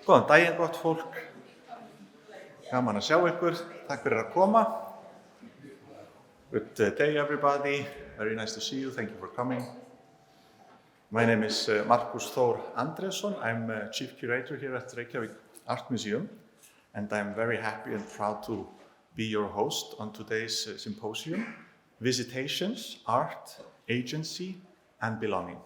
Góðan daginn, gott fólk. Gaman að sjá ykkur. Takk fyrir að koma. Good day, everybody. Very nice to see you. Thank you for coming. My name is Markus Þór Andrésson. I'm Chief Curator here at Reykjavík Art Museum, and I'm very happy and proud to be your host on today's symposium, Visitations, Art, Agency, and Belonging.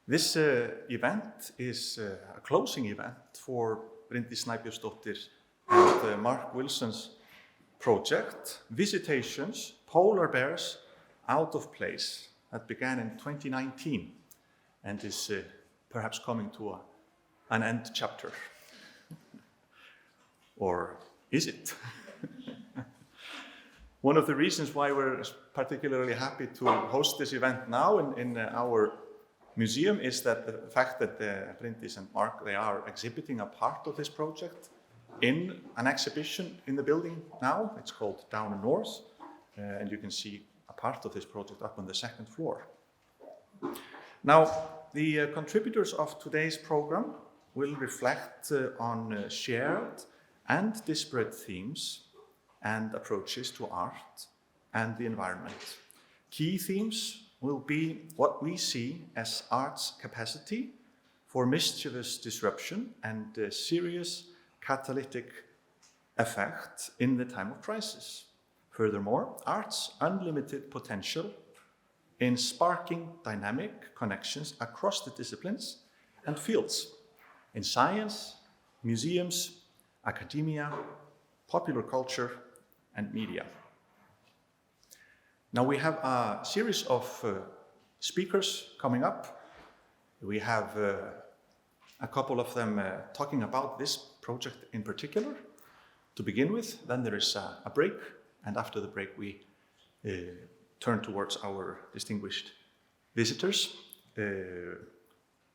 This event is a closing event for Bryndís Snæbjörnsdóttir and Mark Wilson's project, Visitations, Polar Bears Out of Place, that began in 2019 and is perhaps coming to an end chapter. Or is it? One of the reasons why we're particularly happy to host this event now in our museum is that the fact that Bryndís and Mark, they are exhibiting a part of this project in an exhibition in the building now. It's called Down North, and you can see a part of this project up on the second floor. Now, the contributors of today's program will reflect on shared and disparate themes and approaches to art and the environment. Key themes will be what we see as art's capacity for mischievous disruption and serious catalytic effect in the time of crisis. Furthermore, art's unlimited potential in sparking dynamic connections across the disciplines and fields in science, museums, academia, popular culture, and media. Now we have a series of speakers coming up. We have a couple of them talking about this project in particular to begin with. Then there is a break, and after the break we turn towards our distinguished visitors,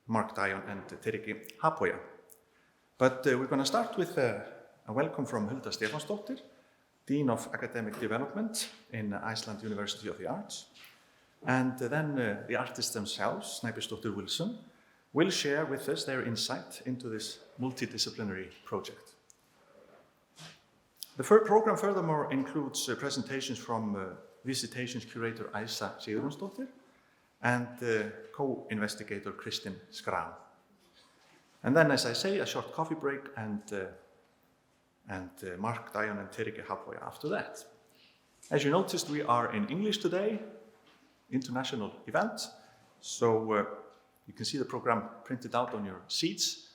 Mark Dion and Terike Haapoja. But we're going to start with a welcome from Hulda Stefánsdóttir, Dean of Academic Development in Iceland University of the Arts. And then the artists themselves, Snæbjörnsdóttir Wilson, will share with us their insight into this multidisciplinary project. The program furthermore includes presentations from Visitations curator Æsa Sigurjónsdóttir and co-investigator Kristin Skram. And then, as I say, a short coffee break and Mark Dion and Terike Haapoja after that. As you noticed, we are in English today, international event, so you can see the program printed out on your seats.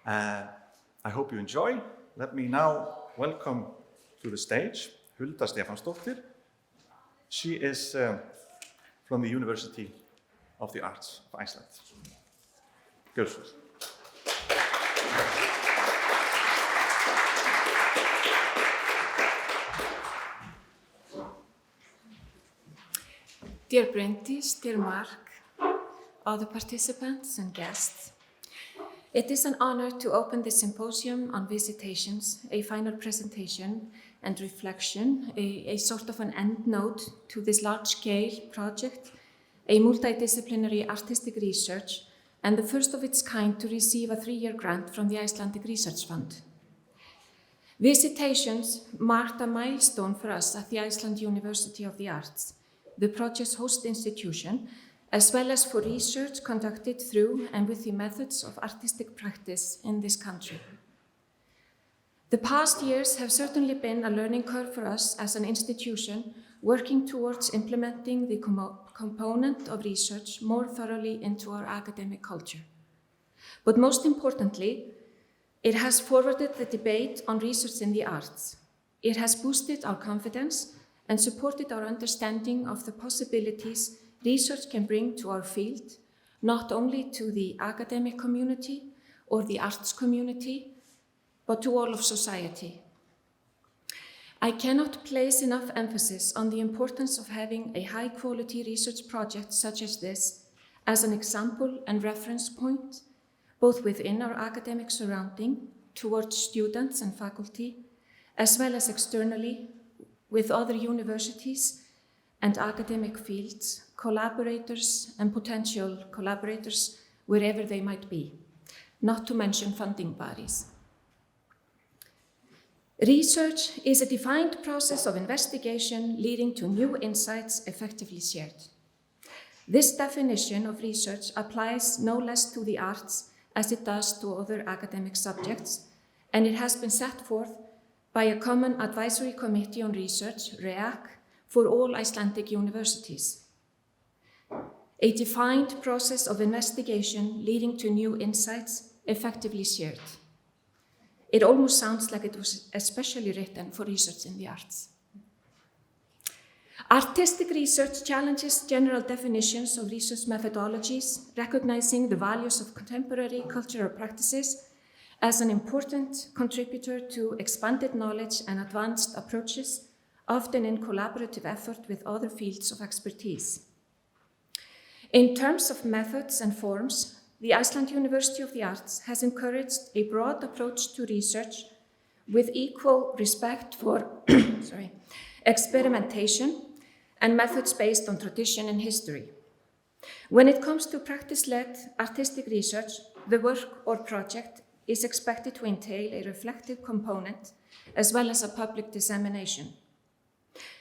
I hope you enjoy. Let me now welcome to the stage Hulda Stefánsdóttir. She is from the University of the Arts of Iceland. Go for it. Dear Bryndís, dear Mark, other participants and guests, it is an honor to open this symposium on Visitations, a final presentation and reflection, a sort of an end note to this large-scale project, a multidisciplinary artistic research, and the first of its kind to receive a 3-year grant from the Icelandic Research Fund. Visitations marked a milestone for us at the Iceland University of the Arts, the project's host institution, as well as for research conducted through and with the methods of artistic practice in this country. The past years have certainly been a learning curve for us as an institution working towards implementing the component of research more thoroughly into our academic culture. But most importantly, it has forwarded the debate on research in the arts. It has boosted our confidence and supported our understanding of the possibilities research can bring to our field, not only to the academic community or the arts community, but to all of society. I cannot place enough emphasis on the importance of having a high-quality research project such as this as an example and reference point, both within our academic surrounding, towards students and faculty, as well as externally with other universities and academic fields, collaborators and potential collaborators wherever they might be. not to mention funding bodies. Research is a defined process of investigation leading to new insights effectively shared. This definition of research applies no less to the arts as it does to other academic subjects, and it has been set forth by a Common Advisory Committee on Research, REAC, for all Icelandic universities. A defined process of investigation leading to new insights effectively shared. It almost sounds like it was especially written for research in the arts. Artistic research challenges general definitions of research methodologies, recognizing the values of contemporary cultural practices as an important contributor to expanded knowledge and advanced approaches, often in collaborative effort with other fields of expertise. In terms of methods and forms, the Iceland University of the Arts has encouraged a broad approach to research with equal respect for experimentation and methods based on tradition and history. When it comes to practice-led artistic research, the work or project is expected to entail a reflective component as well as a public dissemination.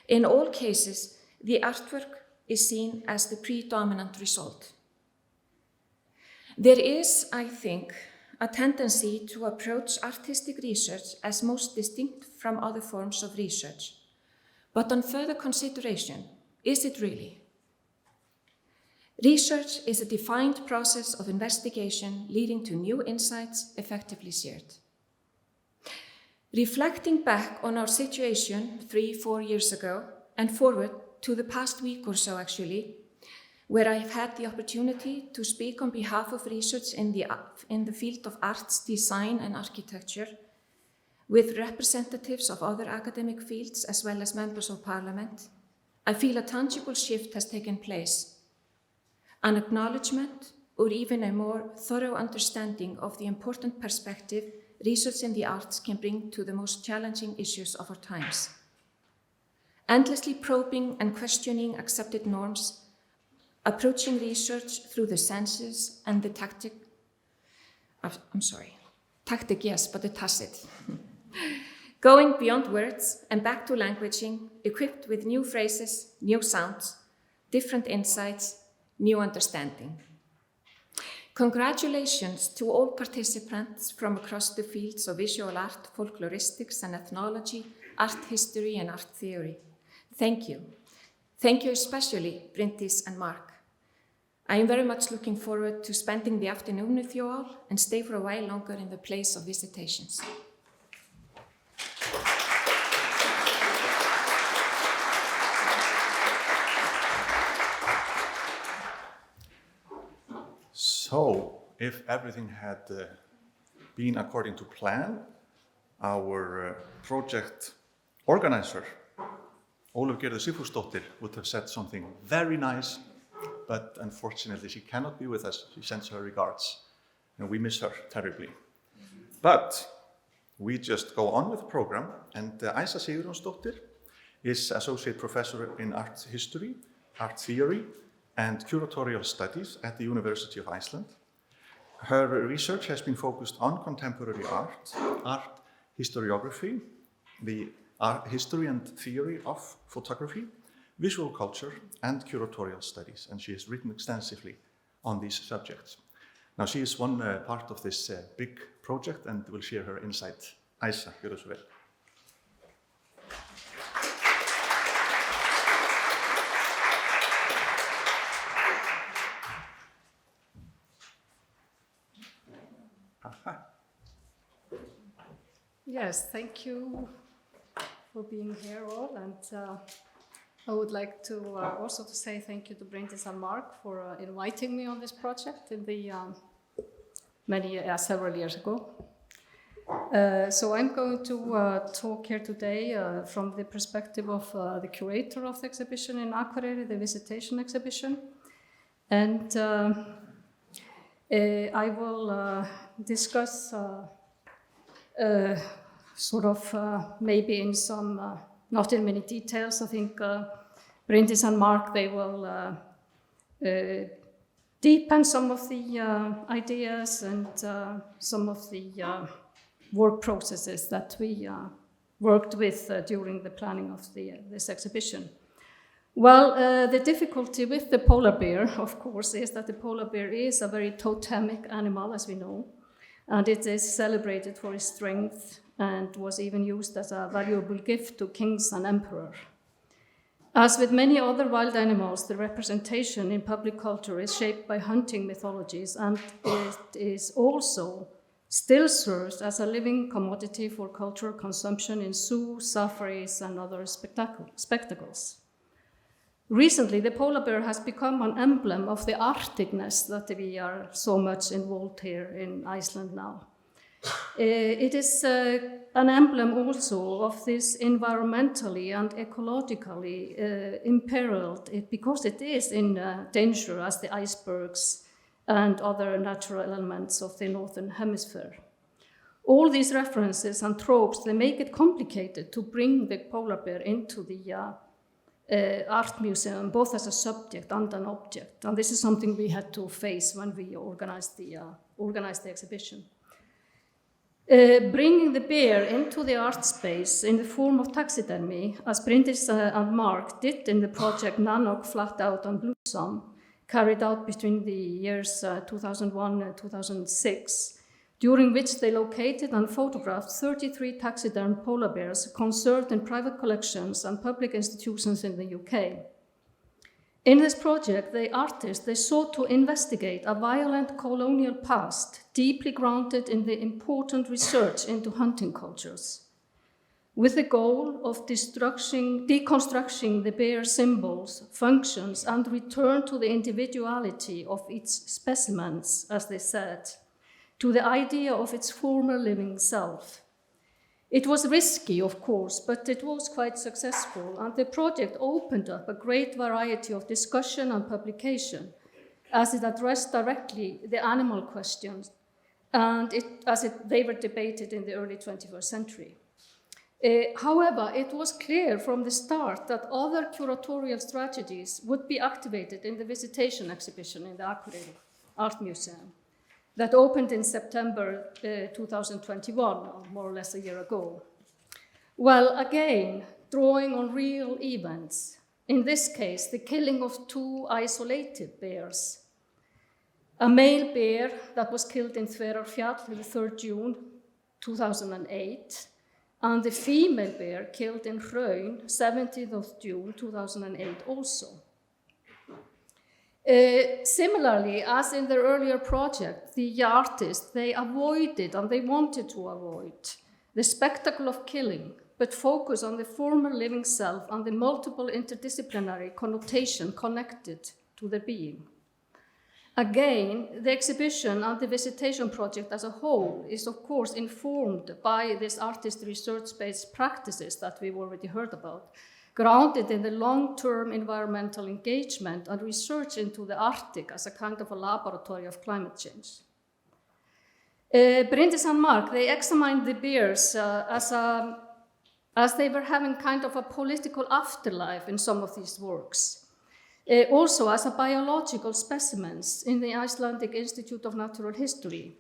In all cases, the artwork is seen as the predominant result. There is, I think, a tendency to approach artistic research as most distinct from other forms of research. But on further consideration, is it really? Research is a defined process of investigation leading to new insights effectively shared. Reflecting back on our situation 3-4 years ago and forward to the past week or so actually, where I have had the opportunity to speak on behalf of research in the field of arts, design and architecture, with representatives of other academic fields as well as members of parliament, I feel a tangible shift has taken place. An acknowledgement or even a more thorough understanding of the important perspective research in the arts can bring to the most challenging issues of our times. Endlessly probing and questioning accepted norms, approaching research through the senses and the tactic, yes, but the tacit. Going beyond words and back to languaging, equipped with new phrases, new sounds, different insights, new understanding. Congratulations to all participants from across the fields of visual art, folkloristics and ethnology, art history and art theory. Thank you. Thank you especially, Bryndís and Mark. I am very much looking forward to spending the afternoon with you all and stay for a while longer in the place of Visitations. So, if everything had been according to plan, our project organizer, Ólafgerður Sigfúsdóttir, would have said something very nice, but unfortunately she cannot be with us. She sends her regards, and we miss her terribly. But we just go on with the program, and Æsa Sigurjónsdóttir is Associate Professor in Art History, Art Theory, and Curatorial Studies at the University of Iceland. Her research has been focused on contemporary art, art historiography, the art history and theory of photography, visual culture, and curatorial studies, and she has written extensively on these subjects. Now, she is one part of this big project and will share her insight. Æsa, gjörðu svo vel. Yes, thank you for being here all, and I would like to also to say thank you to Bryndís and Mark for inviting me on this project in the several years ago. So I'm going to talk here today from the perspective of the curator of the exhibition in Akureyri, the Visitation exhibition, and I will discuss sort of maybe in some, not in many details. I think Bryndís and Mark, they will deepen some of the ideas and some of the work processes that we worked with during the planning of this exhibition. Well, the difficulty with the polar bear, of course, is that the polar bear is a very totemic animal, as we know, and it is celebrated for its strength and was even used as a valuable gift to kings and emperors. As with many other wild animals, the representation in public culture is shaped by hunting mythologies, and it is also still serves as a living commodity for cultural consumption in zoos, safaris, and other spectacles. Recently, the polar bear has become an emblem of the Arcticness that we are so much involved here in Iceland now. It is an emblem also of this environmentally and ecologically imperiled, because it is in danger as the icebergs and other natural elements of the northern hemisphere. All these references and tropes, they make it complicated to bring the polar bear into the art museum, both as a subject and an object. And this is something we had to face when we organized the exhibition. Bringing the bear into the art space in the form of taxidermy, as Bryndís and Mark did in the project Nanook Flat Out and Blossom, carried out between the years 2001 and 2006, during which they located and photographed 33 taxiderm polar bears conserved in private collections and public institutions in the UK. In this project, the artists, they sought to investigate a violent colonial past deeply grounded in the important research into hunting cultures, with the goal of deconstructing the bear symbols, functions, and return to the individuality of its specimens, as they said, to the idea of its former living self. It was risky, of course, but it was quite successful, and the project opened up a great variety of discussion and publication, as it addressed directly the animal questions, and they were debated in the early 21st century. However, it was clear from the start that other curatorial strategies would be activated in the Visitation exhibition in the Reykjavík Art Museum that opened in September 2021, or more or less a year ago. Well, again, drawing on real events, in this case, the killing of 2 isolated bears. A male bear that was killed in Þverárfjall on the 3rd June 2008, and the female bear killed in Hraun, 17th of June 2008 also. Similarly, as in their earlier project, the artists, they avoided and they wanted to avoid the spectacle of killing, but focus on the former living self and the multiple interdisciplinary connotation connected to their being. Again, the exhibition and the Visitation project as a whole is of course informed by this artist research-based practices that we've already heard about, grounded in the long-term environmental engagement and research into the Arctic as a kind of a laboratory of climate change. Bryndís and Mark, they examined the bears as they were having kind of a political afterlife in some of these works. Also as a biological specimens in the Icelandic Institute of Natural History,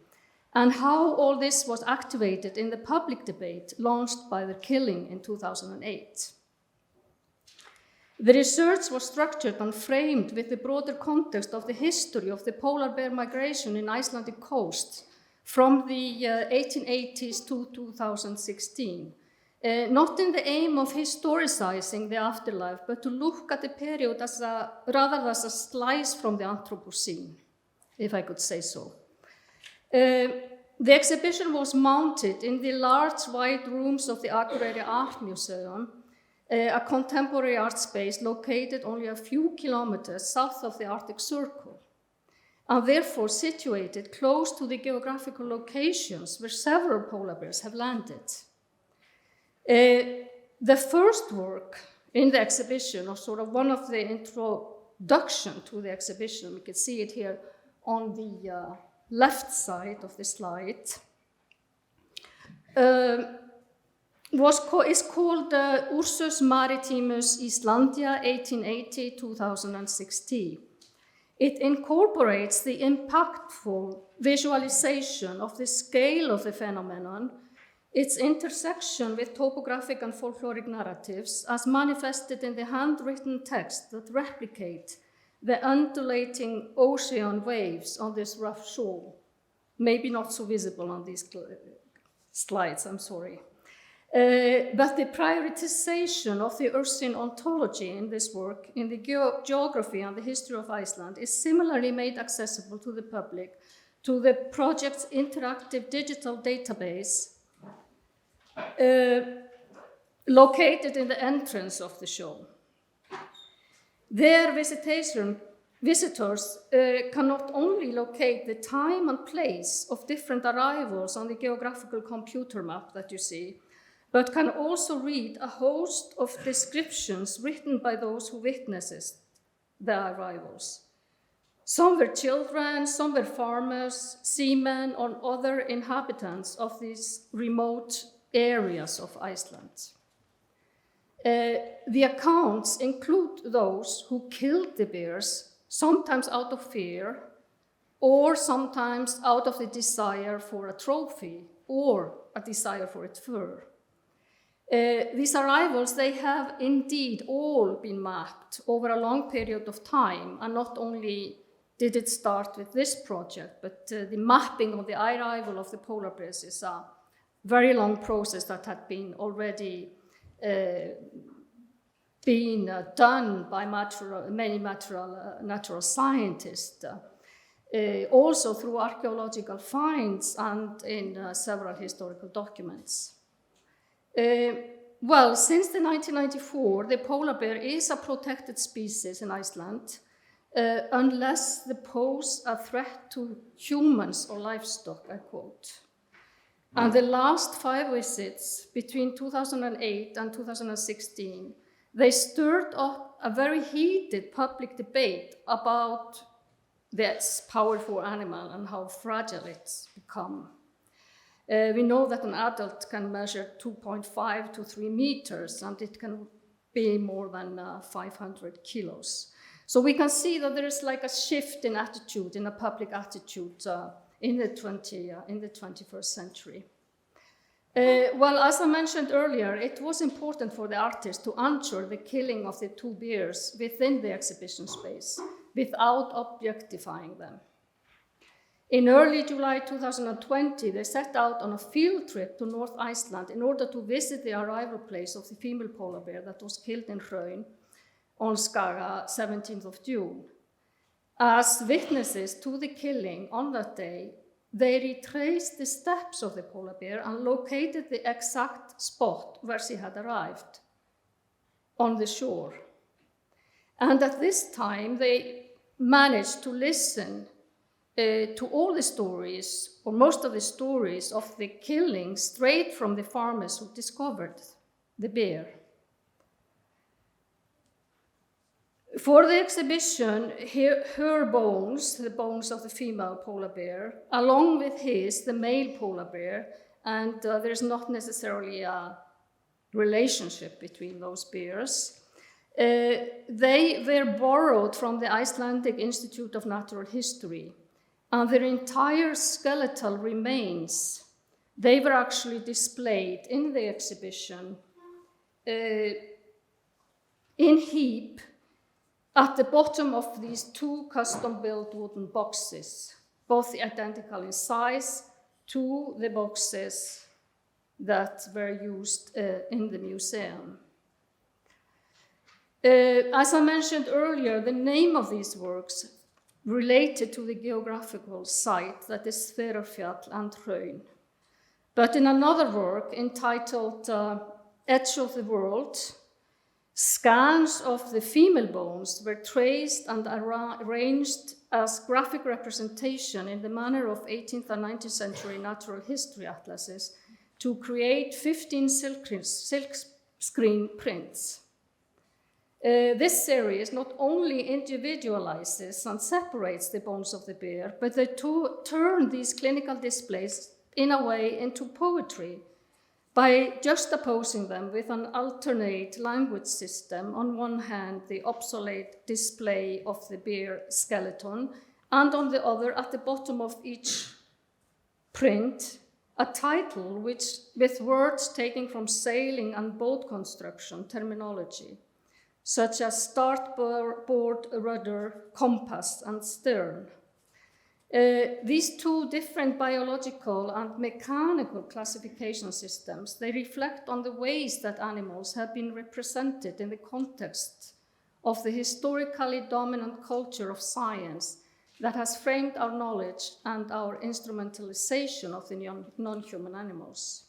and how all this was activated in the public debate launched by the killing in 2008. The research was structured and framed with the broader context of the history of the polar bear migration in Icelandic coast from the 1880s to 2016. Not in the aim of historicizing the afterlife, but to look at the period rather as a slice from the Anthropocene, if I could say so. The exhibition was mounted in the large wide rooms of the Reykjavík Art Museum, a contemporary art space located only a few kilometers south of the Arctic Circle, and therefore situated close to the geographical locations where several polar bears have landed. The first work in the exhibition, or sort of one of the introduction to the exhibition, we can see it here on the left side of the slide, is called Ursus Maritimus Islandia 1880-2016. It incorporates the impactful visualization of the scale of the phenomenon, its intersection with topographic and folkloric narratives as manifested in the handwritten text that replicate the undulating ocean waves on this rough shore. Maybe not so visible on these slides, I'm sorry. But the prioritization of the Ursine ontology in this work, in the geography and the history of Iceland, is similarly made accessible to the public to the project's interactive digital database located in the entrance of the show. Their visitors can not only locate the time and place of different arrivals on the geographical computer map that you see, but can also read a host of descriptions written by those who witnessed the arrivals. Some were children, some were farmers, seamen, or other inhabitants of these remote areas of Iceland. The accounts include those who killed the bears, sometimes out of fear, or sometimes out of the desire for a trophy, or a desire for its fur. These arrivals, they have indeed all been mapped over a long period of time, and not only did it start with this project, but the mapping of the arrival of the polar bears is a very long process that had been already been done by many natural scientists, also through archaeological finds and in several historical documents. Well, since the 1994, the polar bear is a protected species in Iceland, unless they pose a threat to humans or livestock, I quote. And the last 5 visits between 2008 and 2016, they stirred up a very heated public debate about this powerful animal and how fragile it's become. We know that an adult can measure 2.5 to 3 meters, and it can be more than 500 kilos. So we can see that there is like a shift in attitude, in a public attitude in the 21st century. Well, as I mentioned earlier, it was important for the artist to anchor the killing of the 2 bears within the exhibition space without objectifying them. In early July 2020, they set out on a field trip to North Iceland in order to visit the arrival place of the female polar bear that was killed in Hraun on Skaga, 17th of June. As witnesses to the killing on that day, they retraced the steps of the polar bear and located the exact spot where she had arrived, on the shore. And at this time, they managed to listen to all the stories, or most of the stories of the killing, straight from the farmers who discovered the bear. For the exhibition, her bones, the bones of the female polar bear, along with his, the male polar bear, and there's not necessarily a relationship between those bears, they were borrowed from the Icelandic Institute of Natural History, and their entire skeletal remains, they were actually displayed in the exhibition in heap at the bottom of these 2 custom-built wooden boxes, both identical in size to the boxes that were used in the museum. As I mentioned earlier, the name of these works related to the geographical site, that is Þverárfjall and Hraun. But in another work entitled Edge of the World, scans of the female bones were traced and arranged as graphic representation in the manner of 18th and 19th century natural history atlases to create 15 silk screen prints. This series not only individualizes and separates the bones of the bear, but they turn these clinical displays in a way into poetry by juxtaposing them with an alternate language system, on one hand, the obsolete display of the bear skeleton, and on the other, at the bottom of each print, a title with words taken from sailing and boat construction terminology, such as starboard rudder, compass, and stern. These two different biological and mechanical classification systems, they reflect on the ways that animals have been represented in the context of the historically dominant culture of science that has framed our knowledge and our instrumentalization of the non-human animals.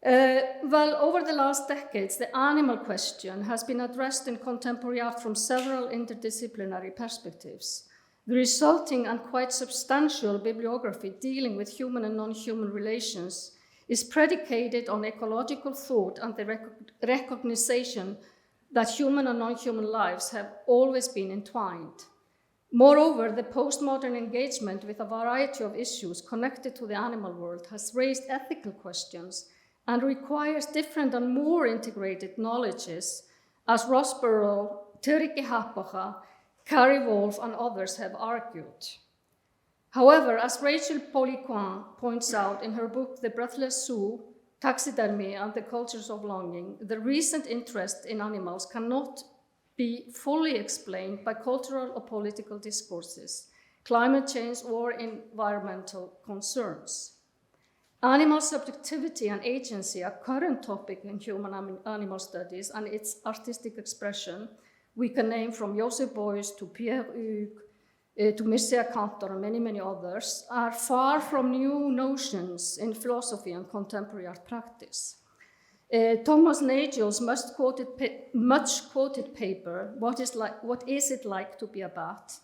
Well, over the last decades, the animal question has been addressed in contemporary art from several interdisciplinary perspectives. The resulting and quite substantial bibliography dealing with human and non-human relations is predicated on ecological thought and the recognition that human and non-human lives have always been entwined. Moreover, the postmodern engagement with a variety of issues connected to the animal world has raised ethical questions and requires different and more integrated knowledges, as Ross Burrell, Terike Haapoja, Carrie Wolf, and others have argued. However, as Rachel Poliquin points out in her book, The Breathless Zoo, Taxidermy and the Cultures of Longing, the recent interest in animals cannot be fully explained by cultural or political discourses, climate change, or environmental concerns. Animal subjectivity and agency, a current topic in human animal studies, and its artistic expression, we can name from Joseph Beuys to Pierre Hugues to Mircea Cantor and many, many others, are far from new notions in philosophy and contemporary art practice. Thomas Nagel's much quoted paper, What is it like to be a bat?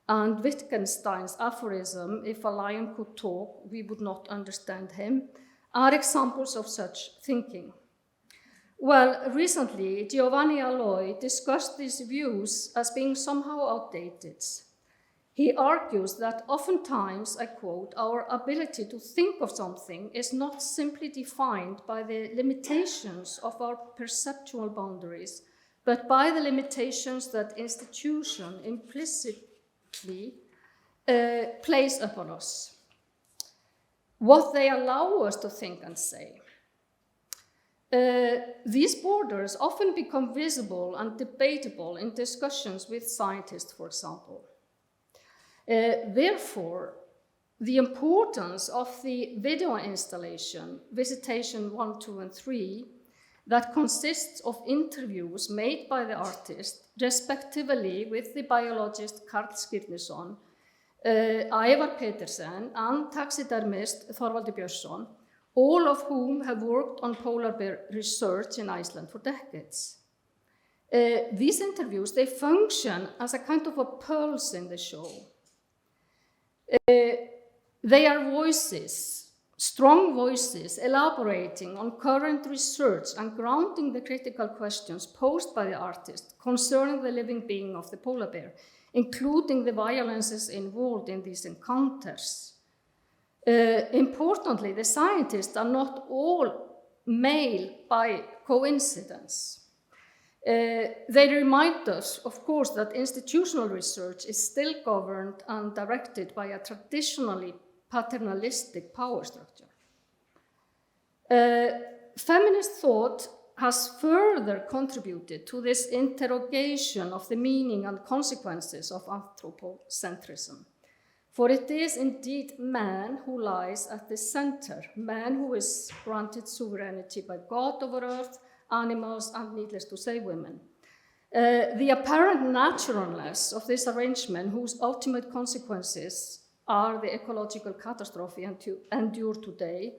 And Wittgenstein's aphorism, If a lion could talk, we would not understand him, are examples of such thinking. Well, recently, Giovanni Alloy discussed these views as being somehow outdated. He argues that oftentimes, I quote, our ability to think of something is not simply defined by the limitations of our perceptual boundaries, but by the limitations that institution implicitly place upon us, what they allow us to think and say. These borders often become visible and debatable in discussions with scientists, for example. Therefore, the importance of the video installation, Visitation 1, 2, and 3, that consists of interviews made by the artist, respectively with the biologist Karl Skirnisson, Ævar Petersen, and taxidermist Þorvaldur Björnsson, all of whom have worked on polar bear research in Iceland for decades. These interviews, they function as a kind of a pulse in the show. They are voices, strong voices, elaborating on current research and grounding the critical questions posed by the artist concerning the living being of the polar bear, including the violences involved in these encounters. Importantly, the scientists are not all male by coincidence. They remind us, of course, that institutional research is still governed and directed by a traditionally paternalistic power structure. Feminist thought has further contributed to this interrogation of the meaning and consequences of anthropocentrism. For it is indeed man who lies at the center, man who is granted sovereignty by God over earth, animals, and needless to say, women. The apparent naturalness of this arrangement, whose ultimate consequences are the ecological catastrophe endured today,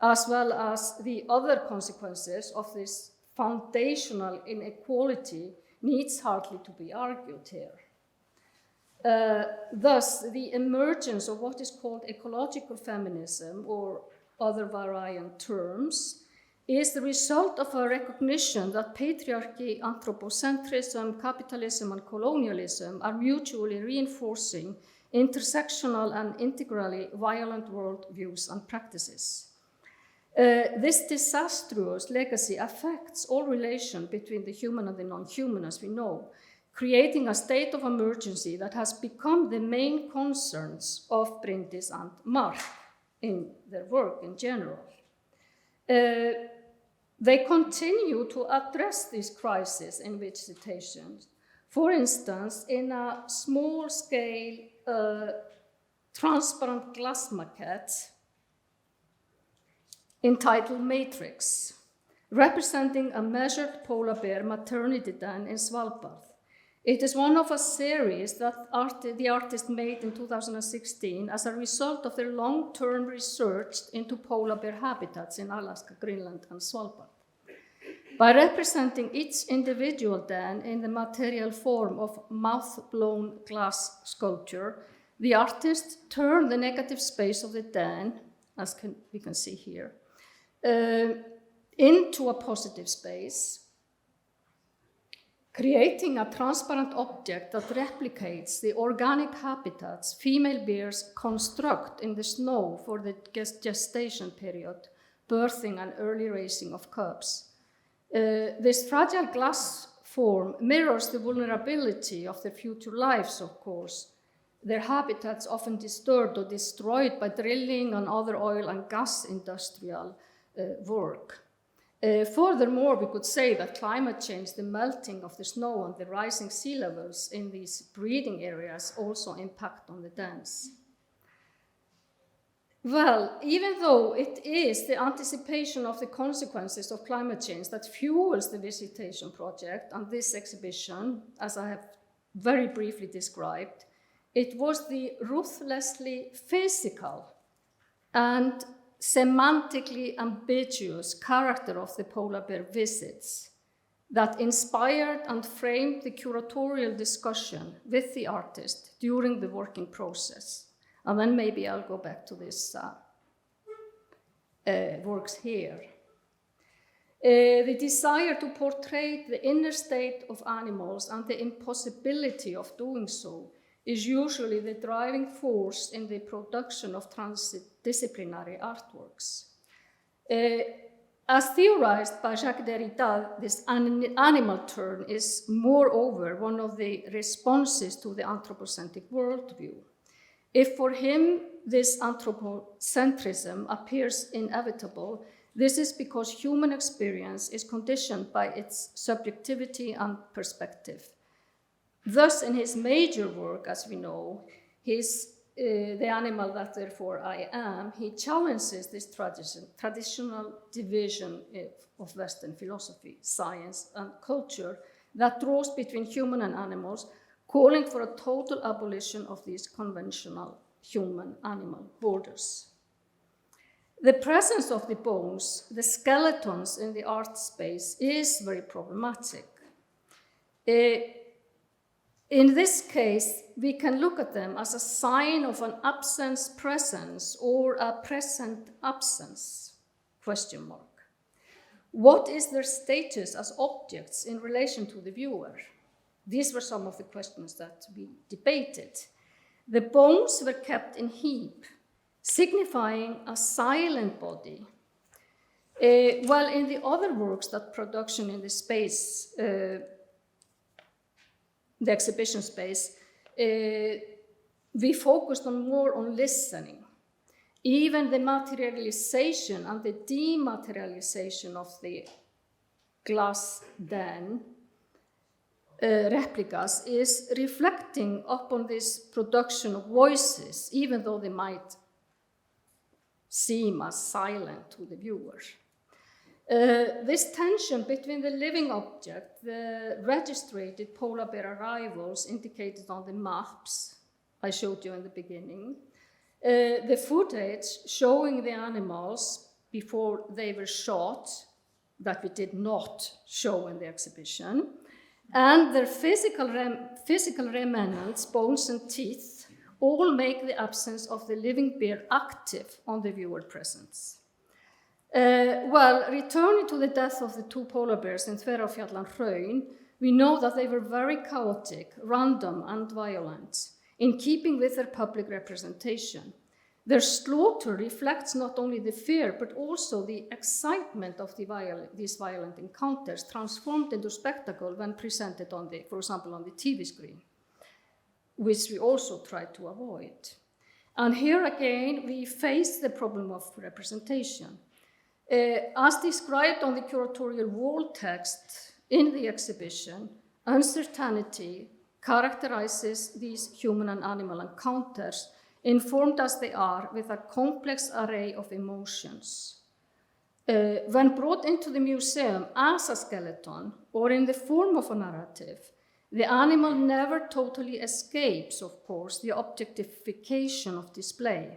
as well as the other consequences of this foundational inequality, needs hardly to be argued here. Thus, the emergence of what is called ecological feminism, or other variant terms, is the result of a recognition that patriarchy, anthropocentrism, capitalism, and colonialism are mutually reinforcing intersectional and integrally violent worldviews and practices. This disastrous legacy affects all relation between the human and the non-human, as we know, creating a state of emergency that has become the main concerns of Bryndís and Mark in their work in general. They continue to address these crises in Visitations. For instance, in a small-scale transparent glass maquette entitled Matrix, representing a measured polar bear maternity den in Svalbard. It is one of a series that the artist made in 2016 as a result of their long-term research into polar bear habitats in Alaska, Greenland, and Svalbard. By representing each individual den in the material form of mouth-blown glass sculpture, the artist turned the negative space of the den, as we can see here, into a positive space, creating a transparent object that replicates the organic habitats female bears construct in the snow for the gestation period, birthing and early raising of cubs. This fragile glass form mirrors the vulnerability of their future lives, of course, their habitats often disturbed or destroyed by drilling and other oil and gas industrial work. Furthermore, we could say that climate change, the melting of the snow and the rising sea levels in these breeding areas also impact on the dens. Well, even though it is the anticipation of the consequences of climate change that fuels the Visitation project and this exhibition, as I have very briefly described, it was the ruthlessly physical and semantically ambiguous character of the polar bear visits that inspired and framed the curatorial discussion with the artist during the working process. And then maybe I'll go back to this works here. The desire to portray the inner state of animals and the impossibility of doing so is usually the driving force in the production of transdisciplinary artworks. As theorized by Jacques Derrida, this animal turn is moreover one of the responses to the anthropocentric worldview. If for him this anthropocentrism appears inevitable, this is because human experience is conditioned by its subjectivity and perspective. Thus, in his major work, as we know, The Animal That Therefore I Am, he challenges this traditional division of Western philosophy, science, and culture that draws between human and animals, calling for a total abolition of these conventional human-animal borders. The presence of the bones, the skeletons in the art space is very problematic. In this case, we can look at them as a sign of an absence-presence or a present absence, question mark. What is their status as objects in relation to the viewer? These were some of the questions that we debated. The bones were kept in heap, signifying a silent body. While in the other works, that production in the space, the exhibition space, we focused more on listening. Even the materialization and the dematerialization of the glass den replicas is reflecting upon this production of voices, even though they might seem as silent to the viewer. This tension between the living object, the registered polar bear arrivals indicated on the maps I showed you in the beginning, the footage showing the animals before they were shot, that we did not show in the exhibition, and their physical remnants, bones and teeth, all make the absence of the living bear active on the viewer presence. Well, returning to the death of the two polar bears in Þverárfjall and Hraun, we know that they were very chaotic, random, and violent, in keeping with their public representation. Their slaughter reflects not only the fear, but also the excitement of these violent encounters transformed into spectacle when presented on for example, on the TV screen, which we also try to avoid. And here again, we face the problem of representation. As described on the curatorial wall text in the exhibition, uncertainty characterizes these human and animal encounters, informed as they are with a complex array of emotions. When brought into the museum as a skeleton or in the form of a narrative, the animal never totally escapes, of course, the objectification of display.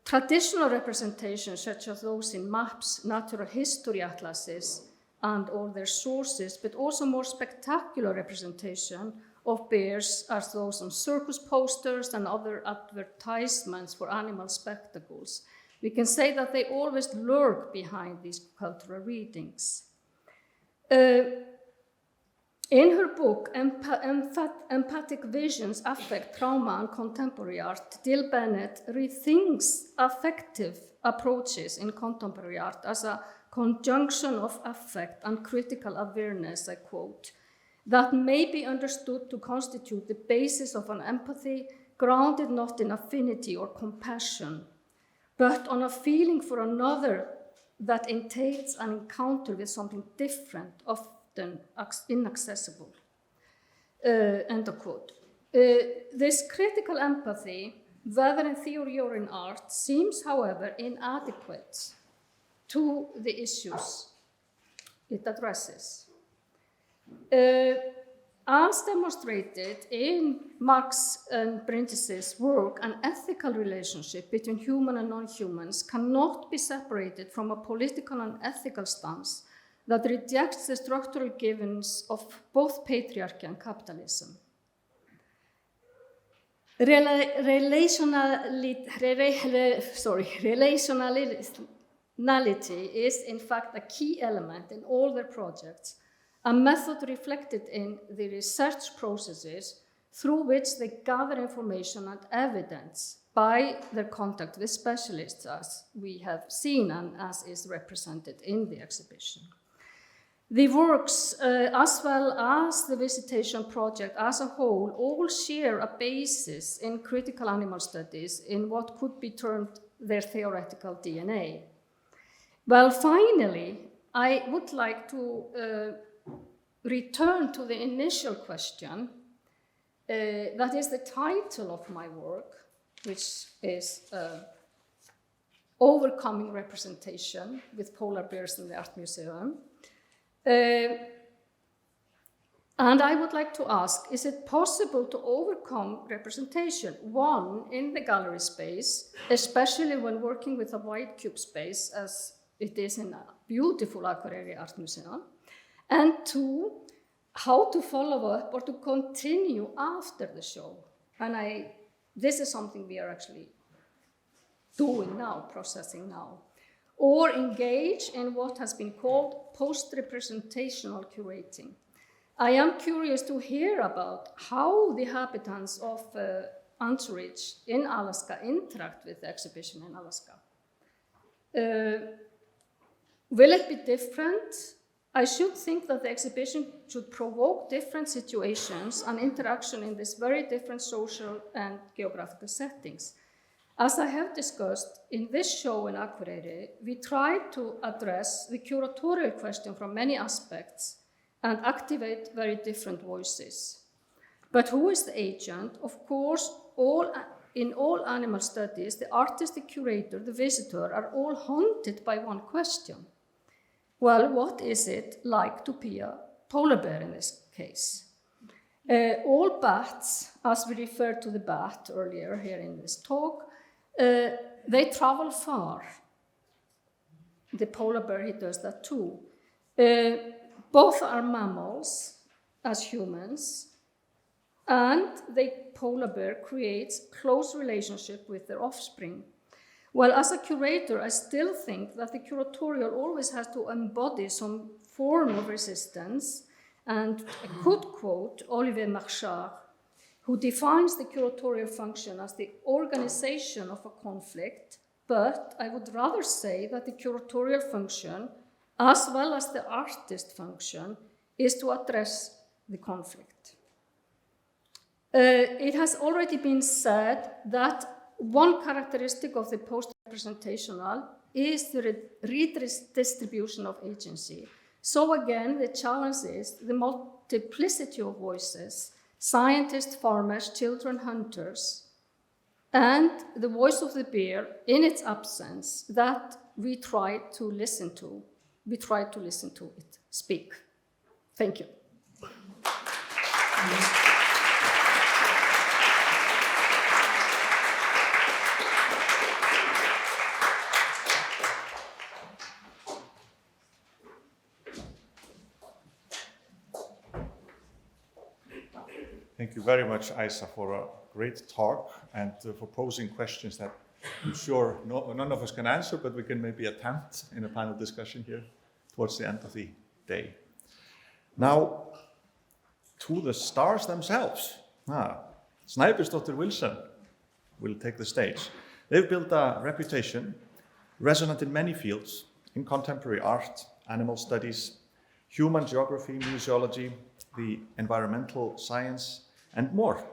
Traditional representations, such as those in maps, natural history atlases, and all their sources, but also more spectacular representation of bears as those on circus posters and other advertisements for animal spectacles. We can say that they always lurk behind these cultural readings. In her book, Empathic Visions, Affect, Trauma, and Contemporary Art, Dill Bennett rethinks affective approaches in contemporary art as a conjunction of affect and critical awareness, I quote, that may be understood to constitute the basis of an empathy grounded not in affinity or compassion, but on a feeling for another that entails an encounter with something different, often inaccessible. End of quote. This critical empathy, whether in theory or in art, seems, however, inadequate to the issues it addresses. As demonstrated in Mark's and Bryndís's work, an ethical relationship between human and non-humans cannot be separated from a political and ethical stance that rejects the structural givens of both patriarchy and capitalism. Relationality is, in fact, a key element in all their projects, a method reflected in the research processes through which they gather information and evidence by their contact with specialists, as we have seen and as is represented in the exhibition. The works, as well as the Visitation project as a whole, all share a basis in critical animal studies in what could be termed their theoretical DNA. Well, finally, I would like to return to the initial question, that is the title of my work, which is Overcoming Representation with Polar Bears in the Art Museum. And I would like to ask, is it possible to overcome representation? One, in the gallery space, especially when working with a wide cube space, as it is in a beautiful Reykjavík Art Museum. And two, how to follow up or to continue after the show. And this is something we are actually doing now, processing now. Or engage in what has been called post-representational curating. I am curious to hear about how the inhabitants of Anchorage in Alaska interact with the exhibition in Alaska. Will it be different? I should think that the exhibition should provoke different situations and interaction in these very different social and geographical settings. As I have discussed, in this show in Akureyri, we tried to address the curatorial question from many aspects and activate very different voices. But who is the agent? Of course, in all animal studies, the artist, the curator, the visitor are all haunted by one question. Well, what is it like to be a polar bear in this case? All bats, as we referred to the bat earlier here in this talk, they travel far. The polar bear, he does that too. Both are mammals, as humans, and the polar bear creates close relationship with their offspring. Well, as a curator, I still think that the curatorial always has to embody some form of resistance, and I could quote Olivier Marchard, who defines the curatorial function as the organization of a conflict, but I would rather say that the curatorial function, as well as the artist function, is to address the conflict. It has already been said that one characteristic of the post-representational is the redistribution of agency. So again, the challenge is the multiplicity of voices, scientists, farmers, children, hunters, and the voice of the bear in its absence that we try to listen to. We try to listen to it speak. Thank you. Thank you very much, Isa, for a great talk and for posing questions that I'm sure none of us can answer, but we can maybe attempt in a panel discussion here towards the end of the day. Now, to the stars themselves. Snæbjörnsdóttir Wilson will take the stage. They've built a reputation resonant in many fields, in contemporary art, animal studies, human geography, museology, the environmental science, and more.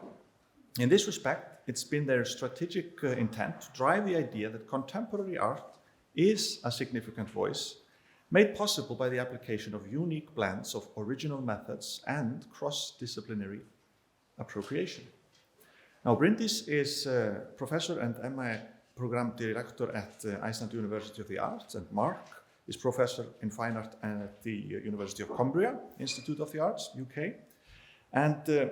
In this respect, it's been their strategic intent to drive the idea that contemporary art is a significant voice, made possible by the application of unique blends of original methods and cross-disciplinary appropriation. Now, Bryndís is professor and MA program director at Iceland University of the Arts, and Mark is professor in fine art at the University of Cumbria Institute of the Arts, UK. And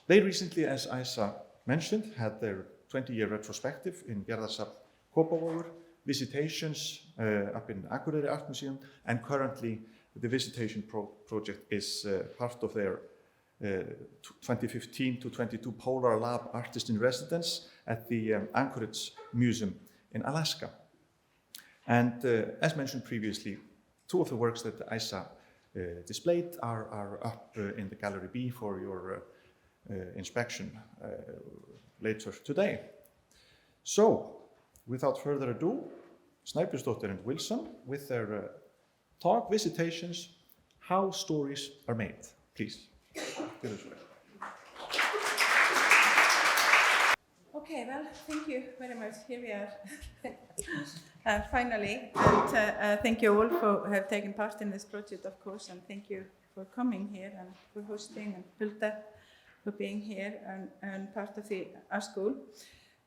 they recently, as Isa mentioned, had their 20-year retrospective in Gerðarsafn Kópavogur, Visitations up in Akureyri Art Museum, and currently the Visitation project is part of their 2015 to 22 Polar Lab Artist in Residence at the Anchorage Museum in Alaska. And as mentioned previously, two of the works that Isa displayed are up in the Gallery B for your inspection later today. So, without further ado, Snæbjörnsdóttir and Wilson with their talk, Visitations, How Stories Are Made. Please, give it away. Okay, well, thank you very much. Here we are, finally. And thank you all for have taken part in this project, of course, and thank you for coming here and for hosting, and Hulda for being here and part of the art school.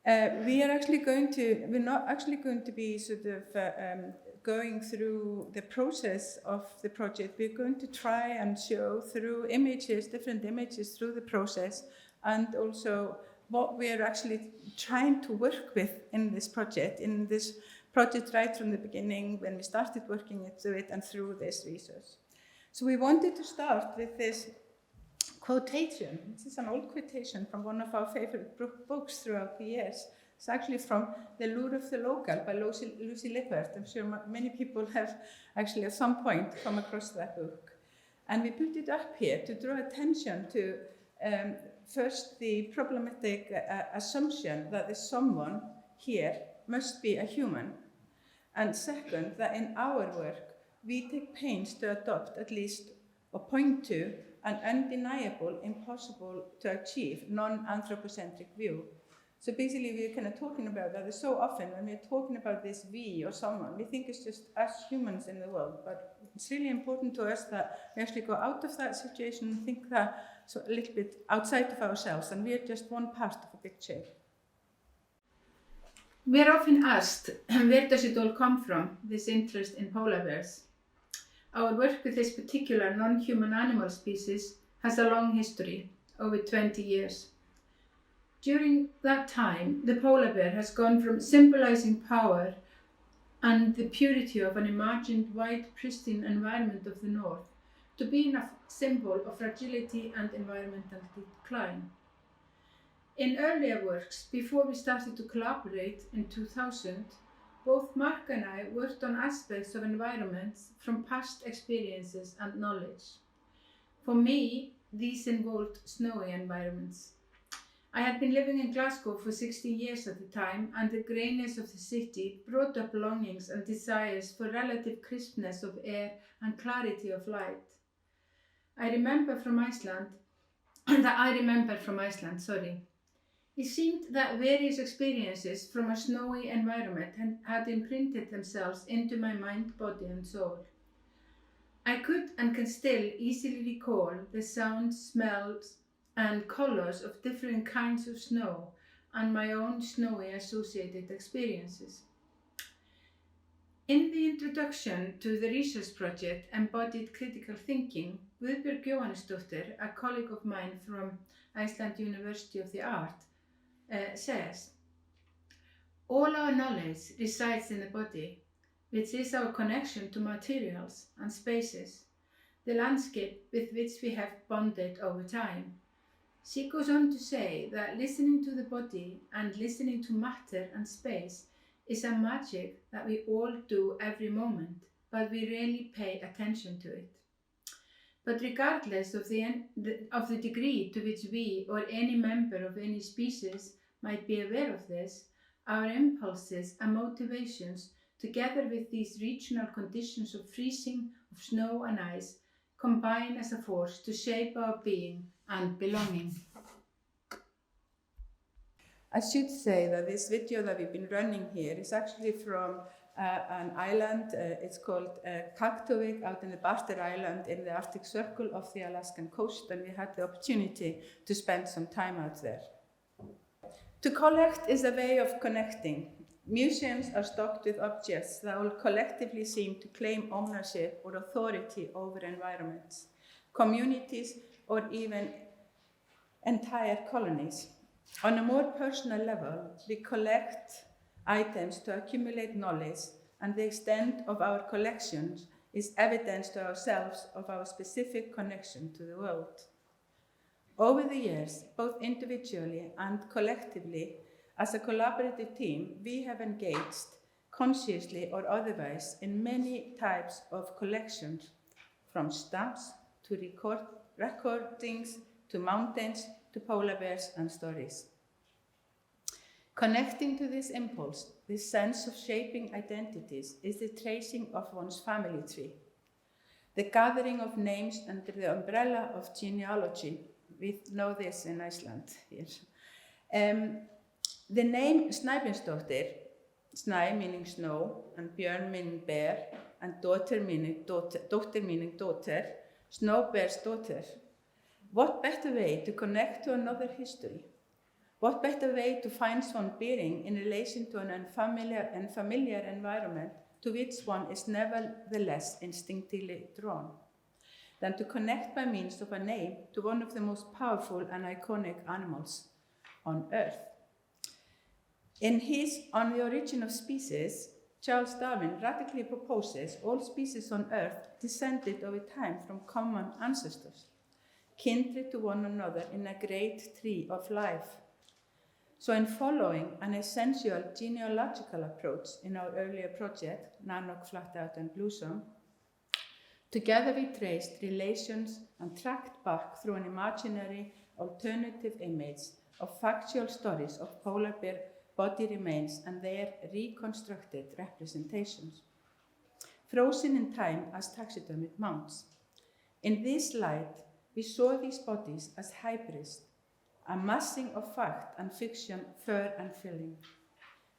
We're not actually going to be sort of going through the process of the project. We're going to try and show through images, different images through the process, and also what we're actually trying to work with in this project right from the beginning when we started working into it and through this research. So we wanted to start with this quotation. This is an old quotation from one of our favorite books throughout the years. It's actually from The Lure of the Local by Lucy Lippert. I'm sure many people have actually at some point come across that book. And we put it up here to draw attention to first the problematic assumption that the someone here must be a human. And second, that in our work, we take pains to adopt at least or point to an undeniable, impossible to achieve, non-anthropocentric view. So basically we're kind of talking about that. So often when we're talking about this we or someone, we think it's just us humans in the world, but it's really important to us that we actually go out of that situation and think that so a little bit outside of ourselves, and we're just one part of a big chain. We are often asked, where does it all come from, this interest in polar bears? Our work with this particular non-human animal species has a long history, over 20 years. During that time, the polar bear has gone from symbolizing power and the purity of an imagined white, pristine environment of the north to being a symbol of fragility and environmental decline. In earlier works, before we started to collaborate in 2000, both Mark and I worked on aspects of environments from past experiences and knowledge. For me, these involved snowy environments, I had been living in Glasgow for 16 years at the time, and the greyness of the city brought up longings and desires for relative crispness of air and clarity of light. I remember from Iceland, It seemed that various experiences from a snowy environment had imprinted themselves into my mind, body and soul. I could and can still easily recall the sounds, smells and colours of different kinds of snow and my own snowy associated experiences. In the introduction to the research project Embodied Critical Thinking, Guðbjörg Jóhannesdóttir, a colleague of mine from Iceland University of the Art, says, all our knowledge resides in the body, which is our connection to materials and spaces, the landscape with which we have bonded over time. She goes on to say that listening to the body and listening to matter and space is a magic that we all do every moment, but we rarely pay attention to it. But regardless of the degree to which we or any member of any species might be aware of this, our impulses and motivations, together with these regional conditions of freezing, of snow and ice, combine as a force to shape our being and belonging. I should say that this video that we've been running here is actually from an island, it's called Reykjavík, out in the Barter Island in the Arctic Circle of the Alaskan coast, and we had the opportunity to spend some time out there. To collect is a way of connecting. Museums are stocked with objects that all collectively seem to claim ownership or authority over environments, communities, or even entire colonies. On a more personal level, we collect items to accumulate knowledge, and the extent of our collections is evidence to ourselves of our specific connection to the world. Over the years, both individually and collectively, as a collaborative team, we have engaged, consciously or otherwise, in many types of collections, from stamps to recordings, to mountains, to polar bears and stories. Connecting to this impulse, this sense of shaping identities, is the tracing of one's family tree, the gathering of names under the umbrella of genealogy. We know this in Iceland here. The name Snæbjörnsdóttir, Snæ meaning snow, and Björn meaning bear, and dóttir meaning daughter, snow bear's daughter. What better way to connect to another history? What better way to find one's bearing in relation to an unfamiliar environment to which one is nevertheless instinctively drawn, than to connect by means of a name to one of the most powerful and iconic animals on Earth. In his On the Origin of Species, Charles Darwin radically proposes all species on Earth descended over time from common ancestors, kindred to one another in a great tree of life. So in following an essential genealogical approach in our earlier project, Nanook, Flatout and Blossom, together we traced relations and tracked back through an imaginary alternative image of factual stories of polar bear body remains and their reconstructed representations, frozen in time as taxidermied mounts. In this light, we saw these bodies as hybrids, a massing of fact and fiction, fur and filling.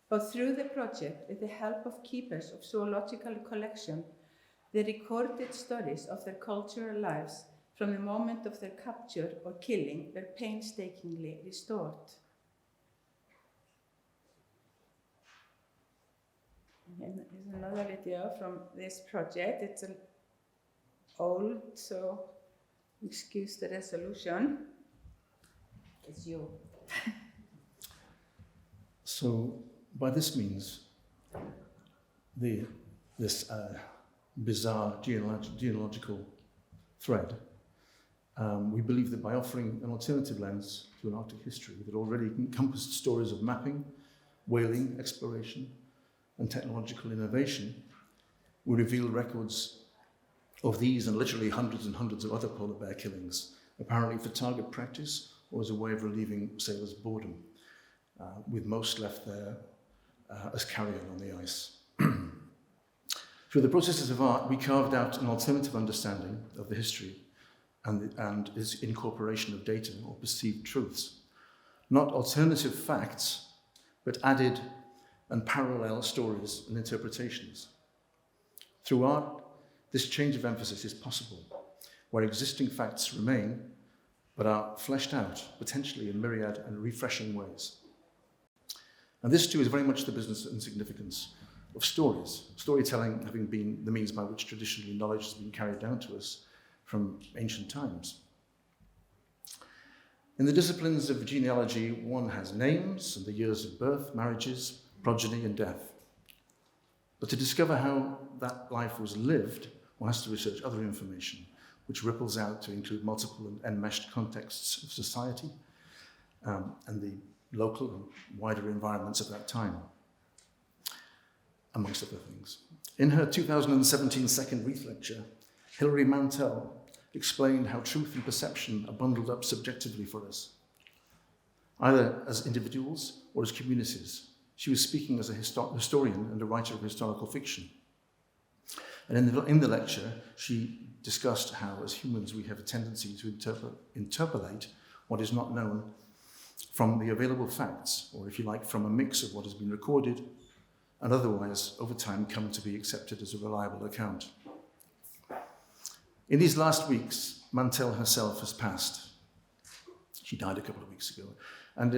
But through the project, with the help of keepers of zoological collection, they recorded stories of their cultural lives from the moment of their capture or killing were painstakingly restored. Here's another video from this project. It's old, so excuse the resolution. It's you. So, by this means, this bizarre genealogical thread, we believe that by offering an alternative lens to an Arctic history that already encompassed stories of mapping, whaling, exploration, and technological innovation, we reveal records of these and literally hundreds and hundreds of other polar bear killings, apparently for target practice or as a way of relieving sailors' boredom, with most left there as carrion on the ice. Through the processes of art, we carved out an alternative understanding of the history and its incorporation of data or perceived truths. Not alternative facts, but added and parallel stories and interpretations. Through art, this change of emphasis is possible, where existing facts remain, but are fleshed out, potentially in myriad and refreshing ways. And this too is very much the business and significance of stories, storytelling having been the means by which traditionally knowledge has been carried down to us from ancient times. In the disciplines of genealogy, one has names and the years of birth, marriages, progeny, and death. But to discover how that life was lived, one has to research other information, which ripples out to include multiple and enmeshed contexts of society and the local and wider environments of that time, amongst other things. In her 2017 second Wreath lecture, Hilary Mantel explained how truth and perception are bundled up subjectively for us, either as individuals or as communities. She was speaking as a historian and a writer of historical fiction. And in the lecture, she discussed how, as humans, we have a tendency to interpolate what is not known from the available facts, or if you like, from a mix of what has been recorded and otherwise, over time, come to be accepted as a reliable account. In these last weeks, Mantel herself has passed. She died a couple of weeks ago. And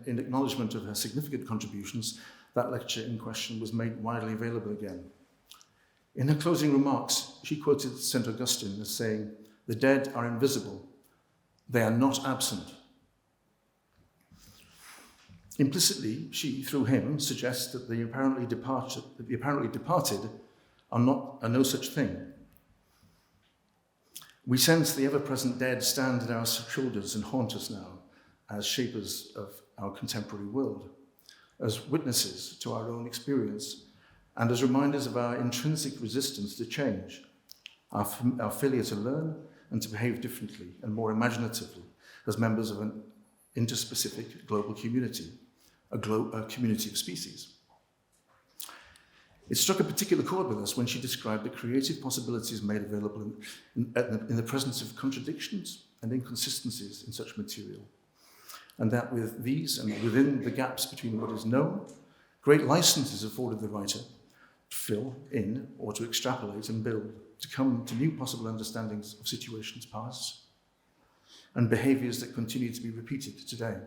in acknowledgement of her significant contributions, that lecture in question was made widely available again. In her closing remarks, she quoted St. Augustine as saying, "The dead are invisible. They are not absent." Implicitly, she, through him, suggests that the apparently departed are no such thing. We sense the ever-present dead stand at our shoulders and haunt us now as shapers of our contemporary world, as witnesses to our own experience, and as reminders of our intrinsic resistance to change, our failure to learn and to behave differently and more imaginatively as members of an interspecific global community, a community of species. It struck a particular chord with us when she described the creative possibilities made available in the presence of contradictions and inconsistencies in such material, and that with these and within the gaps between what is known, great license is afforded the writer to fill in or to extrapolate and build, to come to new possible understandings of situations past and behaviours that continue to be repeated today.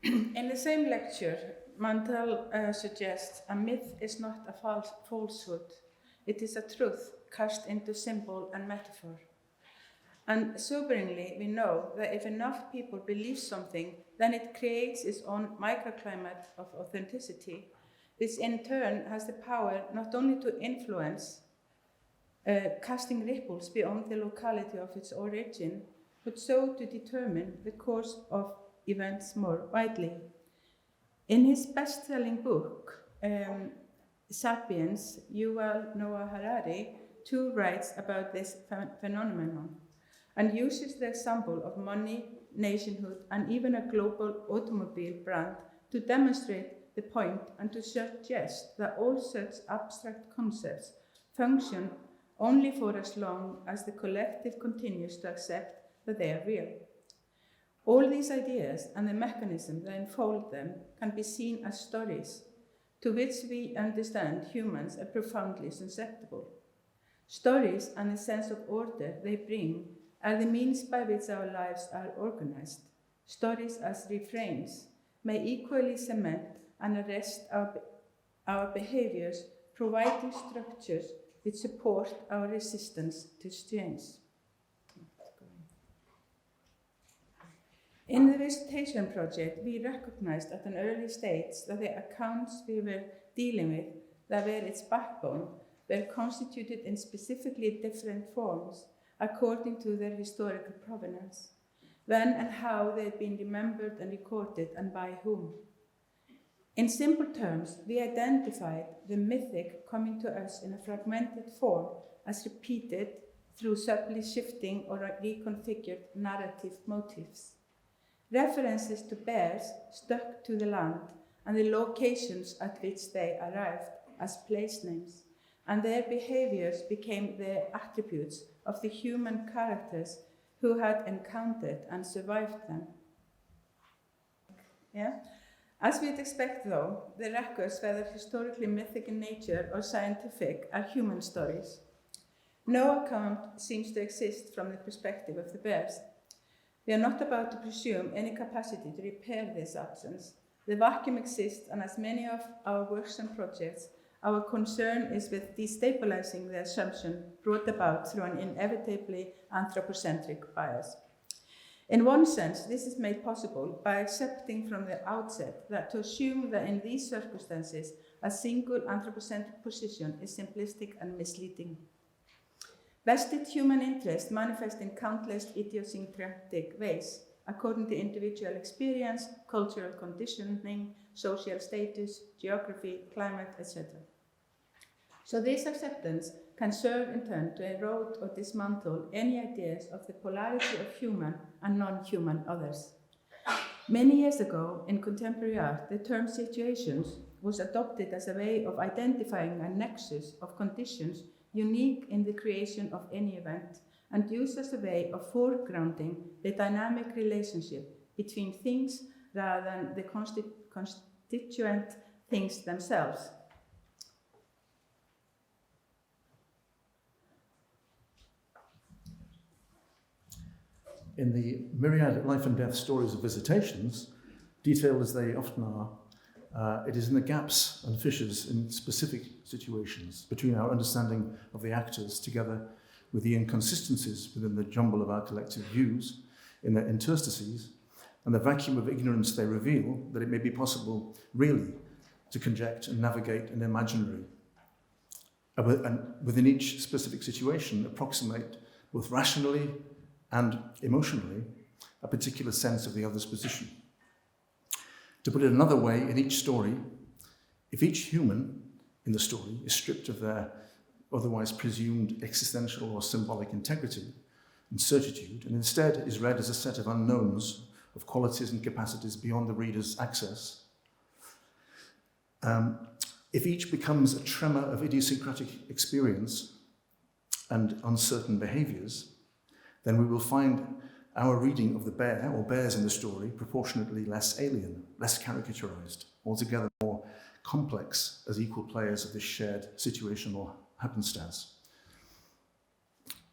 In the same lecture, Mantel suggests a myth is not a falsehood. It is a truth cast into symbol and metaphor. And soberingly, we know that if enough people believe something, then it creates its own microclimate of authenticity, which in turn has the power not only to influence, casting ripples beyond the locality of its origin, but so to determine the course of events more widely. In his best-selling book, *Sapiens*, Yuval Noah Harari too writes about this phenomenon and uses the example of money, nationhood, and even a global automobile brand to demonstrate the point and to suggest that all such abstract concepts function only for as long as the collective continues to accept that they are real. All these ideas and the mechanism that enfold them can be seen as stories, to which we understand humans are profoundly susceptible. Stories and the sense of order they bring are the means by which our lives are organized. Stories as refrains may equally cement and arrest our behaviors, providing structures which support our resistance to change. In the Visitation project, we recognized at an early stage that the accounts we were dealing with, that were its backbone, were constituted in specifically different forms according to their historical provenance, when and how they had been remembered and recorded, and by whom. In simple terms, we identified the mythic coming to us in a fragmented form as repeated through subtly shifting or reconfigured narrative motifs. References to bears stuck to the land and the locations at which they arrived as place names, and their behaviors became the attributes of the human characters who had encountered and survived them. Yeah? As we'd expect though, the records, whether historically mythic in nature or scientific, are human stories. No account seems to exist from the perspective of the bears. We are not about to presume any capacity to repair this absence. The vacuum exists, and as many of our works and projects, our concern is with destabilizing the assumption brought about through an inevitably anthropocentric bias. In one sense, this is made possible by accepting from the outset that to assume that in these circumstances a single anthropocentric position is simplistic and misleading. Vested human interest manifests in countless idiosyncratic ways, according to individual experience, cultural conditioning, social status, geography, climate, etc. So this acceptance can serve in turn to erode or dismantle any ideas of the polarity of human and non-human others. Many years ago, in contemporary art, the term situations was adopted as a way of identifying a nexus of conditions unique in the creation of any event, and used as a way of foregrounding the dynamic relationship between things rather than the constituent things themselves. In the myriad life and death stories of Visitations, detailed as they often are, it is in the gaps and fissures in specific situations between our understanding of the actors together with the inconsistencies within the jumble of our collective views in their interstices and the vacuum of ignorance they reveal that it may be possible really to conject and navigate an imaginary and within each specific situation approximate both rationally and emotionally a particular sense of the other's position. To put it another way, in each story, if each human in the story is stripped of their otherwise presumed existential or symbolic integrity and certitude, and instead is read as a set of unknowns of qualities and capacities beyond the reader's access, if each becomes a tremor of idiosyncratic experience and uncertain behaviors, then we will find our reading of the bear or bears in the story proportionately less alien, less caricaturized, altogether more complex as equal players of this shared situational happenstance.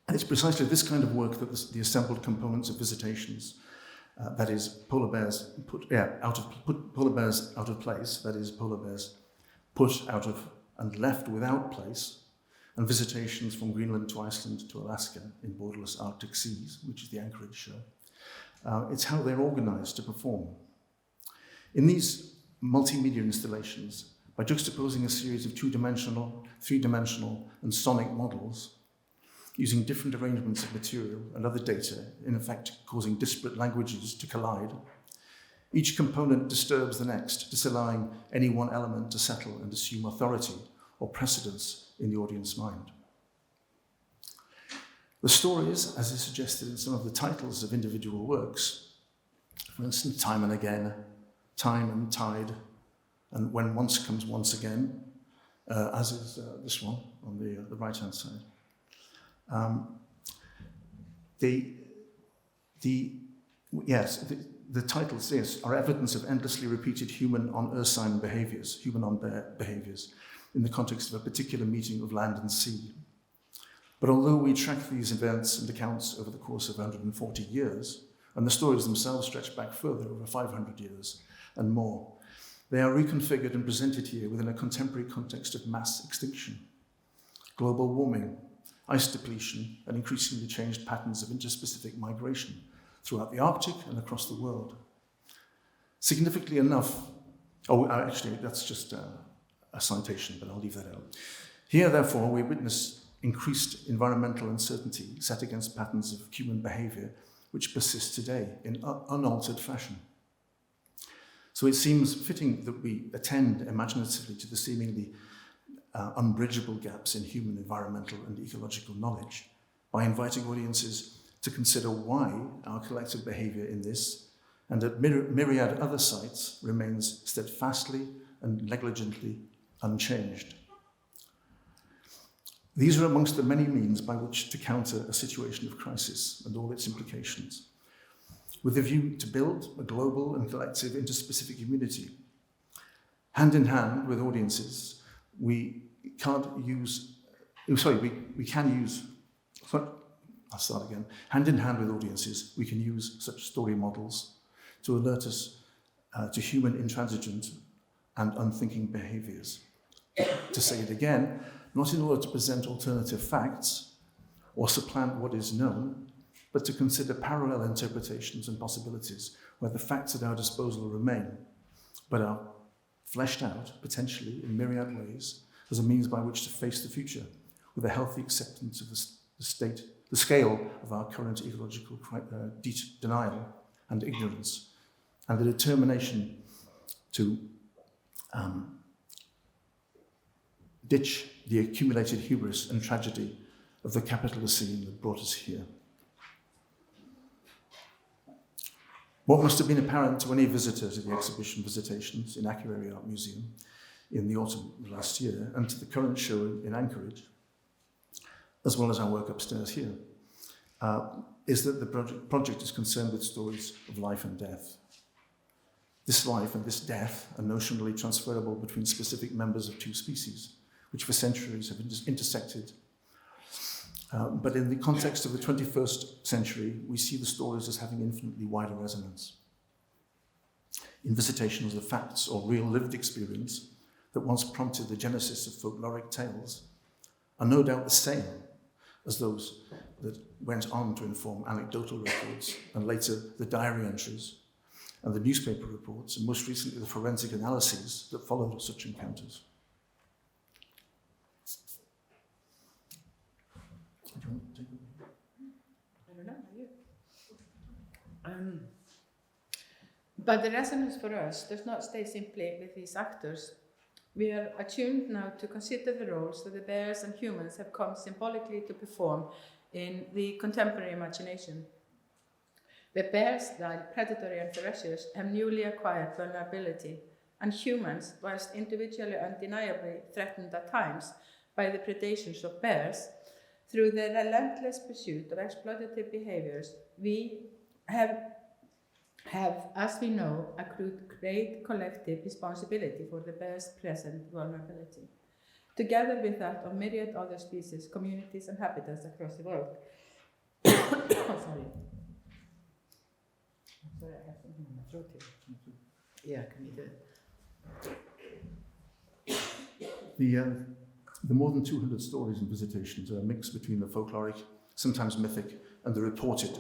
And it's precisely this kind of work that the assembled components of Visitations, that is polar bears polar bears out of place, that is polar bears put out of and left without place, and Visitations from Greenland to Iceland to Alaska in borderless Arctic seas, which is the Anchorage show. It's how they're organized to perform. In these multimedia installations, by juxtaposing a series of two-dimensional, three-dimensional, and sonic models, using different arrangements of material and other data, in effect causing disparate languages to collide, each component disturbs the next, disallowing any one element to settle and assume authority or precedence in the audience mind. The stories, as is suggested in some of the titles of individual works, for instance, Time and Again, Time and Tide, and When Once Comes Once Again, as is this one on the right-hand side. The titles, yes, are evidence of endlessly repeated human on ursine behaviors, human on bear behaviors, in the context of a particular meeting of land and sea. But although we track these events and accounts over the course of 140 years, and the stories themselves stretch back further over 500 years and more, they are reconfigured and presented here within a contemporary context of mass extinction, global warming, ice depletion, and increasingly changed patterns of interspecific migration throughout the Arctic and across the world. Significantly enough, actually, that's just a citation, but I'll leave that out. Here, therefore, we witness increased environmental uncertainty set against patterns of human behavior which persist today in unaltered fashion. So it seems fitting that we attend imaginatively to the seemingly unbridgeable gaps in human environmental and ecological knowledge by inviting audiences to consider why our collective behaviour in this and at myriad other sites remains steadfastly and negligently unchanged. These are amongst the many means by which to counter a situation of crisis and all its implications, with a view to build a global and collective interspecific community. Hand in hand with audiences, we can use, hand in hand with audiences, we can use such story models to alert us to human intransigent and unthinking behaviours. To say it again, not in order to present alternative facts or supplant what is known, but to consider parallel interpretations and possibilities where the facts at our disposal remain, but are fleshed out, potentially in myriad ways, as a means by which to face the future with a healthy acceptance of the scale of our current ecological denial and ignorance, and the determination to ditch the accumulated hubris and tragedy of the capitalist scene that brought us here. What must have been apparent to any visitor to the exhibition Visitations in Reykjavík Art Museum in the autumn of last year, and to the current show in Anchorage, as well as our work upstairs here, is that the project is concerned with stories of life and death. This life and this death are notionally transferable between specific members of two species, which for centuries have intersected. But in the context of the 21st century, we see the stories as having infinitely wider resonance. In Visitations, the facts or real lived experience that once prompted the genesis of folkloric tales are no doubt the same as those that went on to inform anecdotal records and later the diary entries and the newspaper reports and most recently the forensic analyses that followed such encounters. Do you want to take it? I don't know, you. But the resonance for us does not stay simply with these actors. We are attuned now to consider the roles that the bears and humans have come symbolically to perform in the contemporary imagination. The bears, like predatory and ferocious, have newly acquired vulnerability, and humans, whilst individually undeniably threatened at times by the predations of bears, through the relentless pursuit of exploitative behaviors, we have, as we know, accrued great collective responsibility for the bear's present vulnerability, together with that of myriad other species, communities, and habitats across the world. Sorry. Sorry, I have something in my throat here. Yeah, can you do it? The more than 200 stories and Visitations are a mix between the folkloric, sometimes mythic, and the reported,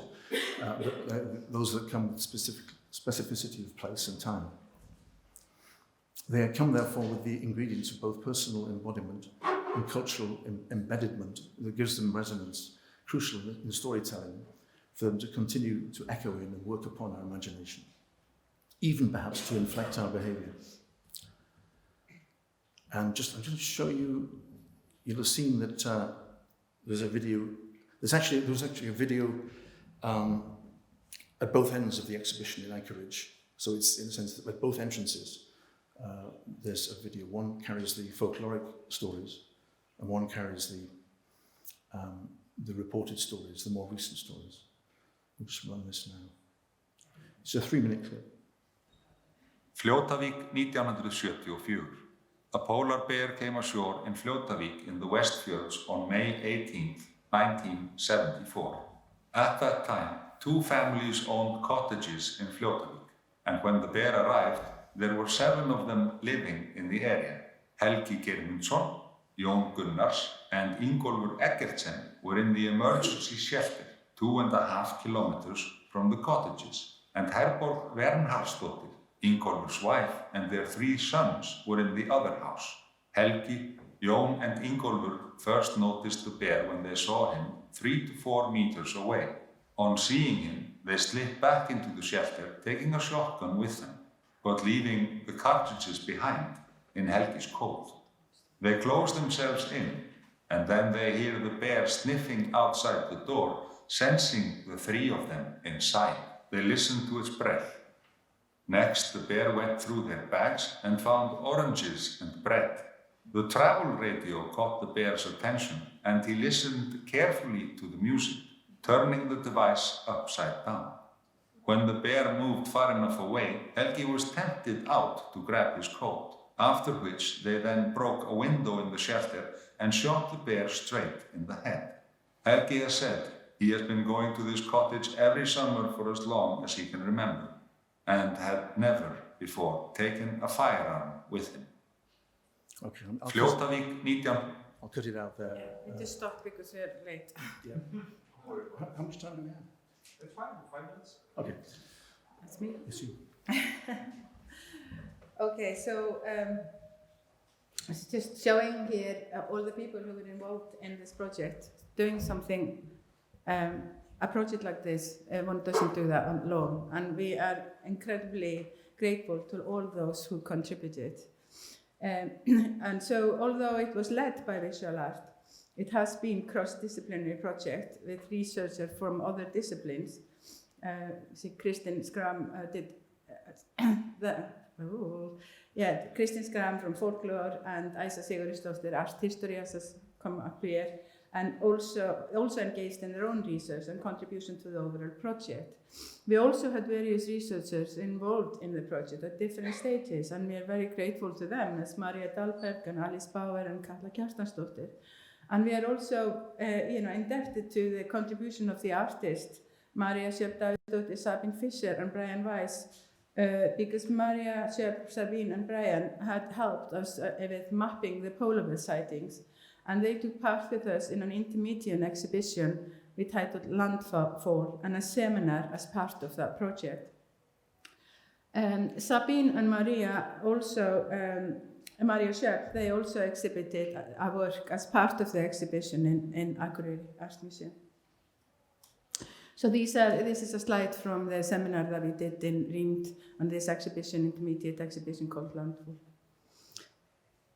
those that come with specificity of place and time. They come therefore with the ingredients of both personal embodiment and cultural embedment that gives them resonance, crucial in storytelling, for them to continue to echo in and work upon our imagination, even perhaps to inflect our behaviour. And I'm just to show you, you'll have seen that there's a video, there was actually a video at both ends of the exhibition in Anchorage. So it's in the sense that at both entrances, there's a video. One carries the folkloric stories, and one carries the reported stories, the more recent stories. We'll just run this now. It's a 3-minute clip. Fljótavík 1974. A polar bear came ashore in Fljótavík in the Westfjords on May 18, 1974. At that time, 2 families owned cottages in Fljótavík, and when the bear arrived, there were 7 of them living in the area. Helgi Geirmundsson, Jón Gunnars, and Ingólfur Eggertsen were in the emergency shelter, 2.5 kilometers from the cottages, and Herborg Vernharðsdóttir, Ingólfur's wife, and their 3 sons were in the other house. Helgi, Jón, and Ingólfur first noticed the bear when they saw him 3 to 4 meters away. On seeing him, they slipped back into the shelter, taking a shotgun with them, but leaving the cartridges behind in Helgi's coat. They closed themselves in and then they hear the bear sniffing outside the door, sensing the three of them inside. They listen to its breath. Next, the bear went through their bags and found oranges and bread. The travel radio caught the bear's attention, and he listened carefully to the music, turning the device upside down. When the bear moved far enough away, Helgi was tempted out to grab his coat, after which they then broke a window in the shelter and shot the bear straight in the head. Helgi has said he has been going to this cottage every summer for as long as he can remember, and had never before taken a firearm with him. Okay, Reykjavík 19. I'll cut it out there. We just stopped because we're late. Yeah. How much time do we have? It's fine, 5 minutes. Okay. That's me. Yes, you. Okay, so it's just showing here all the people who were involved in this project doing something. A project like this, one doesn't do that alone, and we are incredibly grateful to all those who contributed. And so, although it was led by visual art, it has been a cross-disciplinary project with researchers from other disciplines. Kristin Skram did Kristin Skram from folklore and Æsa Sigurðardóttir art history has come up here, and also engaged in their own research and contribution to the overall project. We also had various researchers involved in the project at different stages, and we are very grateful to them, as Maria Dahlberg and Alice Bauer and Katla Kjartansdóttir. And we are also indebted to the contribution of the artists, Maria Sjöpp-Davíðsdóttir, Sabine Fischer and Brian Weiss, because Maria Sjöpp, Sabine and Brian had helped us with mapping the polar bear sightings. And they took part with us in an intermediate exhibition we titled Landfall, and a seminar as part of that project. Sabine and Maria also, Maria Sjöpp, they also exhibited our work as part of the exhibition in Reykjavík Art Museum. So this is a slide from the seminar that we did in Rind on this exhibition, intermediate exhibition called Landfall.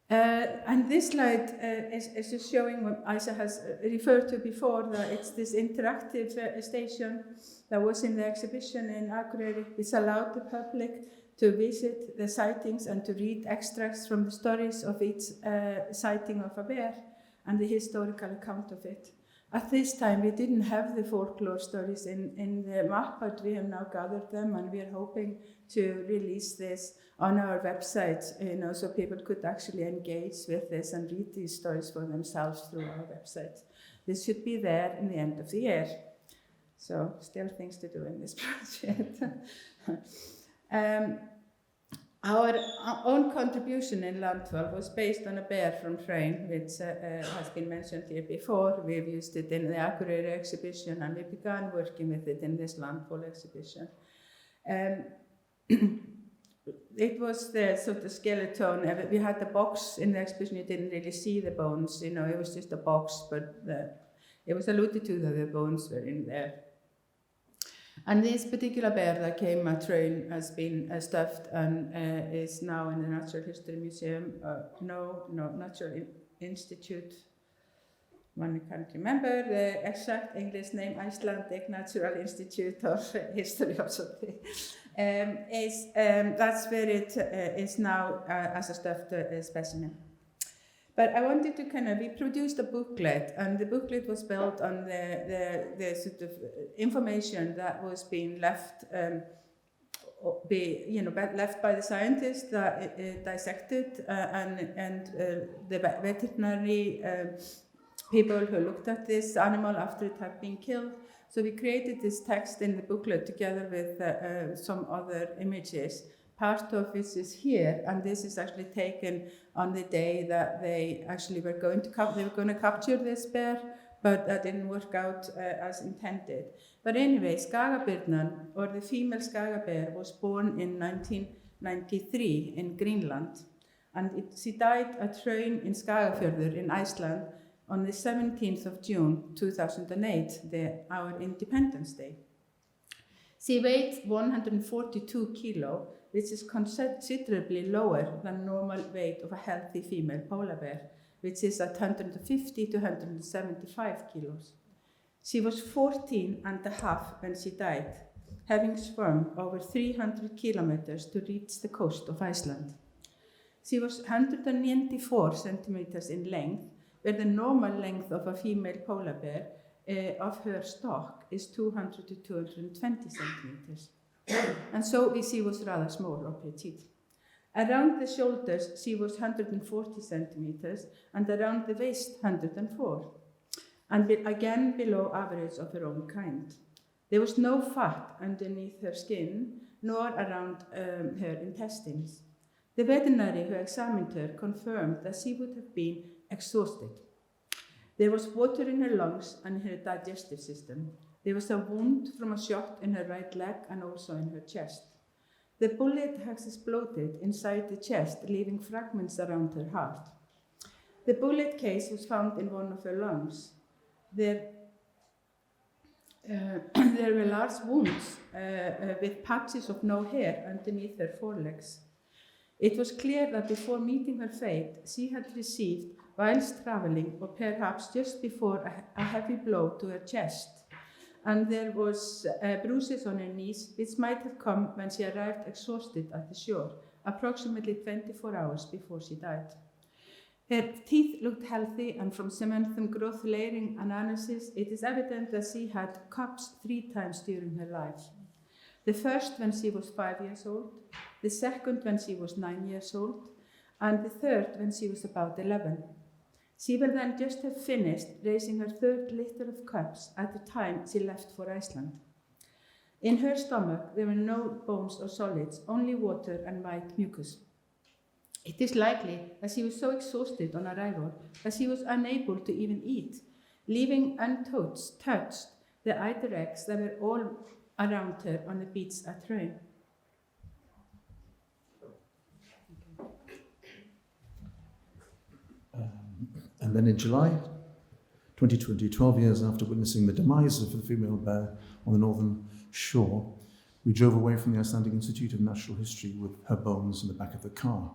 And this slide is just showing what Æsa has referred to before, that it's this interactive station that was in the exhibition in Akureyri, which allowed the public to visit the sightings and to read extracts from the stories of each sighting of a bear and the historical account of it. At this time, we didn't have the folklore stories in the map, but we have now gathered them, and we are hoping to release this on our website, so people could actually engage with this and read these stories for themselves through our website. This should be there in the end of the year. So, still things to do in this project. Our own contribution in Landfall was based on a bear from Hraun, which has been mentioned here before. We've used it in the Akureyri exhibition, and we began working with it in this Landfall exhibition. It was the sort of skeleton. We had the box in the exhibition. You didn't really see the bones, it was just a box, but it was alluded to that the bones were in there. And this particular bear that came at Hraun has been stuffed and is now in the Natural History Museum. Natural Institute. One can't remember the exact English name. Icelandic Natural Institute of History or something. That's where it is now as a stuffed specimen. But I wanted to we produced a booklet, and the booklet was built on the sort of information that was being left, left by the scientists that dissected and the veterinary people who looked at this animal after it had been killed. So we created this text in the booklet together with some other images. Part of it is here, and this is actually taken on the day that they actually were going to capture this bear, but that didn't work out as intended. But anyway, Skagabirnan, or the female Skaga bear, was born in 1993 in Greenland, and she died at Hraun in Skagafjörður in Iceland on the 17th of June 2008, our Independence Day. She weighed 142 kilo, which is considerably lower than normal weight of a healthy female polar bear. which is at 150 to 175 kilos. She was 14 and a half when she died, having swum over 300 kilometers to reach the coast of Iceland. She was 194 centimeters in length, where the normal length of a female polar bear of her stock is 200 to 220 centimeters. And so she was rather small or petite. Around the shoulders, she was 140 centimeters, and around the waist, 104, and again below average of her own kind. There was no fat underneath her skin, nor around her intestines. The veterinary who examined her confirmed that she would have been exhausted. There was water in her lungs and in her digestive system. There was a wound from a shot in her right leg and also in her chest. The bullet has exploded inside the chest, leaving fragments around her heart. The bullet case was found in one of her lungs. There were large wounds with patches of no hair underneath her forelegs. It was clear that before meeting her fate, she had received, whilst traveling, or perhaps just before, a heavy blow to her chest. And there was bruises on her knees, which might have come when she arrived exhausted at the shore, approximately 24 hours before she died. Her teeth looked healthy, and from cementum growth layering analysis, it is evident that she had cups 3 times during her life. The first when she was 5 years old, the second when she was 9 years old, and the third when she was about 11. She will then just have finished raising her 3rd litter of cubs at the time she left for Iceland. In her stomach, there were no bones or solids, only water and white mucus. It is likely that she was so exhausted on arrival that she was unable to even eat, leaving untouched the eider eggs that were all around her on the beach at Hraun. And then in July 2020, 12 years after witnessing the demise of the female bear on the northern shore, we drove away from the Icelandic Institute of Natural History with her bones in the back of the car.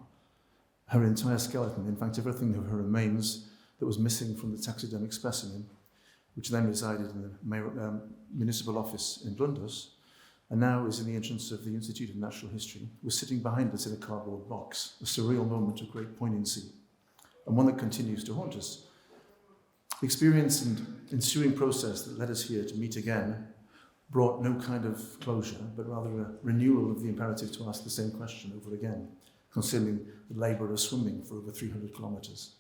Her entire skeleton, in fact everything of her remains that was missing from the taxidermic specimen, which then resided in the municipal office in Blundus, and now is in the entrance of the Institute of Natural History, was sitting behind us in a cardboard box, a surreal moment of great poignancy, and one that continues to haunt us. The experience and ensuing process that led us here to meet again brought no kind of closure, but rather a renewal of the imperative to ask the same question over again, concerning the labour of swimming for over 300 kilometres,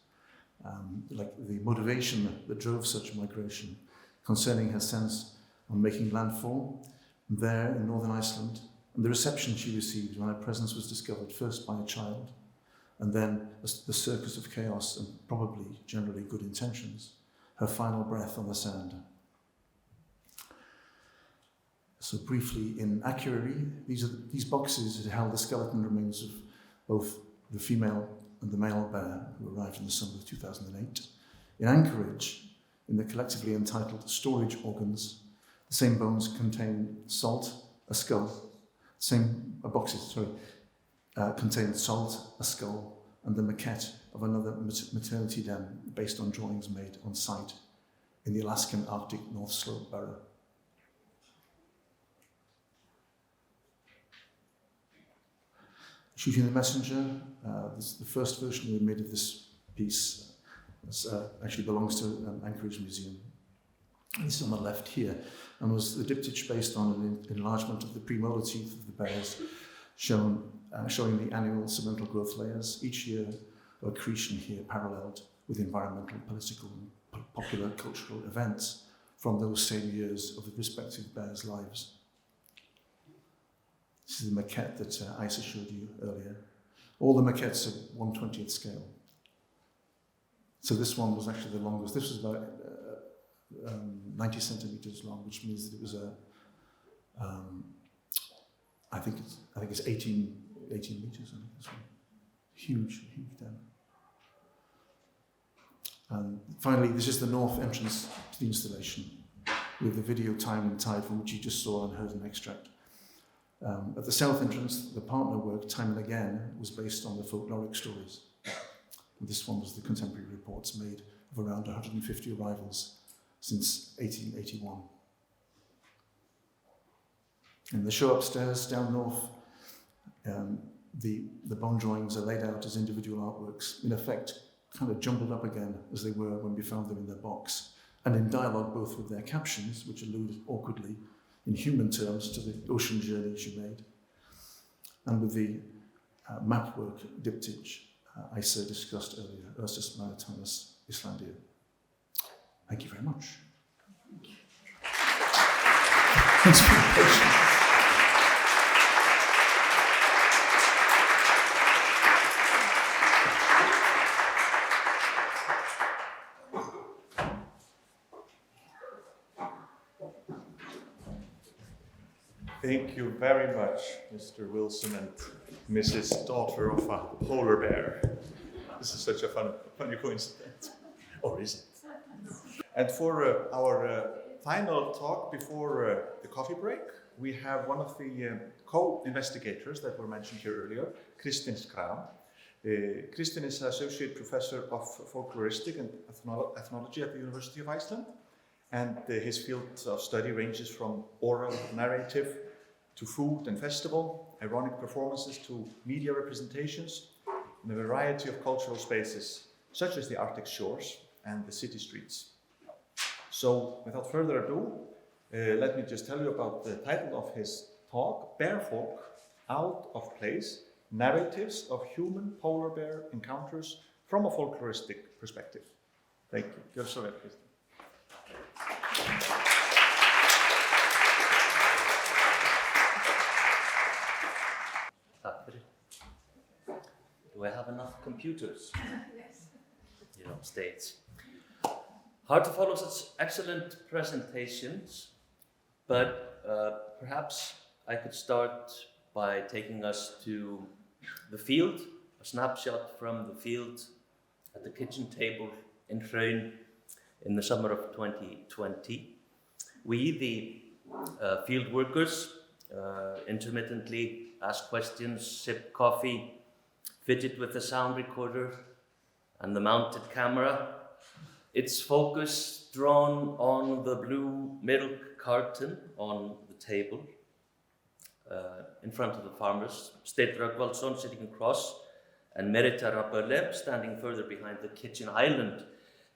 like the motivation that drove such migration, concerning her sense of making landfall there in northern Iceland, and the reception she received when her presence was discovered first by a child, and then the circus of chaos and probably generally good intentions, her final breath on the sand. So briefly, in Akureyri, these boxes had held the skeleton remains of both the female and the male bear who arrived in the summer of 2008. In Anchorage, in the collectively entitled storage organs, the same bones contain salt, a skull, contained salt, a skull, and the maquette of another maternity den based on drawings made on site in the Alaskan Arctic North Slope Borough. Shooting the Messenger, the first version we made of this piece actually belongs to Anchorage Museum. This is on the left here, and was the diptych based on an enlargement of the premolar teeth of the bears, showing the annual cemental growth layers. Each year, a accretion here paralleled with environmental, political, and popular cultural events from those same years of the respective bears' lives. This is the maquette that Isa showed you earlier. All the maquettes are 1/20th scale. So this one was actually the longest. This was about 90 centimeters long, which means that it was I think it's 18 meters. I think this one, huge den. And finally, this is the north entrance to the installation, with the video Time and Tide, from which you just saw and heard an extract. At the south entrance, the partner work, Time and Again, was based on the folkloric stories. And this one was the contemporary reports made of around 150 arrivals since 1881. In the show upstairs, down north, the bone drawings are laid out as individual artworks, in effect kind of jumbled up again as they were when we found them in their box, and in dialogue both with their captions, which allude awkwardly in human terms to the ocean journey she made, and with the map work diptych Isa discussed earlier, Ursus Maritanus Icelandia. Thank you very much. Thanks for your patience. Thank you very much, Mr. Wilson and Mrs. Daughter of a Polar Bear. This is such a funny coincidence. Or is it? And for our final talk before the coffee break, we have one of the co-investigators that were mentioned here earlier, Kristin Skram. Kristin is Associate Professor of Folkloristic and Ethnology at the University of Iceland. And his field of study ranges from oral narrative to food and festival, ironic performances to media representations in a variety of cultural spaces, such as the Arctic shores and the city streets. So, without further ado, let me just tell you about the title of his talk, Bear Folk, Out of Place, Narratives of Human Polar Bear Encounters from a Folkloristic Perspective. Thank you. Gjør så vel, Kristin. Do I have enough computers? Yes. United States. Hard to follow such excellent presentations, but perhaps I could start by taking us to the field, a snapshot from the field at the kitchen table in Hraun in the summer of 2020. We, the field workers, intermittently ask questions, sip coffee, fidget with the sound recorder and the mounted camera, its focus drawn on the blue milk carton on the table in front of the farmers, Steinn Rögnvaldsson sitting across and Merita Rabeleb standing further behind the kitchen island.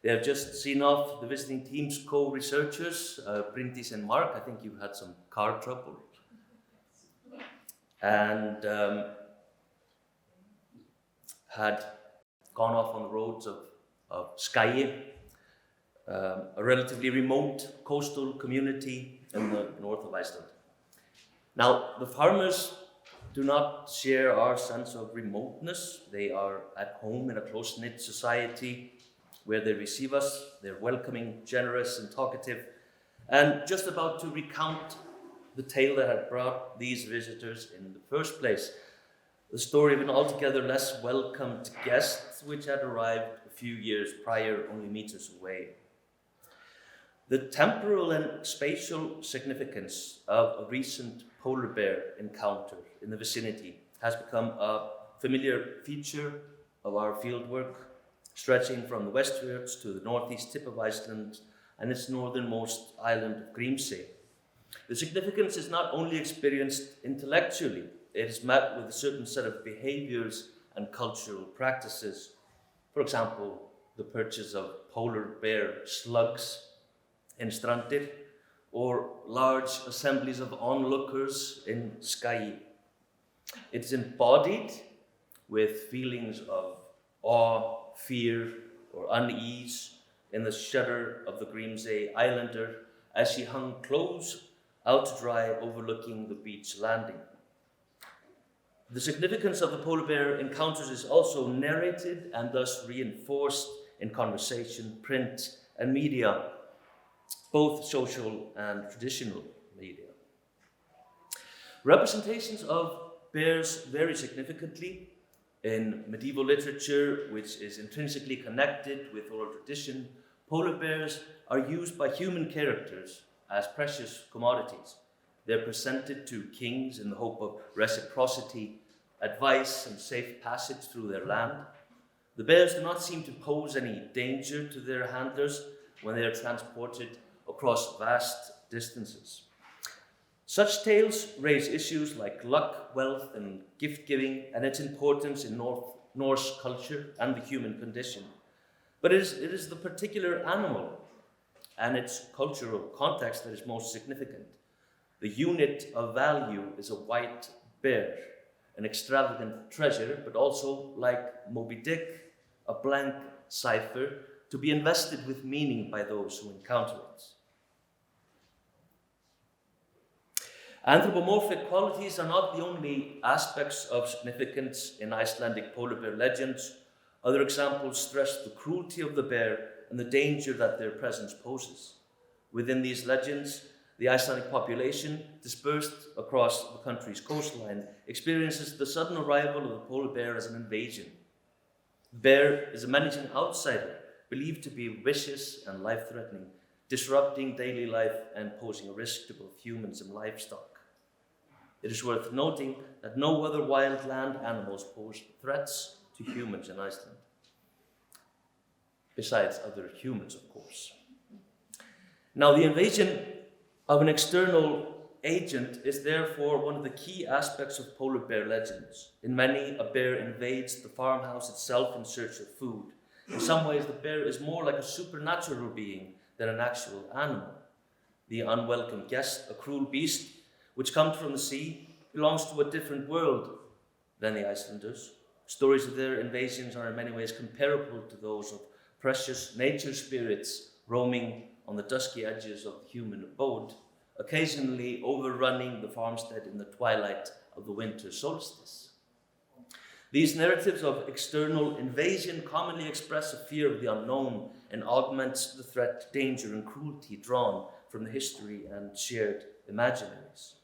They have just seen off the visiting team's co-researchers, Bryndís and Mark. I think you had some car trouble. And had gone off on the roads of Skagi, a relatively remote coastal community in the north of Iceland. Now, the farmers do not share our sense of remoteness. They are at home in a close-knit society where they receive us. They're welcoming, generous, and talkative, and just about to recount the tale that had brought these visitors in the first place. The story of an altogether less welcomed guest, which had arrived a few years prior, only meters away. The temporal and spatial significance of a recent polar bear encounter in the vicinity has become a familiar feature of our fieldwork, stretching from the westwards to the northeast tip of Iceland and its northernmost island of Grímsey. The significance is not only experienced intellectually, it is met with a certain set of behaviors and cultural practices. For example, the purchase of polar bear slugs in Strandir, or large assemblies of onlookers in Skagi. It is embodied with feelings of awe, fear, or unease in the shudder of the Grímsey islander as she hung close out to dry overlooking the beach landing. The significance of the polar bear encounters is also narrated and thus reinforced in conversation, print, and media, both social and traditional media. Representations of bears vary significantly. In medieval literature, which is intrinsically connected with oral tradition, polar bears are used by human characters as precious commodities. They're presented to kings in the hope of reciprocity, advice, and safe passage through their land. The bears do not seem to pose any danger to their handlers when they are transported across vast distances. Such tales raise issues like luck, wealth, and gift-giving, and its importance in Norse culture and the human condition. But it is the particular animal and its cultural context that is most significant. The unit of value is a white bear, an extravagant treasure, but also, like Moby Dick, a blank cipher to be invested with meaning by those who encounter it. Anthropomorphic qualities are not the only aspects of significance in Icelandic polar bear legends. Other examples stress the cruelty of the bear and the danger that their presence poses. Within these legends, the Icelandic population, dispersed across the country's coastline, experiences the sudden arrival of the polar bear as an invasion. The bear is a menacing outsider, believed to be vicious and life-threatening, disrupting daily life and posing a risk to both humans and livestock. It is worth noting that no other wild land animals pose threats to humans in Iceland, besides other humans, of course. Now, the invasion of an external agent is therefore one of the key aspects of polar bear legends. In many, a bear invades the farmhouse itself in search of food. In some ways, the bear is more like a supernatural being than an actual animal. The unwelcome guest, a cruel beast, which comes from the sea, belongs to a different world than the Icelanders. Stories of their invasions are in many ways comparable to those of precious nature spirits roaming on the dusky edges of the human abode, occasionally overrunning the farmstead in the twilight of the winter solstice. These narratives of external invasion commonly express a fear of the unknown and augments the threat, danger, and cruelty drawn from the history and shared imaginaries.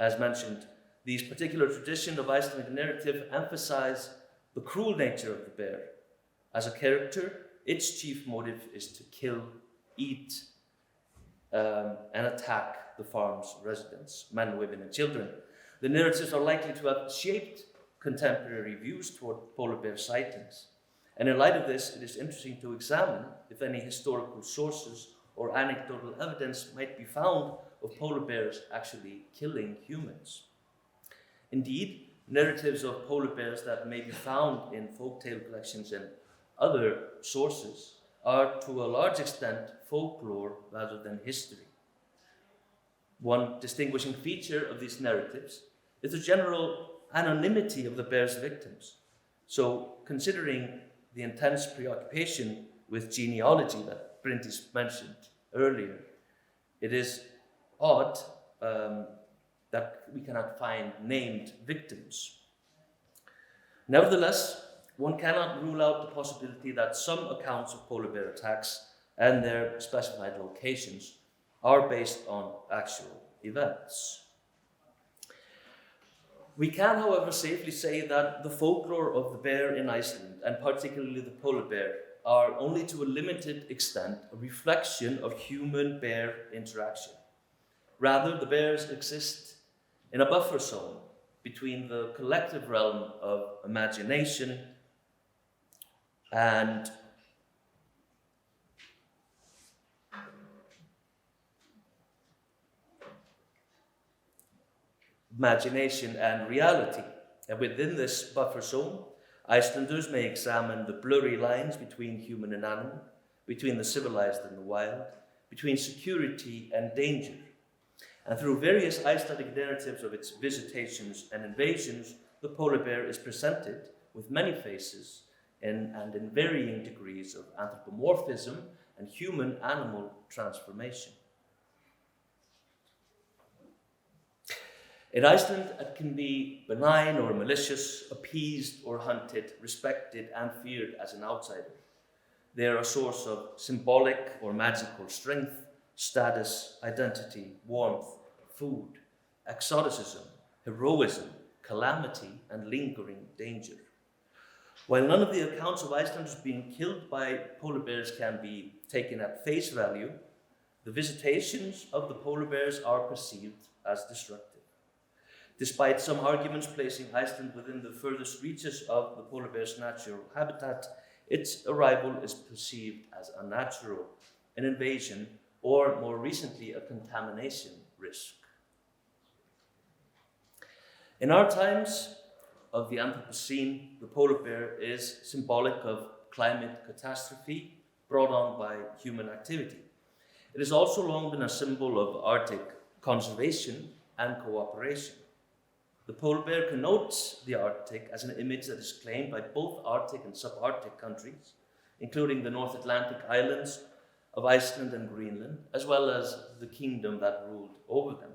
As mentioned, these particular traditions of Icelandic narrative emphasize the cruel nature of the bear. As a character, its chief motive is to kill, eat, and attack the farm's residents, men, women, and children. The narratives are likely to have shaped contemporary views toward polar bear sightings. And in light of this, it is interesting to examine if any historical sources or anecdotal evidence might be found of polar bears actually killing humans. Indeed, narratives of polar bears that may be found in folktale collections and other sources are to a large extent folklore rather than history. One distinguishing feature of these narratives is the general anonymity of the bear's victims. So, considering the intense preoccupation with genealogy that Bryndís mentioned earlier, it is odd that we cannot find named victims. Nevertheless, one cannot rule out the possibility that some accounts of polar bear attacks and their specified locations are based on actual events. We can, however, safely say that the folklore of the bear in Iceland, and particularly the polar bear, are only to a limited extent a reflection of human-bear interaction. Rather, the bears exist in a buffer zone between the collective realm of imagination and reality. And within this buffer zone, Icelanders may examine the blurry lines between human and animal, between the civilized and the wild, between security and danger. And through various Icelandic narratives of its visitations and invasions, the polar bear is presented with many faces and in varying degrees of anthropomorphism and human-animal transformation. In Iceland, it can be benign or malicious, appeased or hunted, respected and feared as an outsider. They are a source of symbolic or magical strength, status, identity, warmth, food, exoticism, heroism, calamity, and lingering danger. While none of the accounts of Icelanders being killed by polar bears can be taken at face value, the visitations of the polar bears are perceived as destructive. Despite some arguments placing Iceland within the furthest reaches of the polar bear's natural habitat, its arrival is perceived as unnatural, an invasion, or more recently, a contamination risk. In our times of the Anthropocene, the polar bear is symbolic of climate catastrophe brought on by human activity. It has also long been a symbol of Arctic conservation and cooperation. The polar bear connotes the Arctic as an image that is claimed by both Arctic and subarctic countries, including the North Atlantic islands of Iceland and Greenland, as well as the kingdom that ruled over them.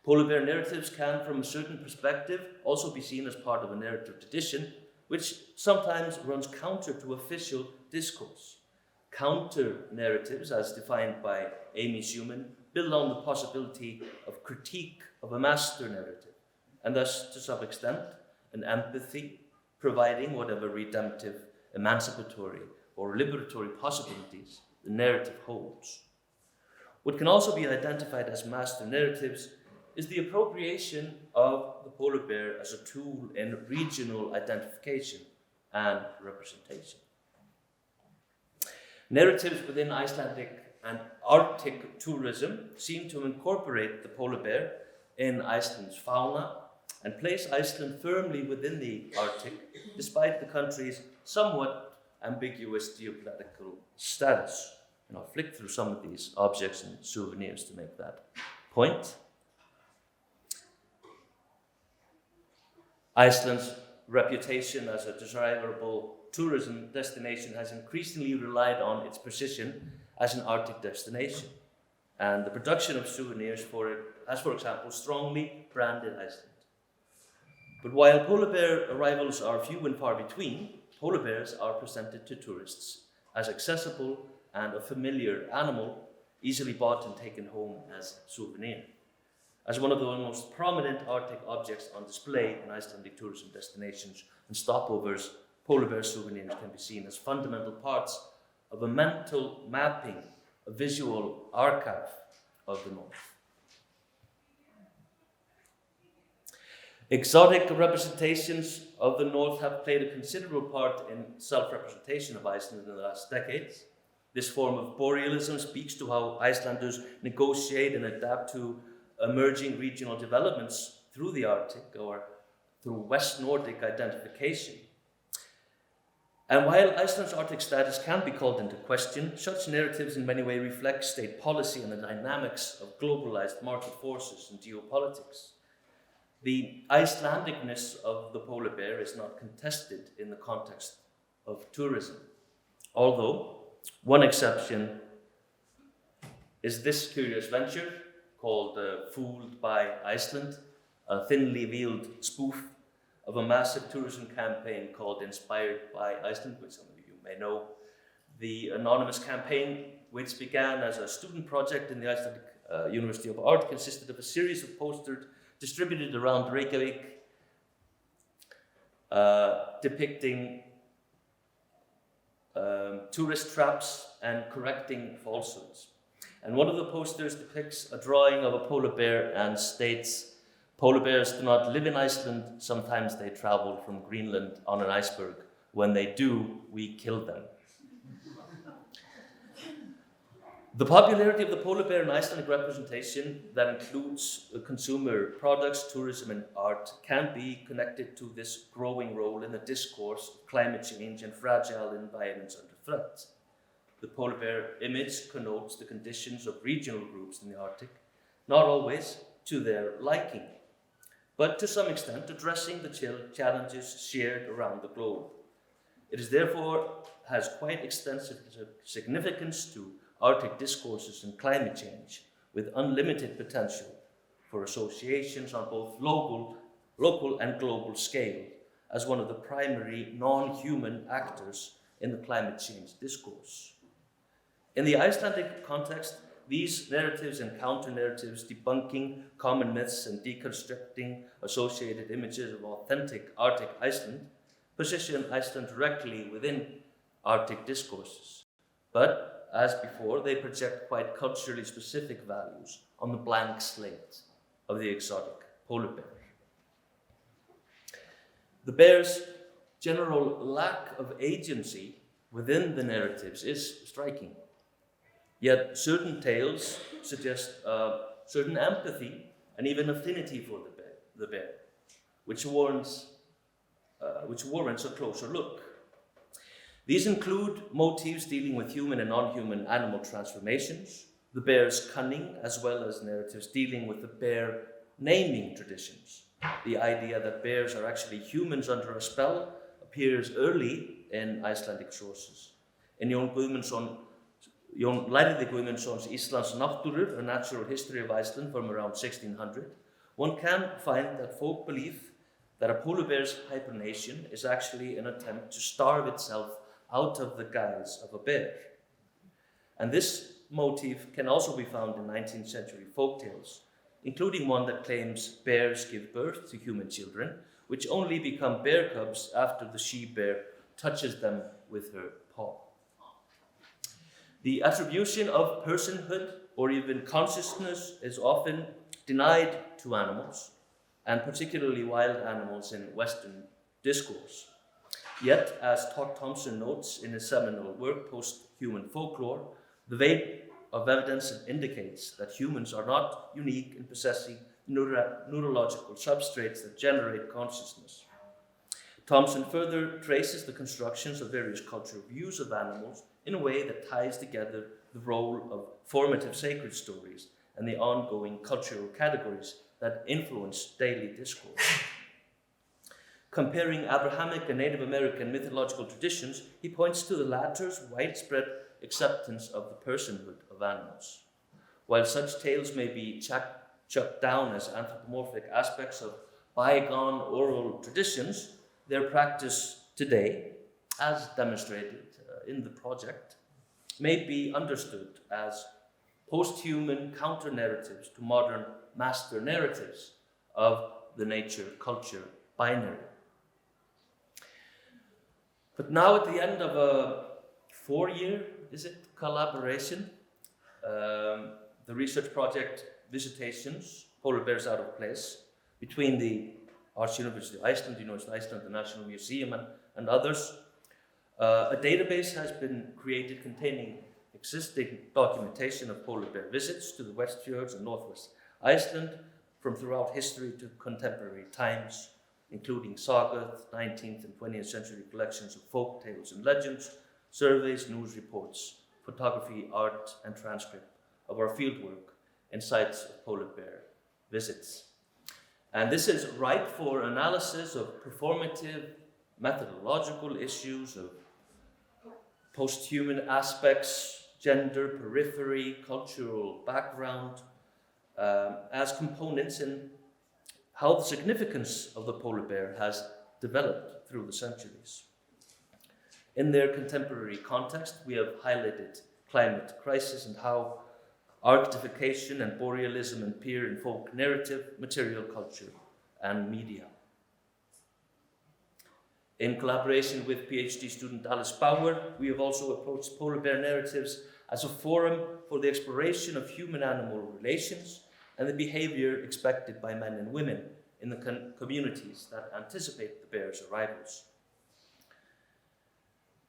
Polar bear narratives can, from a certain perspective, also be seen as part of a narrative tradition, which sometimes runs counter to official discourse. Counter-narratives, as defined by Amy Schumann, build on the possibility of critique of a master narrative, and thus, to some extent, an empathy, providing whatever redemptive, emancipatory, or liberatory possibilities the narrative holds. What can also be identified as master narratives is the appropriation of the polar bear as a tool in regional identification and representation. Narratives within Icelandic and Arctic tourism seem to incorporate the polar bear in Iceland's fauna and place Iceland firmly within the Arctic, despite the country's somewhat ambiguous geopolitical status. And I'll flick through some of these objects and souvenirs to make that point. Iceland's reputation as a desirable tourism destination has increasingly relied on its position as an Arctic destination, and the production of souvenirs for it has, for example, strongly branded Iceland. But while polar bear arrivals are few and far between, polar bears are presented to tourists as accessible and a familiar animal, easily bought and taken home as souvenir. As one of the most prominent Arctic objects on display in Icelandic tourism destinations and stopovers, polar bear souvenirs can be seen as fundamental parts of a mental mapping, a visual archive of the North. Exotic representations of the North have played a considerable part in self-representation of Iceland in the last decades. This form of borealism speaks to how Icelanders negotiate and adapt to emerging regional developments through the Arctic or through West Nordic identification. And while Iceland's Arctic status can be called into question, such narratives in many ways reflect state policy and the dynamics of globalized market forces and geopolitics. The Icelandicness of the polar bear is not contested in the context of tourism, although one exception is this curious venture called Fooled by Iceland, a thinly veiled spoof of a massive tourism campaign called Inspired by Iceland, which some of you may know. The anonymous campaign, which began as a student project in the Icelandic University of Art, consisted of a series of posters distributed around Reykjavík, depicting tourist traps and correcting falsehoods. And one of the posters depicts a drawing of a polar bear and states, "Polar bears do not live in Iceland, sometimes they travel from Greenland on an iceberg. When they do, we kill them." The popularity of the polar bear in Icelandic representation that includes consumer products, tourism, and art can be connected to this growing role in the discourse of climate change and fragile environments under threat. The polar bear image connotes the conditions of regional groups in the Arctic, not always to their liking, but to some extent addressing the challenges shared around the globe. It is therefore has quite extensive significance to Arctic discourses and climate change, with unlimited potential for associations on both local and global scale, as one of the primary non-human actors in the climate change discourse. In the Icelandic context, these narratives and counter-narratives debunking common myths and deconstructing associated images of authentic Arctic Iceland position Iceland directly within Arctic discourses. But as before, they project quite culturally specific values on the blank slate of the exotic polar bear. The bear's general lack of agency within the narratives is striking. Yet certain tales suggest certain empathy and even affinity for the bear, which warrants a closer look. These include motifs dealing with human and non-human animal transformations, the bear's cunning, as well as narratives dealing with the bear naming traditions. The idea that bears are actually humans under a spell appears early in Icelandic sources. In Jón Lærði Guðmundsson's Íslands náttúrur, a natural history of Iceland from around 1600, one can find that folk belief that a polar bear's hibernation is actually an attempt to starve itself out of the guise of a bear. And this motif can also be found in 19th century folktales, including one that claims bears give birth to human children, which only become bear cubs after the she-bear touches them with her paw. The attribution of personhood or even consciousness is often denied to animals, and particularly wild animals in Western discourse. Yet, as Todd Thompson notes in his seminal work, Post-Human Folklore, the vein of evidence indicates that humans are not unique in possessing neurological substrates that generate consciousness. Thompson further traces the constructions of various cultural views of animals in a way that ties together the role of formative sacred stories and the ongoing cultural categories that influence daily discourse. Comparing Abrahamic and Native American mythological traditions, he points to the latter's widespread acceptance of the personhood of animals. While such tales may be chucked down as anthropomorphic aspects of bygone oral traditions, their practice today, as demonstrated in the project, may be understood as post-human counter-narratives to modern master narratives of the nature-culture binary. But now at the end of a 4-year, collaboration, the research project Visitations, Polar Bears Out of Place, between the Arts University of Iceland, University of Iceland, the National Museum, and others, a database has been created containing existing documentation of polar bear visits to the West Fjords and Northwest Iceland from throughout history to contemporary times, including saga, 19th and 20th century collections of folk tales and legends, surveys, news reports, photography, art, and transcript of our fieldwork and sites of polar bear visits. And this is ripe for analysis of performative, methodological issues of post-human aspects, gender, periphery, cultural background, as components in how the significance of the polar bear has developed through the centuries. In their contemporary context, we have highlighted climate crisis and how arctification and borealism appear in folk narrative, material culture, and media. In collaboration with PhD student Alice Bauer, we have also approached polar bear narratives as a forum for the exploration of human-animal relations and the behavior expected by men and women in the communities that anticipate the bear's arrivals.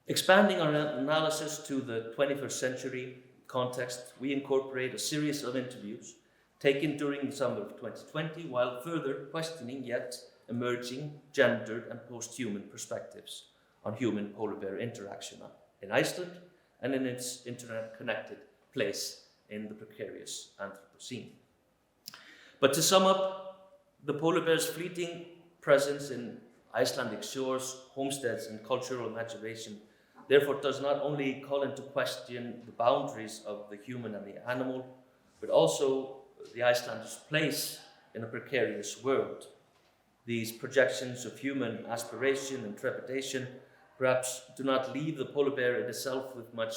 Expanding our analysis to the 21st century context, we incorporate a series of interviews taken during the summer of 2020, while further questioning yet emerging gendered and post-human perspectives on human-polar bear interaction in Iceland and in its interconnected place in the precarious Anthropocene. But to sum up, the polar bear's fleeting presence in Icelandic shores, homesteads, and cultural imagination therefore does not only call into question the boundaries of the human and the animal, but also the Icelander's place in a precarious world. These projections of human aspiration and trepidation perhaps do not leave the polar bear in itself with much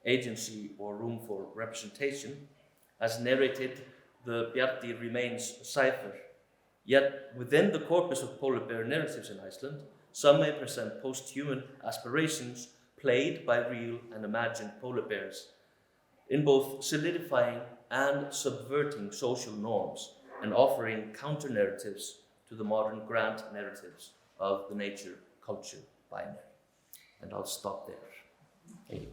agency or room for representation. As narrated, the Bjarti remains a cipher. Yet within the corpus of polar bear narratives in Iceland, some may present post-human aspirations played by real and imagined polar bears in both solidifying and subverting social norms and offering counter-narratives to the modern grand narratives of the nature-culture binary. And I'll stop there. Thank you.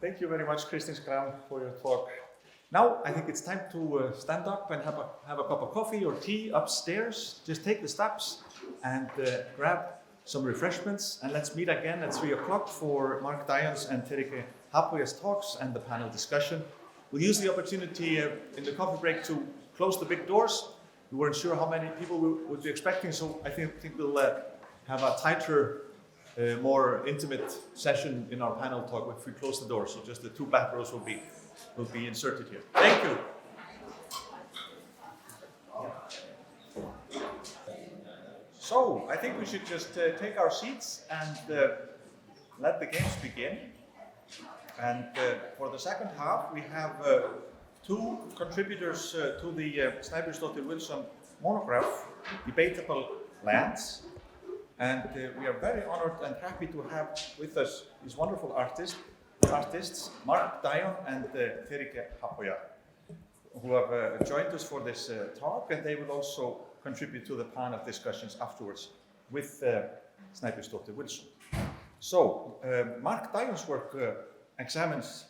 Thank you very much, Kristín Skram, for your talk. Now, I think it's time to stand up and have a cup of coffee or tea upstairs. Just take the steps and grab some refreshments. And let's meet again at 3 o'clock for Mark Dion's and Terike Haapoja's talks and the panel discussion. We'll use the opportunity in the coffee break to close the big doors. We weren't sure how many people we would be expecting, so I think we'll have a tighter, more intimate session in our panel talk if we close the doors. So just the 2 back rows will be inserted here. Thank you. So I think we should just take our seats and let the games begin. And for the second half, we have 2 contributors to the Snæbjörnsdóttir Wilson monograph, Debatable Lands. And we are very honored and happy to have with us these wonderful artists, Mark Dion and Terike Haapoja, who have joined us for this talk, and they will also contribute to the panel discussions afterwards with Snæbjörnsdóttir Wilson. So, Mark Dion's work examines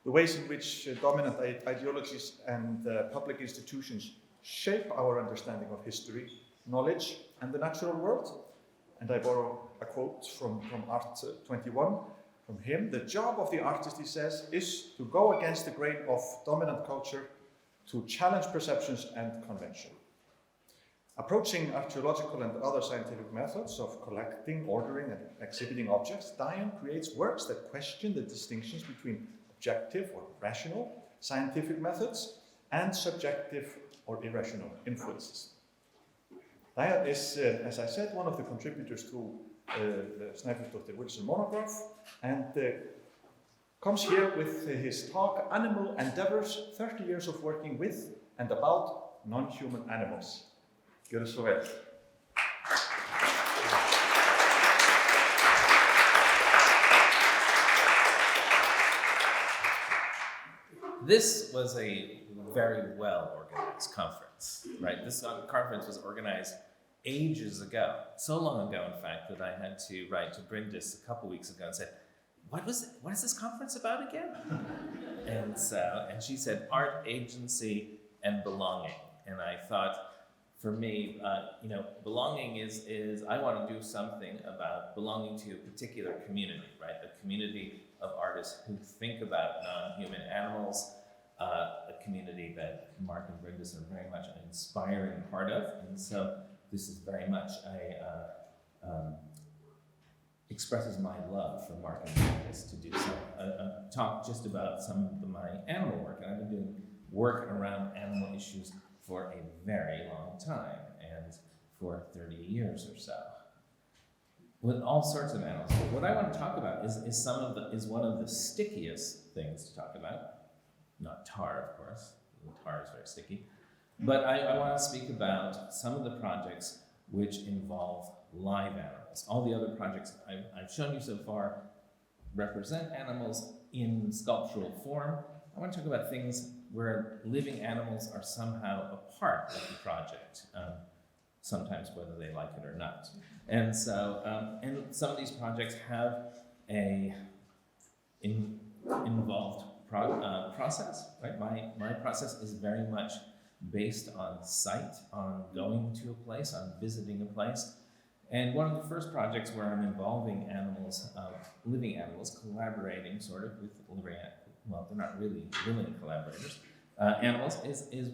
the ways in which dominant ideologies and public institutions shape our understanding of history, knowledge, and the natural world. And I borrow a quote from Art 21 from him. The job of the artist, he says, is to go against the grain of dominant culture, to challenge perceptions and convention. Approaching archaeological and other scientific methods of collecting, ordering, and exhibiting objects, Dion creates works that question the distinctions between objective or rational scientific methods and subjective or irrational influences. Dion is, as I said, one of the contributors to the Snæbjörnsdóttir Wilson monograph, and comes here with his talk, Animal Endeavors, 30 Years of Working with and About Non-Human Animals. Gjörðu svo vel. This was a very well-organized conference, right? This conference was organized ages ago, so long ago, in fact, that I had to write to Bryndís a couple weeks ago and say, what is this conference about again? And she said, art, agency, and belonging. And I thought, for me, belonging is I want to do something about belonging to a particular community, right? A community of artists who think about non-human animals, a community that Mark and Bryndís are very much an inspiring part of. And so this is very much expresses my love for Mark and Bryndís to do so. Talk just about some of my animal work. And I've been doing work around animal issues for a very long time, and for 30 years or so, with all sorts of animals. What I want to talk about is one of the stickiest things to talk about. Not tar, of course. Tar is very sticky. But I want to speak about some of the projects which involve live animals. All the other projects I've shown you so far represent animals in sculptural form. I want to talk about things where living animals are somehow a part of the project, sometimes whether they like it or not. And so, and some of these projects have a involved process, right? My process is very much based on sight, on going to a place, on visiting a place. And one of the first projects where I'm involving animals, living animals, collaborating sort of with living animals, well, they're not really willing collaborators, animals,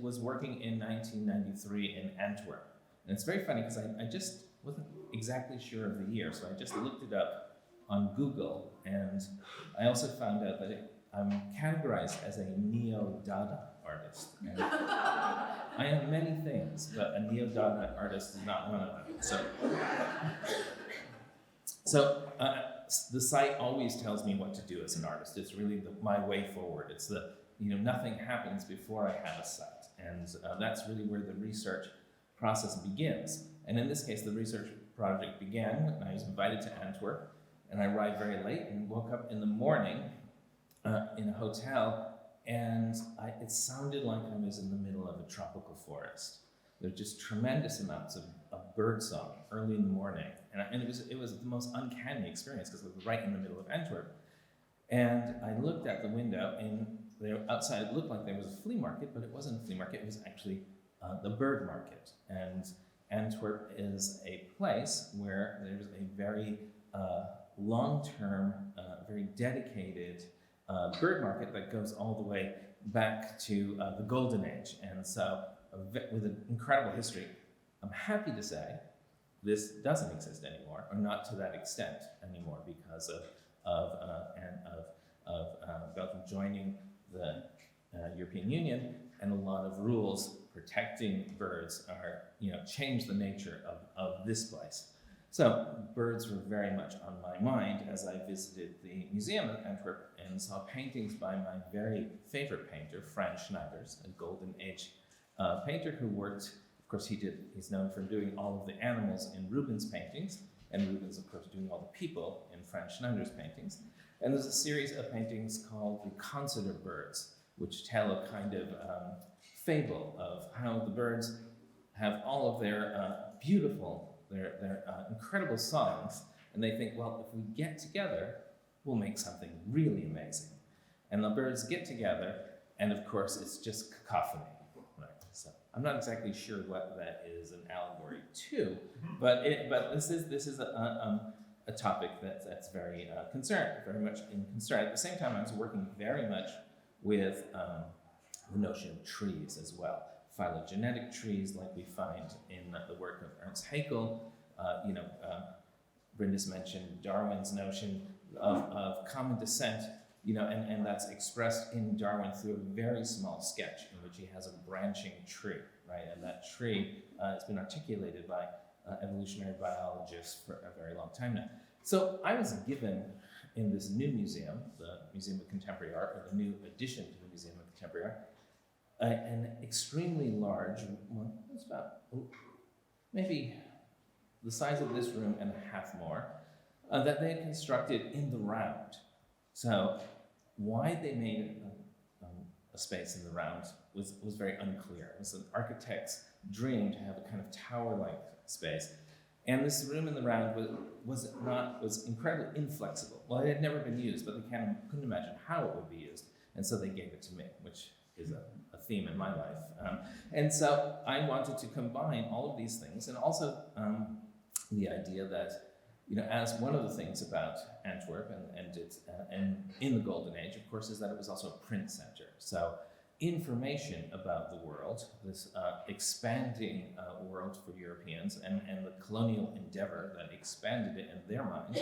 was working in 1993 in Antwerp. And it's very funny because I just wasn't exactly sure of the year, so I just looked it up on Google, and I also found out that I'm categorized as a neo-Dada artist. And I am many things, but a neo-Dada artist is not one of them. So the site always tells me what to do as an artist. It's really my way forward. It's nothing happens before I have a site. And that's really where the research process begins. And in this case, the research project began, and I was invited to Antwerp, and I arrived very late and woke up in the morning in a hotel, and it sounded like I was in the middle of a tropical forest. There were just tremendous amounts of bird song early in the morning, and it was the most uncanny experience because it was right in the middle of Antwerp. And I looked out the window, and outside it looked like there was a flea market, but it wasn't a flea market, it was actually the bird market. And Antwerp is a place where there's a very long-term, very dedicated bird market that goes all the way back to the Golden Age. And so, with an incredible history, I'm happy to say this doesn't exist anymore, or not to that extent anymore, because of Belgium joining the European Union, and a lot of rules protecting birds are, change the nature of this place. So birds were very much on my mind as I visited the museum in Antwerp and saw paintings by my very favorite painter, Franz Schneiders, a Golden Age painter who worked, of course he's known for doing all of the animals in Rubens' paintings, and Rubens, of course, doing all the people in Franz Schneider's paintings. And there's a series of paintings called the Consider Birds, which tell a kind of fable of how the birds have all of their their incredible songs, and they think, well, if we get together, we'll make something really amazing. And the birds get together, and of course, it's just cacophony. Right? So I'm not exactly sure what that is an allegory to, but this is a topic that's very very much in concern. At the same time, I was working very much with the notion of trees as well. Phylogenetic trees, like we find in the work of Ernst Haeckel. Bryndís mentioned Darwin's notion of common descent, and that's expressed in Darwin through a very small sketch in which he has a branching tree, right? And that tree has been articulated by evolutionary biologists for a very long time now. So I was given in this new museum, the Museum of Contemporary Art, or the new addition to the Museum of Contemporary Art, an extremely large one. It's about maybe the size of this room and a half more, that they had constructed in the round. So why they made a space in the round was very unclear. It was an architect's dream to have a kind of tower-like space. And this room in the round was incredibly inflexible. Well, it had never been used, but they couldn't imagine how it would be used. And so they gave it to me, which is a theme in my life. And so I wanted to combine all of these things, and also the idea that, as one of the things about Antwerp and in the Golden Age, of course, is that it was also a print center. So information about the world, this expanding world for Europeans, and the colonial endeavor that expanded it in their minds,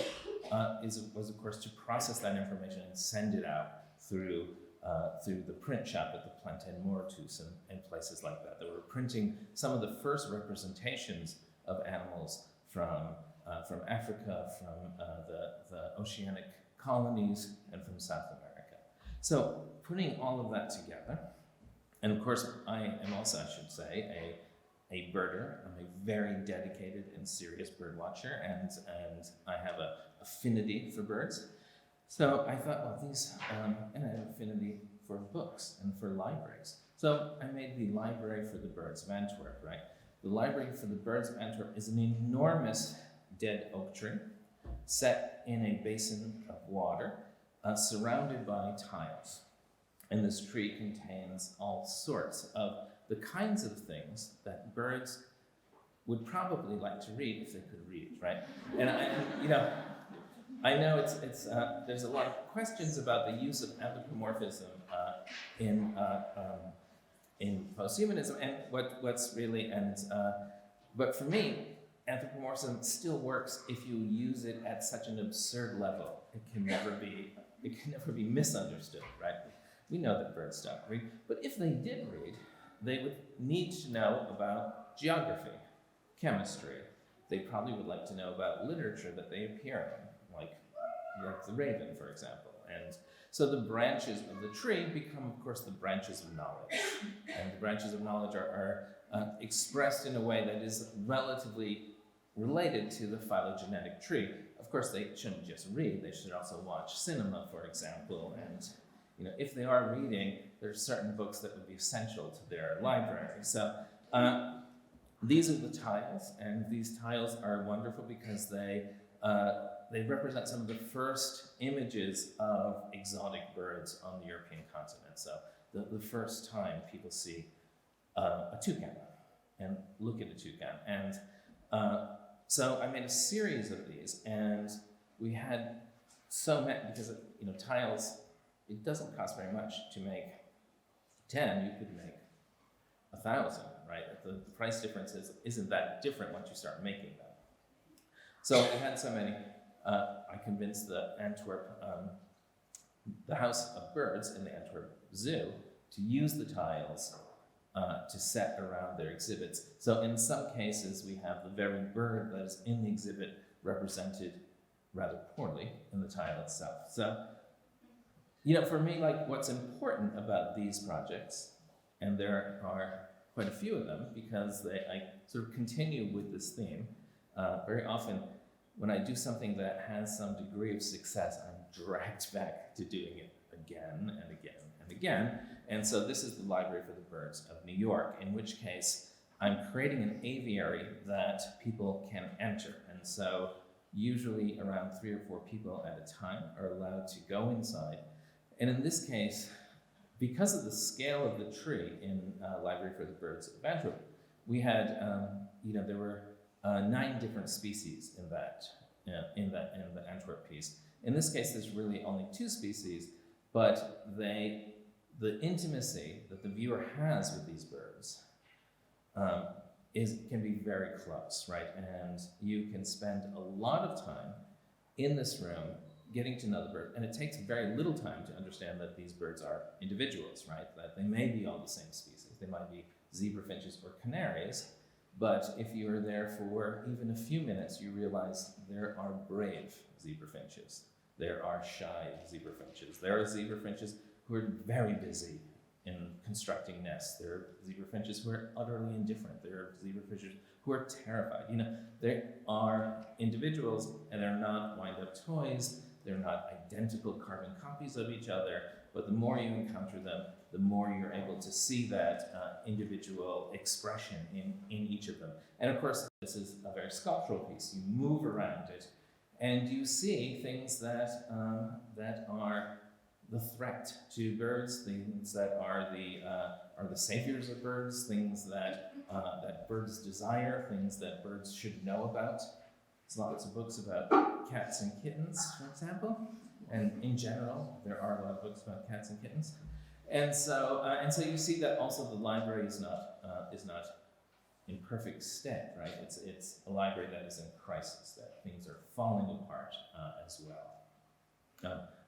was of course to process that information and send it out through the print shop at the Plantain Moorthuis and places like that. They were printing some of the first representations of animals from Africa, from the oceanic colonies, and from South America. So putting all of that together, and of course I am also, I should say, a birder. I'm a very dedicated and serious bird watcher, and I have an affinity for birds. So I thought, well, and I have an affinity for books and for libraries. So I made the Library for the Birds of Antwerp, right? The Library for the Birds of Antwerp is an enormous dead oak tree set in a basin of water, surrounded by tiles. And this tree contains all sorts of the kinds of things that birds would probably like to read if they could read, right? And I know there's a lot of questions about the use of anthropomorphism in posthumanism, and what's really but for me, anthropomorphism still works if you use it at such an absurd level. It can never be misunderstood, right? We know that birds don't read, but if they did read, they would need to know about geography, chemistry. They probably would like to know about literature that they appear in, like The Raven, for example. And so the branches of the tree become, of course, the branches of knowledge. And the branches of knowledge are expressed in a way that is relatively related to the phylogenetic tree. Of course, they shouldn't just read, they should also watch cinema, for example, and if they are reading, there's certain books that would be essential to their library. So these are the tiles, and these tiles are wonderful because they represent some of the first images of exotic birds on the European continent. So the first time people see a toucan and look at a toucan. And so I made a series of these, and we had so many, because tiles, it doesn't cost very much to make 10, you could make 1,000, right? The price difference isn't that different once you start making them. So we had so many, I convinced the House of Birds in the Antwerp Zoo to use the tiles to set around their exhibits. So in some cases, we have the very bird that is in the exhibit represented rather poorly in the tile itself. So, for me, what's important about these projects, and there are quite a few of them, because I sort of continue with this theme. Very often, when I do something that has some degree of success, I'm dragged back to doing it again and again and again. And so this is the Library for the Birds of New York, in which case I'm creating an aviary that people can enter. And so usually around 3 or 4 people at a time are allowed to go inside. And in this case, because of the scale of the tree in Library for the Birds of Antwerp, we had, there were 9 different species in the Antwerp piece. In this case, there's really only 2 species, but the intimacy that the viewer has with these birds can be very close, right? And you can spend a lot of time in this room getting to know the bird, and it takes very little time to understand that these birds are individuals, right? That they may be all the same species. They might be zebra finches or canaries, but if you are there for even a few minutes, you realize there are brave zebra finches. There are shy zebra finches. There are zebra finches who are very busy in constructing nests. There are zebra finches who are utterly indifferent. There are zebra finches who are terrified. They are individuals, and they're not wind-up toys. They're not identical carbon copies of each other, but the more you encounter them, the more you're able to see that individual expression in each of them. And of course, this is a very sculptural piece. You move around it, and you see things that are the threat to birds, things that are the saviors of birds, things that birds desire, things that birds should know about. There's lots of books about cats and kittens, for example, and in general, there are a lot of books about cats and kittens. And so you see that also the library is not in perfect state, right? It's a library that is in crisis, that things are falling apart as well.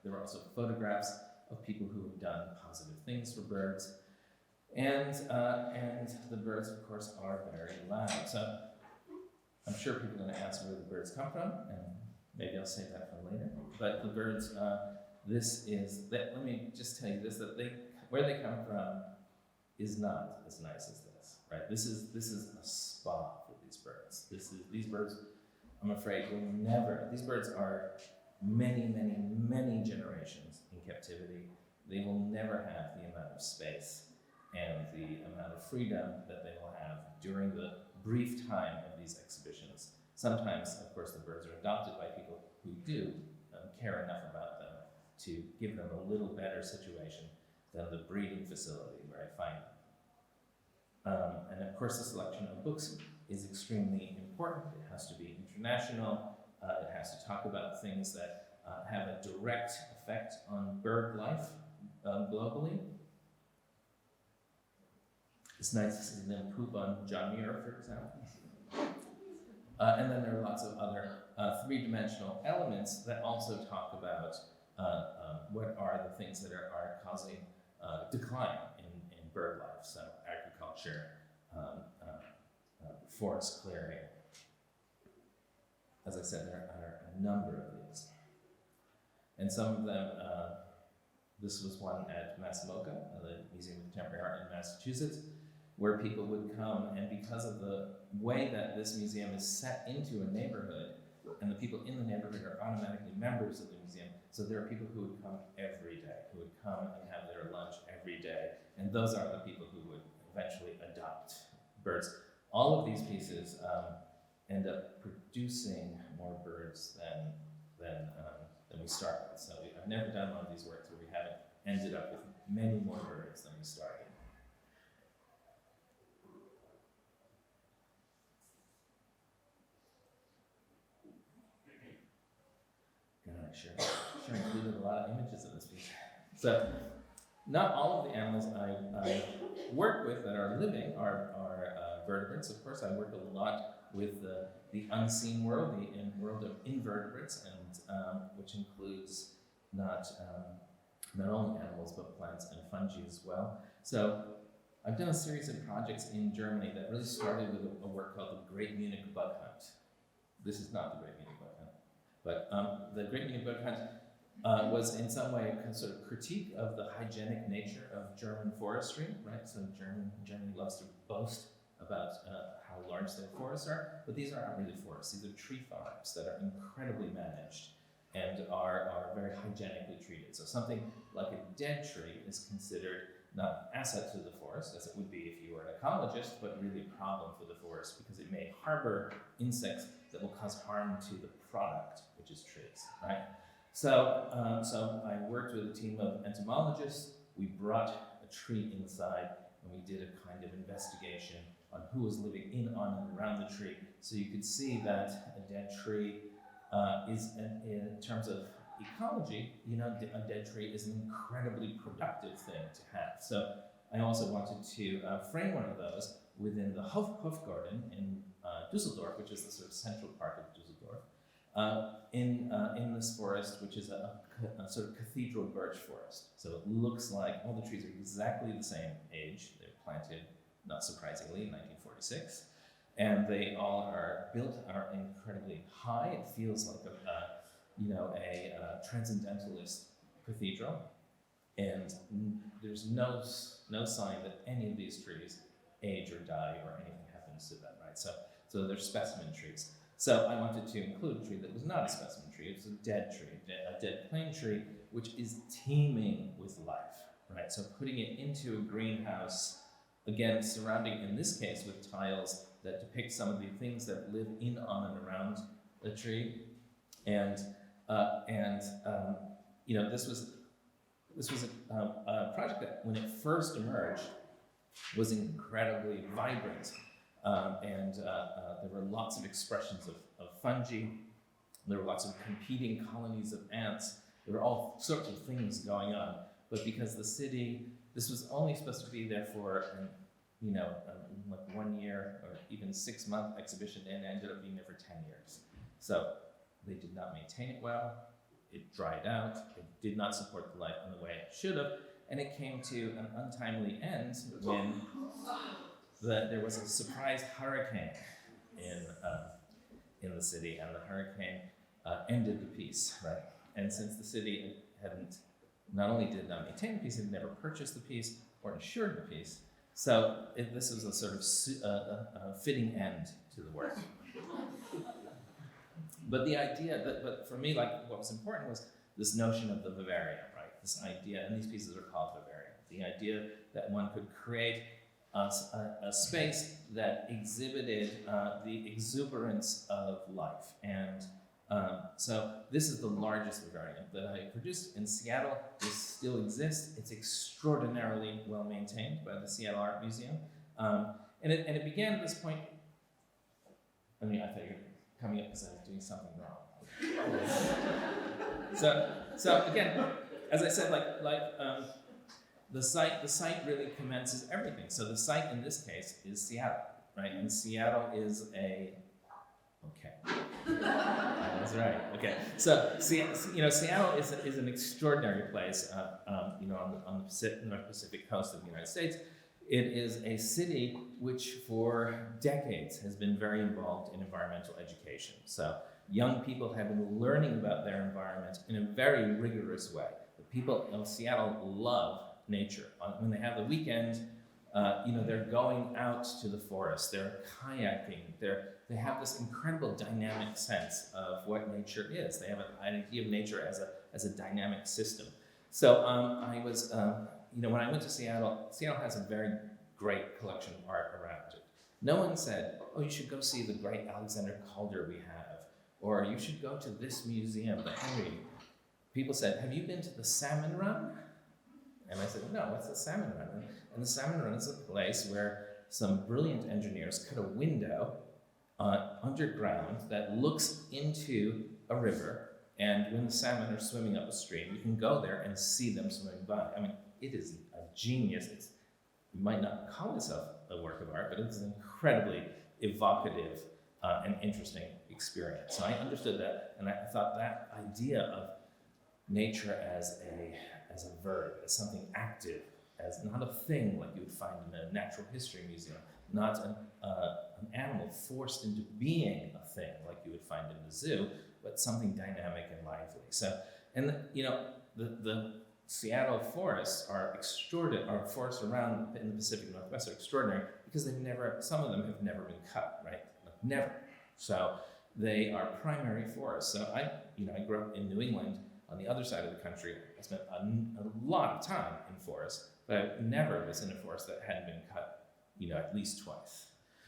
There were also photographs of people who have done positive things for birds, and the birds, of course, are very loud. So I'm sure people are going to ask where the birds come from, and maybe I'll save that for later. But the birds, let me just tell you this, that where they come from is not as nice as this, right? This is a spa for these birds. These birds, I'm afraid, will never, these birds are many, many, many generations in captivity. They will never have the amount of space and the amount of freedom that they will have during the brief time of these exhibitions. Sometimes, of course, the birds are adopted by people who do care enough about them to give them a little better situation than the breeding facility where I find them. And of course, the selection of books is extremely important. It has to be international. It has to talk about things that have a direct effect on bird life globally. It's nice to see them poop on John Muir, for example. And then there are lots of other three-dimensional elements that also talk about what are the things that are causing decline in bird life. So agriculture, forest clearing. As I said, there are a number of these. And some of them, this was one at MassMoCA, the Museum of Contemporary Art in Massachusetts. where people would come, and because of the way that this museum is set into a neighborhood, and the people in the neighborhood are automatically members of the museum, so there are people who would come every day, who would come and have their lunch every day, and those are the people who would eventually adopt birds. All of these pieces end up producing more birds than we start with. So I've never done one of these works where we haven't ended up with many more birds than we started. Sure included a lot of images in this piece. So, not all of the animals I work with that are living are vertebrates. Of course, I work a lot with the unseen world, the world of invertebrates, and which includes not only animals but plants and fungi as well. So, I've done a series of projects in Germany that really started with a work called the Great Munich Bug Hunt. This is not the Great Munich Bug Hunt. But the Great Munich Bug Hunt was in some way a sort of critique of the hygienic nature of German forestry, right? So Germany loves to boast about how large their forests are, but these are not really forests. These are tree farms that are incredibly managed and are very hygienically treated. So something like a dead tree is considered not an asset to the forest, as it would be if you were an ecologist, but really a problem for the forest because it may harbor insects that will cause harm to the product, which is trees, right? So I worked with a team of entomologists. We brought a tree inside and we did a kind of investigation on who was living in, on, and around the tree. So you could see that a dead tree is, in terms of ecology, a dead tree is an incredibly productive thing to have. So I also wanted to frame one of those within the Hofgarten in Düsseldorf, which is the sort of central part of Düsseldorf, in this forest, which is a sort of cathedral birch forest. So it looks like all the trees are exactly the same age. They were planted, not surprisingly, in 1946, and they all are incredibly high. It feels like a transcendentalist cathedral, and there's no sign that any of these trees age or die or anything happens to them, right? So they're specimen trees. So I wanted to include a tree that was not a specimen tree. It's a dead tree, a dead plane tree, which is teeming with life, right? So putting it into a greenhouse, again, surrounding, in this case, with tiles that depict some of the things that live in, on, and around the tree. And this was a project that, when it first emerged, was incredibly vibrant, and there were lots of expressions of fungi. There were lots of competing colonies of ants. There were all sorts of things going on. But because the city, this was only supposed to be there for like 1 year or even 6-month exhibition, and ended up being there for 10 years. So they did not maintain it well. It dried out. It did not support the life in the way it should have. And it came to an untimely end when there was a surprise hurricane in the city, and the hurricane ended the piece, right? And since the city not only did not maintain the piece, it never purchased the piece or insured the piece. So this was a sort of fitting end to the work. But the idea but for me, like, what was important was this notion of the vivarium, right? This idea, and these pieces are called vivarium. The idea that one could create a space that exhibited the exuberance of life. And so this is the largest vivarium that I produced in Seattle. This still exists. It's extraordinarily well maintained by the Seattle Art Museum. And it began at this point. I thought you were coming up because I was doing something wrong. So again, as I said, the site really commences everything. So the site in this case is Seattle, right? And Seattle is that's right. Okay. So Seattle is an extraordinary place, on the North Pacific coast of the United States. It is a city which for decades has been very involved in environmental education. So young people have been learning about their environment in a very rigorous way. The people of Seattle love nature. When they have the weekend, They're going out to the forest, they're kayaking, they have this incredible dynamic sense of what nature is. They have an idea of nature as a dynamic system. So I was, when I went to Seattle, Seattle has a very great collection of art around it. No one said, oh, you should go see the great Alexander Calder we have, or you should go to this museum, the Henry. People said, have you been to the Salmon Run? And I said, no, what's the Salmon Run? And the Salmon Run is a place where some brilliant engineers cut a window underground that looks into a river, and when the salmon are swimming up a stream, you can go there and see them swimming by. I mean, it is a genius. You might not call itself a work of art, but it's an incredibly evocative and interesting experience. So I understood that, and I thought that idea of nature as a verb, as something active, as not a thing like you would find in a natural history museum, not an animal forced into being a thing like you would find in the zoo, but something dynamic and lively. So, and the Seattle forests are extraordinary, or forests around in the Pacific Northwest are extraordinary because some of them have never been cut, right? Like never. So they are primary forests. So I grew up in New England on the other side of the country. I spent a lot of time in forests, but I never was in a forest that hadn't been cut, at least twice.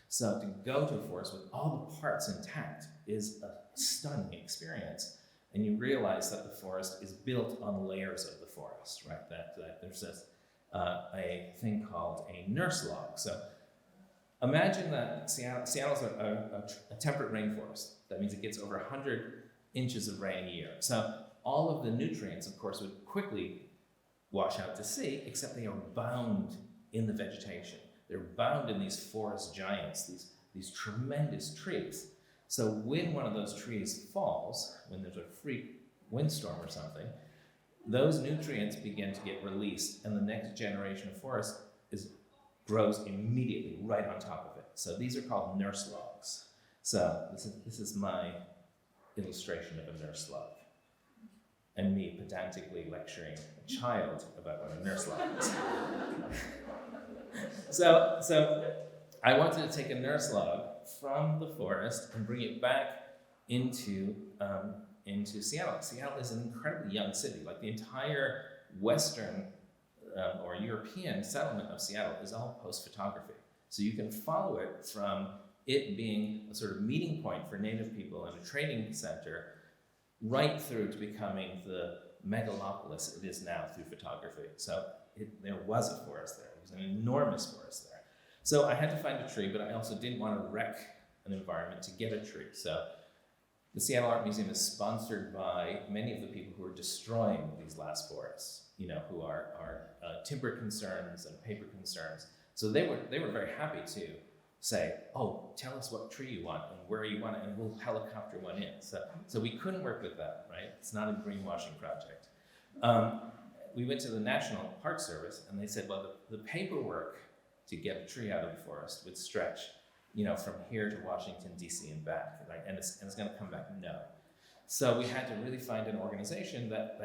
So to go to a forest with all the parts intact is a stunning experience. And you realize that the forest is built on layers of the forest, right? That there's a thing called a nurse log. So imagine that Seattle's a temperate rainforest. That means it gets over 100 inches of rain a year. So all of the nutrients, of course, would quickly wash out to sea, except they are bound in the vegetation. They're bound in these forest giants, these tremendous trees. So when one of those trees falls, when there's a freak windstorm or something, those nutrients begin to get released, and the next generation of forest grows immediately right on top of it. So these are called nurse logs. So this is my illustration of a nurse log, and me pedantically lecturing a child about what a nurse log is. So I wanted to take a nurse log from the forest and bring it back into Seattle. Seattle is an incredibly young city. Like the entire Western or European settlement of Seattle is all post-photography. So you can follow it from it being a sort of meeting point for Native people and a training center right through to becoming the megalopolis it is now through photography. So there was a forest there. There was an enormous forest there. So I had to find a tree, but I also didn't want to wreck an environment to get a tree. So the Seattle Art Museum is sponsored by many of the people who are destroying these last forests, who are timber concerns and paper concerns. So they were very happy to say, oh, tell us what tree you want and where you want it, and we'll helicopter one in. So we couldn't work with that, right? It's not a greenwashing project. We went to the National Park Service, and they said, well, the paperwork to get a tree out of the forest would stretch, from here to Washington, D.C. and back, right? And it's going to come back no. So we had to really find an organization that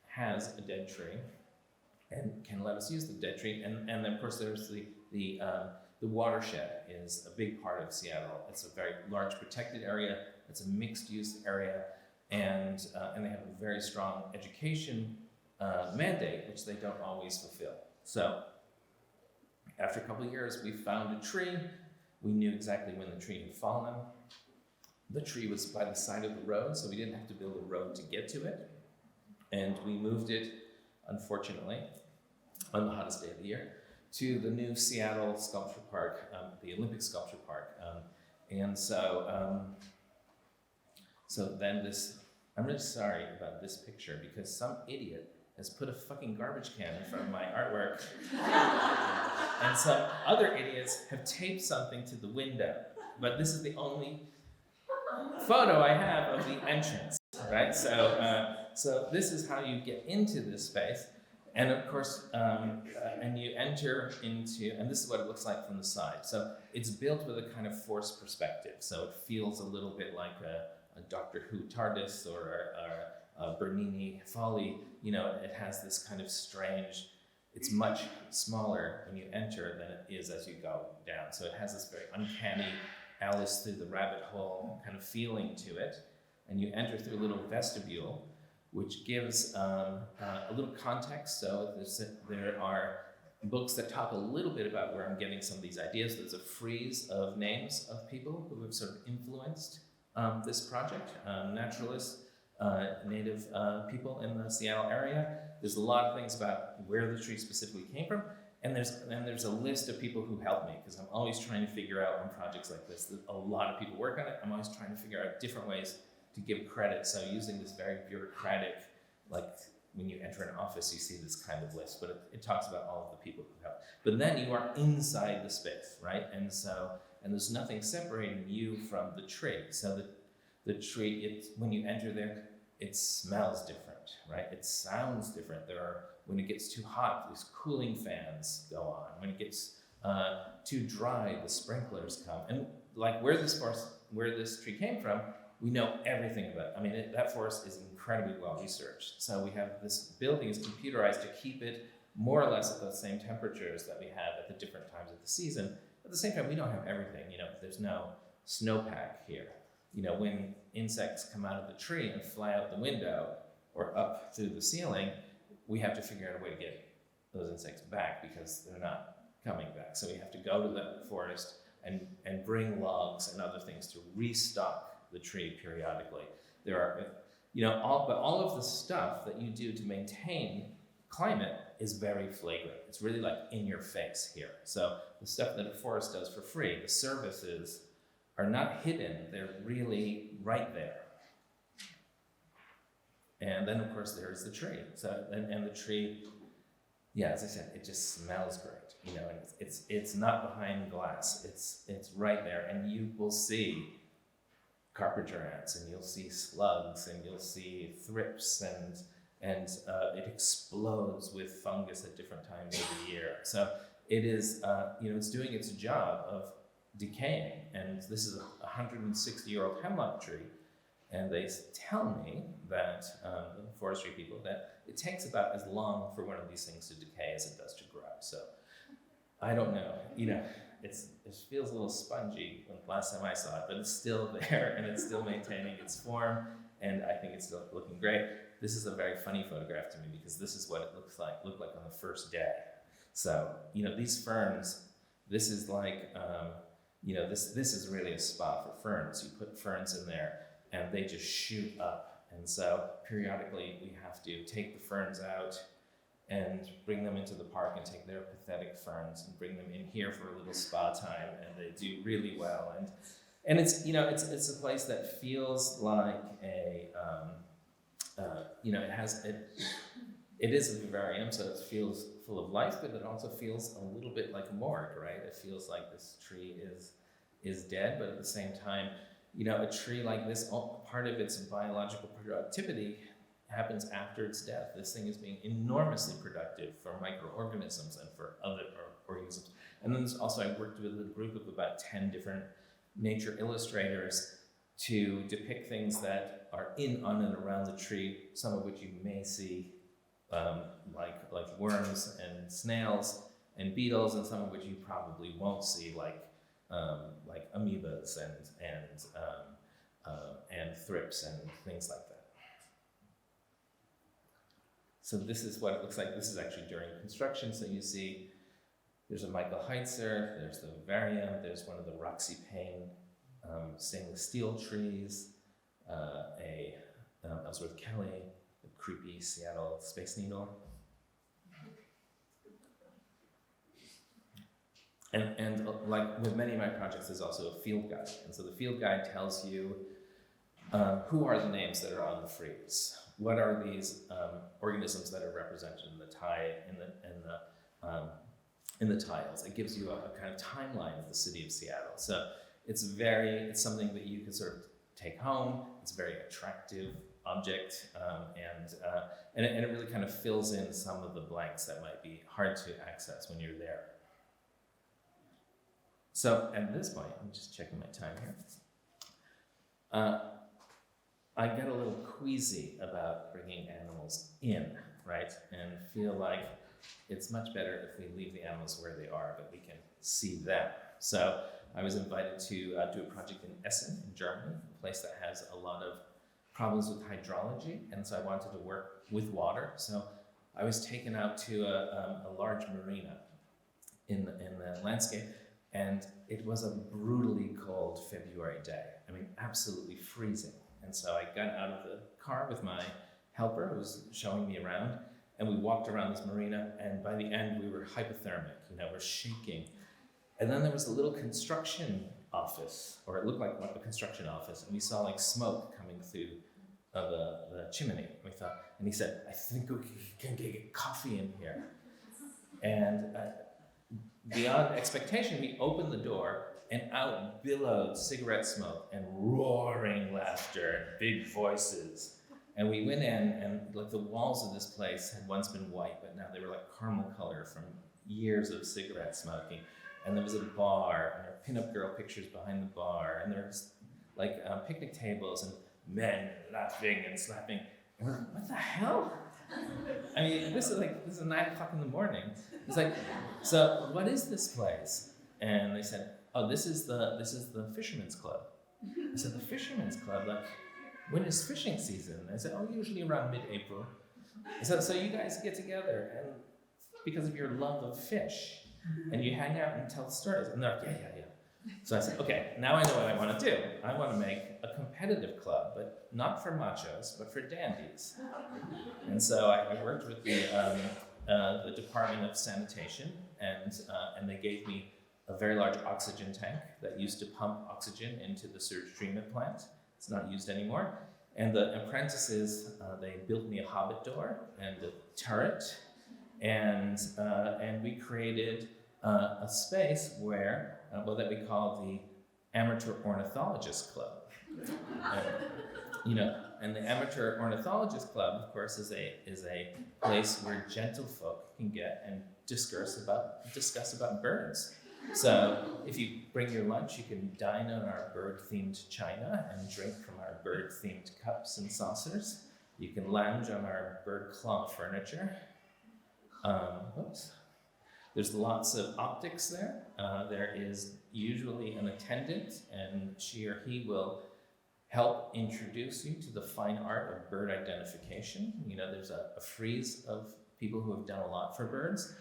has a dead tree and can let us use the dead tree. And of course, there's the watershed is a big part of Seattle. It's a very large protected area. It's a mixed-use area, and they have a very strong education mandate, which they don't always fulfill. So after a couple of years, we found a tree. We knew exactly when the tree had fallen. The tree was by the side of the road, so we didn't have to build a road to get to it. And we moved it, unfortunately, on the hottest day of the year, to the new Seattle Sculpture Park, the Olympic Sculpture Park. So then I'm really sorry about this picture because some idiot has put a fucking garbage can in front of my artwork. And some other idiots have taped something to the window. But this is the only photo I have of the entrance, right? So this is how you get into this space. And of course, and you enter into, and this is what it looks like from the side. So it's built with a kind of forced perspective. So it feels a little bit like a Doctor Who TARDIS or a Bernini Folly. It has this kind of strange it's much smaller when you enter than it is as you go down. So it has this very uncanny Alice through the rabbit hole kind of feeling to it. And you enter through a little vestibule, which gives a little context. So there are books that talk a little bit about where I'm getting some of these ideas. There's a frieze of names of people who have sort of influenced this project, naturalists, native people in the Seattle area. There's a lot of things about where the tree specifically came from. And there's a list of people who helped me, because I'm always trying to figure out on projects like this, that a lot of people work on it. I'm always trying to figure out different ways to give credit. So using this very bureaucratic, like when you enter an office, you see this kind of list, but it talks about all of the people who helped. But then you are inside the space, right? And there's nothing separating you from the tree. So the tree, when you enter there, it smells different, right? It sounds different. When it gets too hot, these cooling fans go on. When it gets too dry, the sprinklers come. And like where this tree came from, we know everything about it. I mean, that forest is incredibly well researched. So we have this building is computerized to keep it more or less at the same temperatures that we have at the different times of the season. At the same time, we don't have everything. There's no snowpack here. When insects come out of the tree and fly out the window or up through the ceiling, we have to figure out a way to get those insects back because they're not coming back. So we have to go to the forest and bring logs and other things to restock the tree periodically. There are, but all of the stuff that you do to maintain climate is very flagrant. It's really like in your face here. So the stuff that a forest does for free, the services are not hidden, they're really right there. And then of course there's the tree. So and the tree, as I said, it just smells great. And it's not behind glass. It's right there, and you will see carpenter ants, and you'll see slugs, and you'll see thrips, and it explodes with fungus at different times of the year. So it is, it's doing its job of decaying. And this is a 160-year-old hemlock tree. And they tell me that, the forestry people, that it takes about as long for one of these things to decay as it does to grow. So I don't know, it feels a little spongy when last time I saw it, but it's still there and it's still maintaining its form. And I think it's still looking great. This is a very funny photograph to me because this is what it looked like on the first day. So, these ferns, this is like, this is really a spot for ferns. You put ferns in there and they just shoot up. And so periodically we have to take the ferns out and bring them into the park and take their pathetic ferns and bring them in here for a little spa time, and they do really well. And it's, it's a place that feels like it is a vivarium, so it feels full of life, but it also feels a little bit like a morgue, right? It feels like this tree is dead, but at the same time, a tree like this, part of its biological productivity happens after its death. This thing is being enormously productive for microorganisms and for other organisms. And then also I worked with a group of about 10 different nature illustrators to depict things that are on and around the tree, some of which you may see like worms and snails and beetles, and some of which you probably won't see, like amoebas and thrips and things like that. So this is what it looks like. This is actually during construction. So you see there's a Michael Heitzer, there's the vivarium, there's one of the Roxy Payne stainless steel trees, Ellsworth Kelly, the creepy Seattle Space Needle. And like with many of my projects, there's also a field guide. And so the field guide tells you who are the names that are on the frieze. What are these organisms that are represented in the tiles? It gives you a kind of timeline of the city of Seattle. So it's something that you can sort of take home. It's a very attractive object, and it really kind of fills in some of the blanks that might be hard to access when you're there. So at this point, I'm just checking my time here. I get a little queasy about bringing animals in, right? And feel like it's much better if we leave the animals where they are, but we can see them. So I was invited to do a project in Essen in Germany, a place that has a lot of problems with hydrology, and so I wanted to work with water. So I was taken out to a large marina in the landscape, and it was a brutally cold February day. I mean, absolutely freezing. And so I got out of the car with my helper who was showing me around, and we walked around this marina, and by the end we were hypothermic, we're shaking. And then there was a little construction office, or it looked like a construction office, and we saw like smoke coming through the chimney. And he said, I think we can get coffee in here. And beyond expectation, we opened the door, and out billowed cigarette smoke and roaring laughter and big voices. And we went in, and like the walls of this place had once been white, but now they were like caramel color from years of cigarette smoking. And there was a bar, and there were pinup girl pictures behind the bar, and there was like picnic tables and men laughing and slapping. And we're like, what the hell? I mean, this is 9 o'clock in the morning. It's like, so what is this place? And they said, oh, this is the Fisherman's Club. I said, the Fisherman's Club? Like, when is fishing season? I said, oh, usually around mid-April. I said, so you guys get together and because of your love of fish, and you hang out and tell stories. And they're like, yeah. So I said, okay, now I know what I want to do. I want to make a competitive club, but not for machos, but for dandies. And so I worked with the Department of Sanitation, and they gave me a very large oxygen tank that used to pump oxygen into the sewage treatment plant. It's not used anymore. And the apprentices, they built me a hobbit door and a turret, and we created a space where, that we call the Amateur Ornithologist Club. And the Amateur Ornithologist Club, of course, is a place where gentlefolk can get and discuss about birds. So if you bring your lunch, you can dine on our bird-themed china and drink from our bird-themed cups and saucers. You can lounge on our bird claw furniture. There's lots of optics there. There is usually an attendant, and she or he will help introduce you to the fine art of bird identification. There's a frieze of people who have done a lot for birds,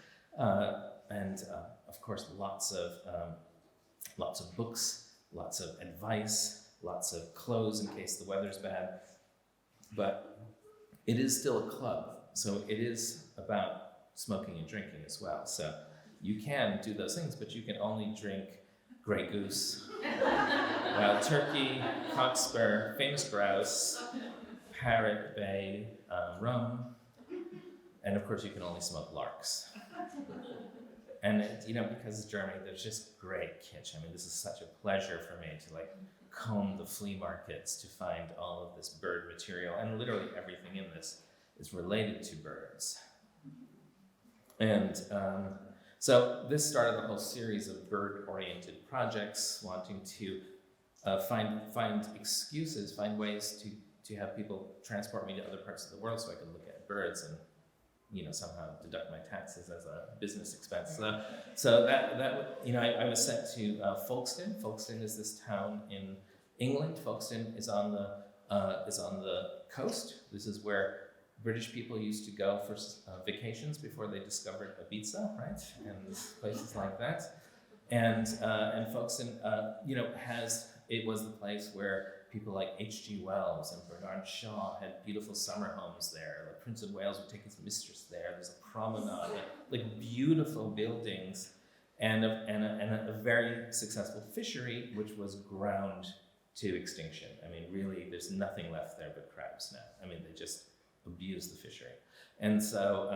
and of course, lots of books, lots of advice, lots of clothes in case the weather's bad. But it is still a club, so it is about smoking and drinking as well. So you can do those things, but you can only drink Grey Goose, wild turkey, cockspur, famous grouse, parrot, bay, rum, and of course you can only smoke larks. And because it's Germany, there's just great kitsch. I mean, this is such a pleasure for me to comb the flea markets to find all of this bird material, and literally everything in this is related to birds. And so this started a whole series of bird-oriented projects, wanting to find excuses, find ways to have people transport me to other parts of the world so I could look at birds and somehow deduct my taxes as a business expense. So I was sent to Folkestone. Folkestone is this town in England. Folkestone is on the coast. This is where British people used to go for vacations before they discovered Ibiza, right? And places like that. And Folkestone, it was the place where people like H.G. Wells and Bernard Shaw had beautiful summer homes there. Like Prince of Wales would take his mistress there. There's a promenade, like beautiful buildings, and a very successful fishery, which was ground to extinction. I mean, really, there's nothing left there but crabs now. I mean, they just abuse the fishery. And so,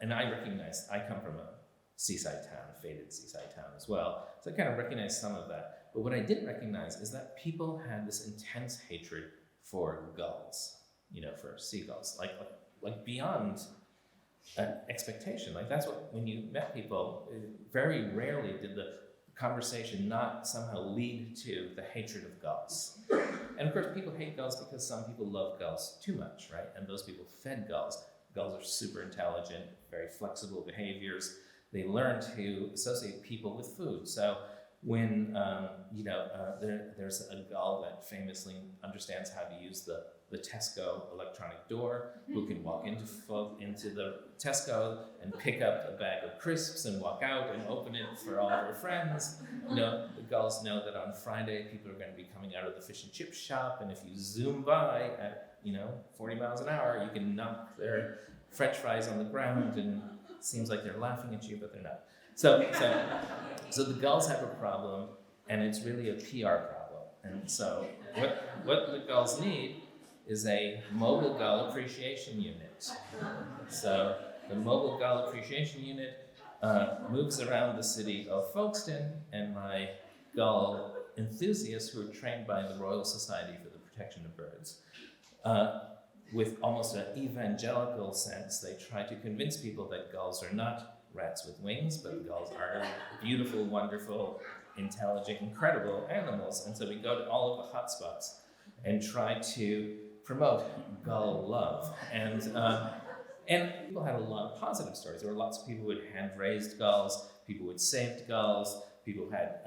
and I come from a seaside town, a faded seaside town as well. So I kind of recognized some of that. But what I didn't recognize is that people had this intense hatred for gulls, for seagulls, like beyond expectation. Like that's what, when you met people, very rarely did the conversation not somehow lead to the hatred of gulls. And of course, people hate gulls because some people love gulls too much, right? And those people fed gulls. Gulls are super intelligent, very flexible behaviors. They learn to associate people with food. So when there's a gull that famously understands how to use the Tesco electronic door, who can walk into the Tesco and pick up a bag of crisps and walk out and open it for all of her friends. The gulls know that on Friday people are going to be coming out of the fish and chip shop, and if you zoom by at 40 miles an hour, you can knock their French fries on the ground, and it seems like they're laughing at you, but they're not. So the gulls have a problem, and it's really a PR problem. And so what the gulls need is a mobile gull appreciation unit. So the mobile gull appreciation unit moves around the city of Folkestone, and my gull enthusiasts, who are trained by the Royal Society for the Protection of Birds, with almost an evangelical sense, they try to convince people that gulls are not rats with wings, but gulls are beautiful, wonderful, intelligent, incredible animals. And so we go to all of the hotspots and try to promote gull love. And people had a lot of positive stories. There were lots of people who had hand-raised gulls, people who had saved gulls, people who had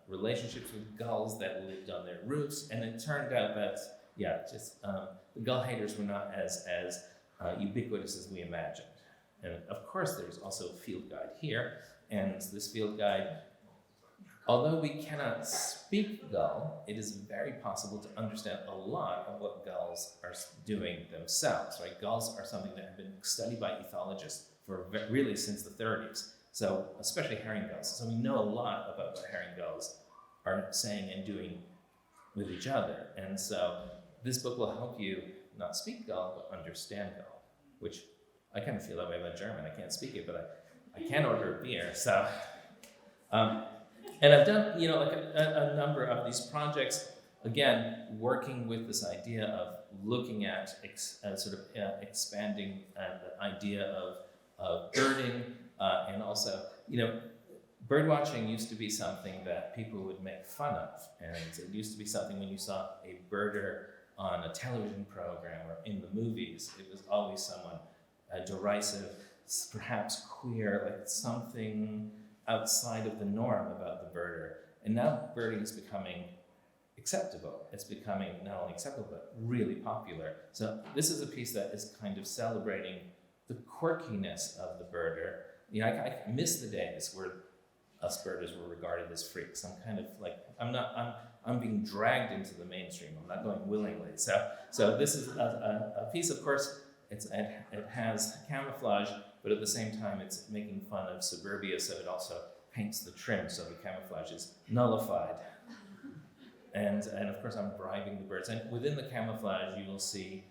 relationships with gulls that lived on their roofs. And it turned out that, the gull haters were not as ubiquitous as we imagined. And of course, there's also a field guide here. And this field guide, although we cannot speak gull, it is very possible to understand a lot of what gulls are doing themselves, right? Gulls are something that have been studied by ethologists for really since the 30s. So, especially herring gulls. So we know a lot about what herring gulls are saying and doing with each other. And so this book will help you not speak gull, but understand gull, which I kind of feel that way about German. I can't speak it, but I can order a beer. So, and I've done, a number of these projects, again, working with this idea of looking at expanding the idea of birding, and also, bird watching used to be something that people would make fun of, and it used to be something when you saw a birder on a television program or in the movies, it was always someone derisive, perhaps queer, like something outside of the norm about the birder. And now birding is becoming acceptable. It's becoming not only acceptable, but really popular. So this is a piece that is kind of celebrating the quirkiness of the birder. I miss the days where us birders were regarded as freaks. I'm kind of like, I'm being dragged into the mainstream. I'm not going willingly. So this is a piece, of course, it has camouflage, but at the same time, it's making fun of suburbia, so it also paints the trim, so the camouflage is nullified. And of course, I'm bribing the birds. And within the camouflage, you will see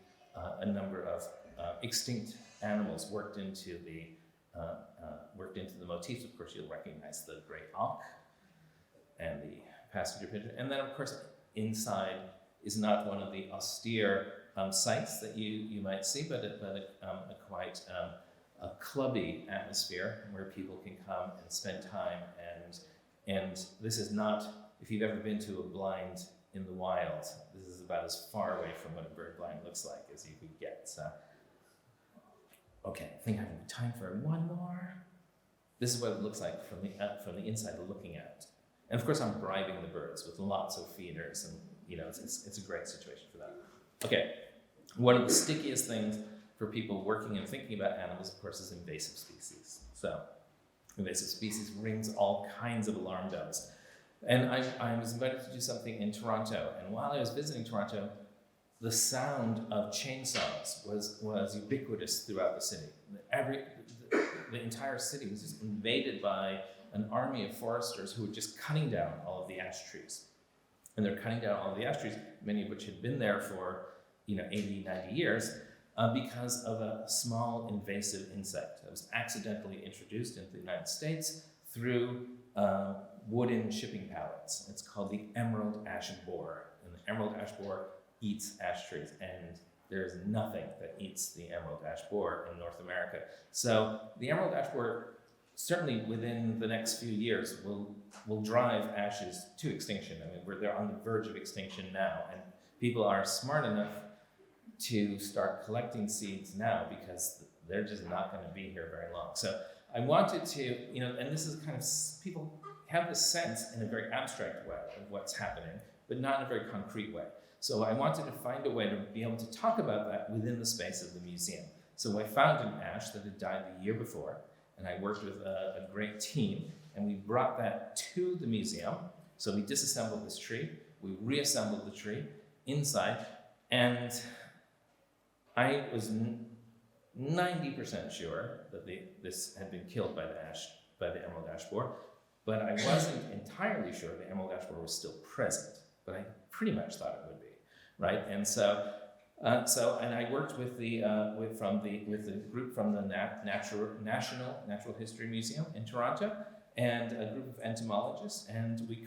a number of extinct animals worked into the motifs. Of course, you'll recognize the gray auk and the passenger pigeon. And then, of course, inside is not one of the austere sites that you might see, but a quite a clubby atmosphere where people can come and spend time. And this is not, if you've ever been to a blind in the wild, this is about as far away from what a bird blind looks like as you could get. So, okay, I think I have time for one more. This is what it looks like from the inside looking out. And of course, I'm bribing the birds with lots of feeders, and it's a great situation for that. Okay, one of the stickiest things for people working and thinking about animals, of course, is invasive species. So, invasive species rings all kinds of alarm bells. And I was invited to do something in Toronto, and while I was visiting Toronto, the sound of chainsaws was ubiquitous throughout the city. The entire city was just invaded by an army of foresters who were just cutting down all of the ash trees. And they're cutting down all of the ash trees, many of which had been there for 80, 90 years, because of a small invasive insect that was accidentally introduced into the United States through wooden shipping pallets. It's called the emerald ash borer. And the emerald ash borer eats ash trees, and there's nothing that eats the emerald ash borer in North America. So the emerald ash borer, certainly within the next few years, will drive ashes to extinction. I mean, they're on the verge of extinction now, and people are smart enough to start collecting seeds now because they're just not going to be here very long. So I wanted to, and this is kind of, people have this sense in a very abstract way of what's happening, but not in a very concrete way. So I wanted to find a way to be able to talk about that within the space of the museum. So I found an ash that had died the year before, and I worked with a great team, and we brought that to the museum. So we disassembled this tree, we reassembled the tree inside, and I was 90% sure that this had been killed by the emerald ash borer, but I wasn't entirely sure the emerald ash borer was still present, but I pretty much thought it would be, right? And so I worked with the group from the National Natural History Museum in Toronto, and a group of entomologists, and we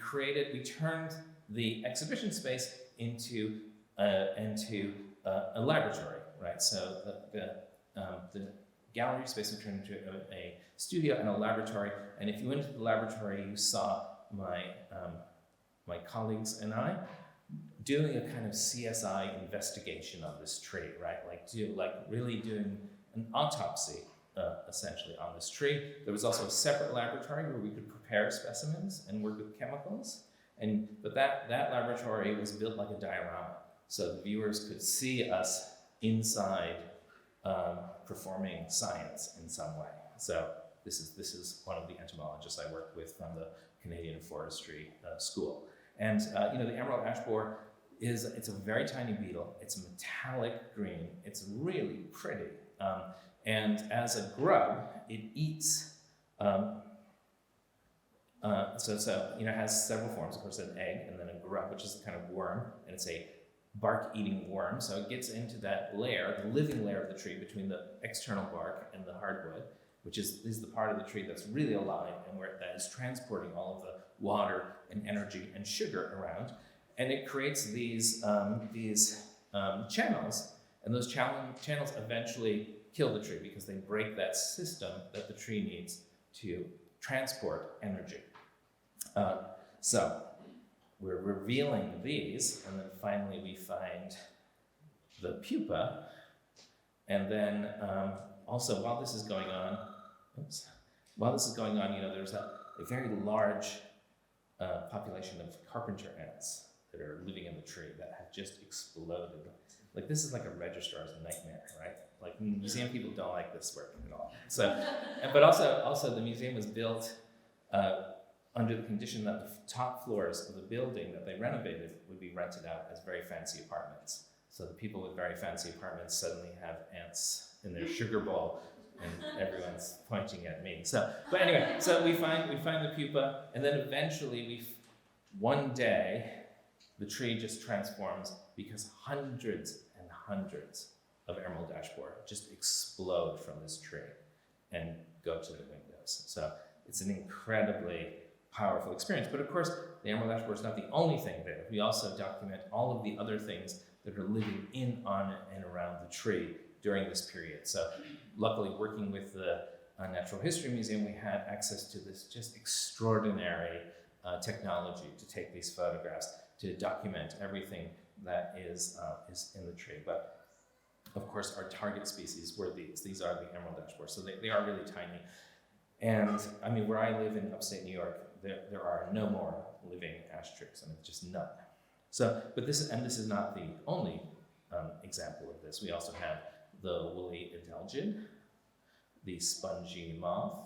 turned the exhibition space into a laboratory, right? So the gallery space was turned into a studio and a laboratory, and if you went into the laboratory, you saw my colleagues and I doing a kind of CSI investigation of this tree, right? Like really doing an autopsy, essentially, on this tree. There was also a separate laboratory where we could prepare specimens and work with chemicals, but that laboratory was built like a diorama, so the viewers could see us inside performing science in some way. So this is one of the entomologists I work with from the Canadian Forestry School. And the emerald ash borer it's a very tiny beetle. It's metallic green. It's really pretty. And as a grub, it eats. It has several forms. Of course, an egg and then a grub, which is a kind of worm, and it's a bark-eating worm. So it gets into that layer, the living layer of the tree between the external bark and the hardwood, which is the part of the tree that's really alive and where that is transporting all of the water and energy and sugar around. And it creates these channels, and those channels eventually kill the tree because they break that system that the tree needs to transport energy. So we're revealing these, and then finally we find the pupa, and then also while this is going on, there's a very large population of carpenter ants that are living in the tree that have just exploded. Like, this is like a registrar's nightmare, right? Like, museum people don't like this work at all. So, but also the museum was built under the condition that the top floors of the building that they renovated would be rented out as very fancy apartments. So the people with very fancy apartments suddenly have ants in their sugar bowl, and everyone's pointing at me. But anyway, so we find the pupa, and then eventually one day, the tree just transforms because hundreds and hundreds of emerald ash borer just explode from this tree and go to the windows. So it's an incredibly powerful experience. But of course, the emerald ash borer is not the only thing there. We also document all of the other things that are living in, on, and around the tree during this period. So luckily, working with the Natural History Museum, we had access to this just extraordinary technology to take these photographs, to document everything that is in the tree. But of course, our target species were these. These are the emerald ash borer, so they are really tiny. And I mean, where I live in upstate New York, there are no more living ash trees. I mean, just none. So, but this is not the only example of this. We also have the woolly adelgid, the spongy moth,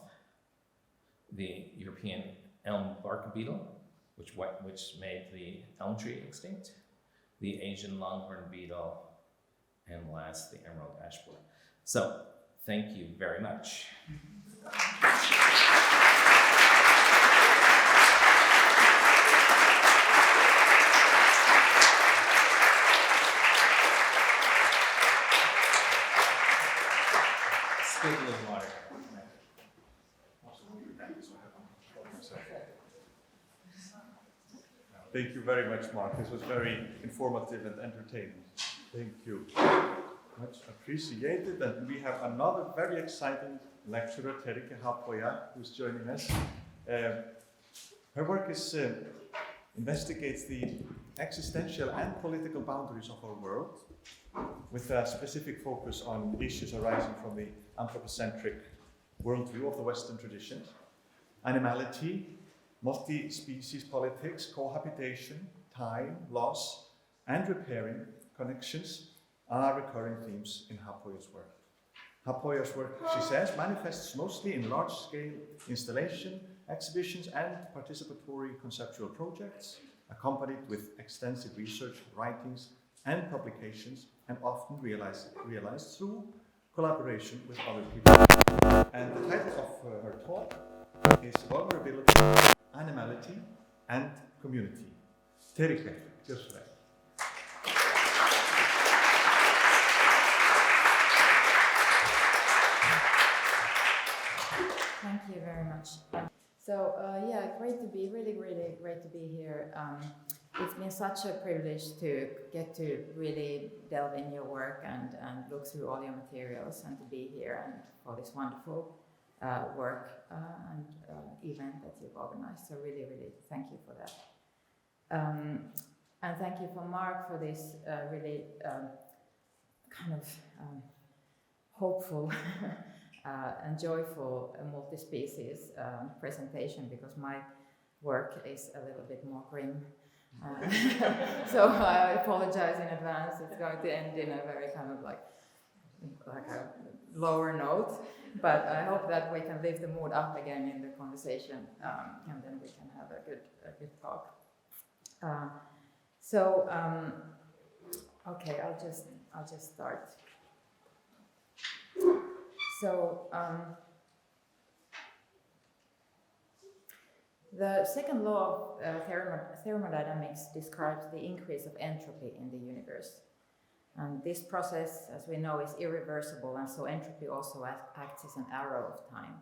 the European elm bark beetle, which made the elm tree extinct, the Asian longhorn beetle, and last, the emerald ash borer. So, thank you very much. Spill a little water. Thank you very much, Mark. This was very informative and entertaining. Thank you. Much appreciated. And we have another very exciting lecturer, Terike Haapoja, who's joining us. Her work investigates the existential and political boundaries of our world, with a specific focus on issues arising from the anthropocentric worldview of the Western traditions. Animality, multi-species politics, cohabitation, time, loss, and repairing connections are recurring themes in Haapoja's work. Haapoja's work, she says, manifests mostly in large-scale installation, exhibitions, and participatory conceptual projects, accompanied with extensive research, writings, and publications, and often realized through collaboration with other people. And the title of her talk is Vulnerability, Animality, and Community. Terike, just right. Thank you very much. Yeah, really great to be here. It's been such a privilege to get to really delve in your work and look through all your materials and to be here and for this wonderful work and event that you've organized. So really thank you for that. And thank you for Mark for this really kind of hopeful and joyful multi-species presentation, because my work is a little bit more grim. So I apologize in advance. It's going to end in a very kind of like a lower note, but I hope that we can lift the mood up again in the conversation, and then we can have a good talk. Okay, I'll just start. So the second law of thermodynamics describes the increase of entropy in the universe. And this process, as we know, is irreversible, and so entropy also acts as an arrow of time.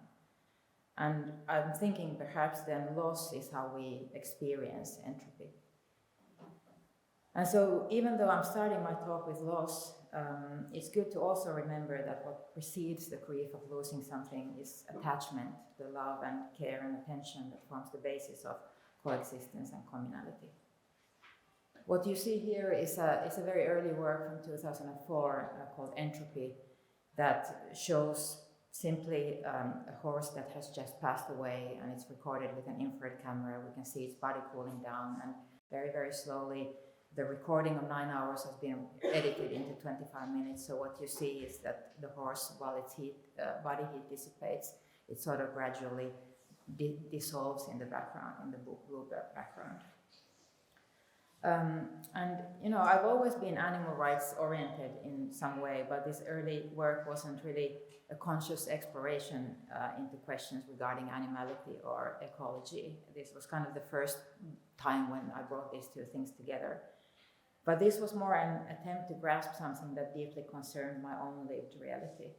And I'm thinking perhaps then loss is how we experience entropy. And so even though I'm starting my talk with loss, it's good to also remember that what precedes the grief of losing something is attachment, the love and care and attention that forms the basis of coexistence and communality. What you see here is a very early work from 2004 called Entropy, that shows simply a horse that has just passed away, and it's recorded with an infrared camera. We can see its body cooling down, and very slowly the recording of 9 hours has been edited into 25 minutes. So what you see is that the horse, while its body heat dissipates, it sort of gradually dissolves in the background, in the blue background. And you know, I've always been animal rights oriented in some way, but this early work wasn't really a conscious exploration into questions regarding animality or ecology. This was kind of the first time when I brought these two things together. But this was more an attempt to grasp something that deeply concerned my own lived reality.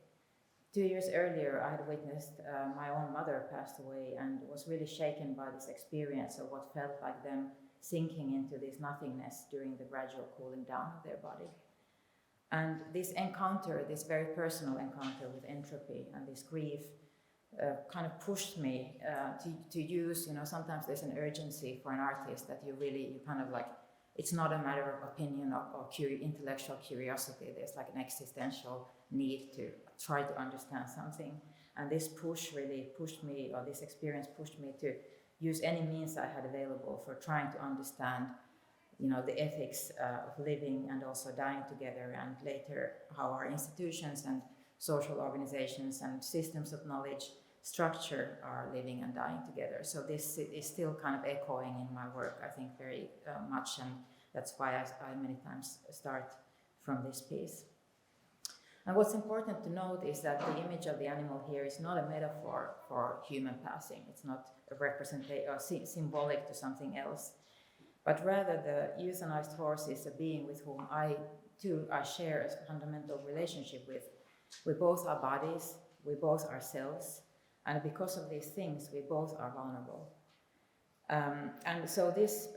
2 years earlier, I had witnessed my own mother passed away and was really shaken by this experience of what felt like them sinking into this nothingness during the gradual cooling down of their body. And this encounter, this very personal encounter with entropy and this grief kind of pushed me to use, you know, sometimes there's an urgency for an artist that you kind of like, it's not a matter of opinion or intellectual curiosity. There's like an existential need to try to understand something. And this push really pushed me, or this experience pushed me to use any means I had available for trying to understand, you know, the ethics of living and also dying together, and later how our institutions and social organizations and systems of knowledge structure are living and dying together. So this is still kind of echoing in my work, I think, very much, and that's why I many times start from this piece. And what's important to note is that the image of the animal here is not a metaphor for human passing. It's not a representation or symbolic to something else, but rather the euthanized horse is a being with whom I share a fundamental relationship with. We both are bodies, we both are selves, and because of these things, we both are vulnerable. And so this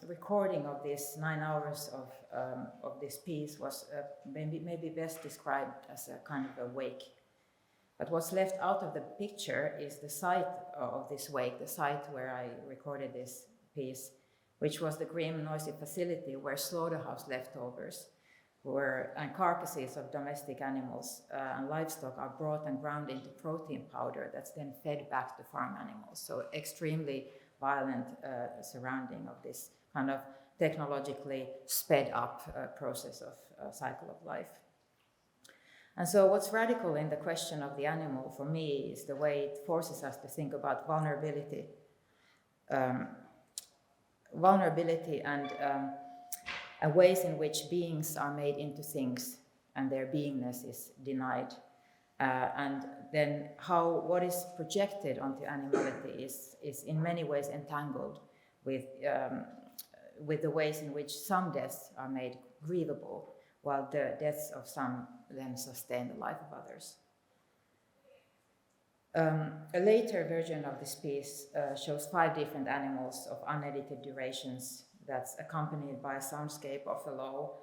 recording of this 9 hours of this piece was maybe best described as a kind of a wake. But what's left out of the picture is the site of this wake, the site where I recorded this piece, which was the grim, noisy facility where slaughterhouse leftovers and carcasses of domestic animals and livestock are brought and ground into protein powder that's then fed back to farm animals. So extremely violent surrounding of this kind of technologically sped up process of cycle of life. And so what's radical in the question of the animal for me is the way it forces us to think about vulnerability. Vulnerability and ways in which beings are made into things and their beingness is denied. And then what is projected onto animality is in many ways entangled with the ways in which some deaths are made grievable, while the deaths of some then sustain the life of others. A later version of this piece shows 5 different animals of unedited durations that's accompanied by a soundscape of a low,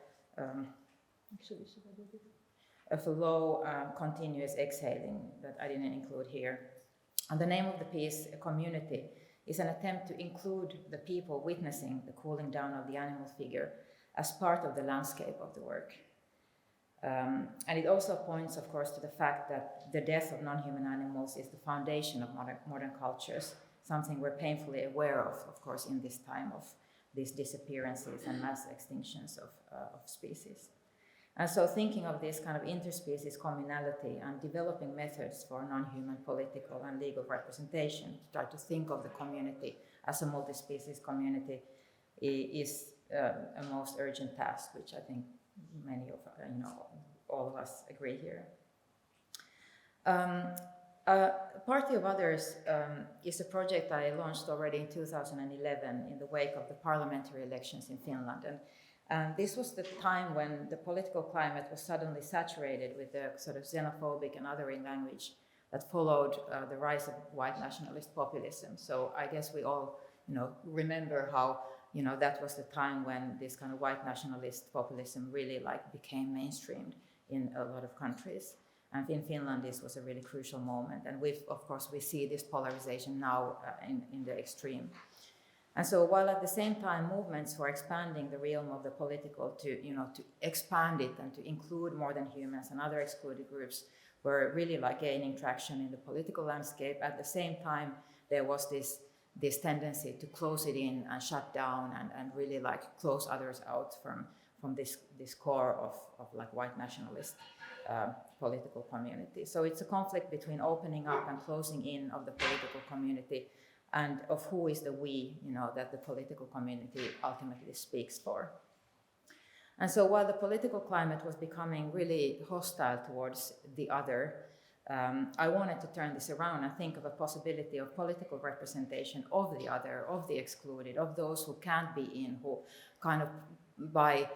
continuous exhaling that I didn't include here. And the name of the piece, A Community, is an attempt to include the people witnessing the cooling down of the animal figure as part of the landscape of the work. And it also points, of course, to the fact that the death of non-human animals is the foundation of modern cultures, something we're painfully aware of course, in this time of these disappearances and mass extinctions of species. And so thinking of this kind of interspecies communality and developing methods for non-human political and legal representation to try to think of the community as a multi-species community is a most urgent task, which I think many of, all of us agree here. Party of Others is a project I launched already in 2011 in the wake of the parliamentary elections in Finland. And this was the time when the political climate was suddenly saturated with the sort of xenophobic and othering language that followed the rise of white nationalist populism. So I guess we all, remember how, that was the time when this kind of white nationalist populism really became mainstreamed in a lot of countries. And in Finland, this was a really crucial moment. And of course, we see this polarization now in the extreme. And so while at the same time movements for expanding the realm of the political to expand it and to include more than humans and other excluded groups were really gaining traction in the political landscape, at the same time there was this tendency to close it in and shut down and really close others out from this core of white nationalist political community. So it's a conflict between opening up and closing in of the political community and of who is the we, that the political community ultimately speaks for. And so while the political climate was becoming really hostile towards the other, I wanted to turn this around and think of a possibility of political representation of the other, of the excluded, of those who can't be in, who kind of by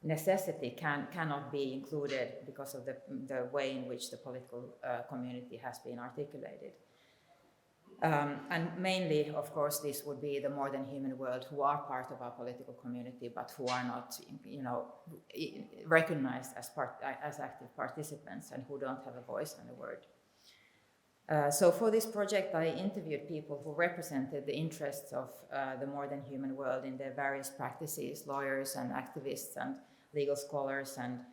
necessity cannot be included because of the way in which the political community has been articulated. And mainly, of course, this would be the more than human world who are part of our political community, but who are not, recognized as active participants and who don't have a voice and a word. So for this project, I interviewed people who represented the interests of the more than human world in their various practices, lawyers and activists and legal scholars and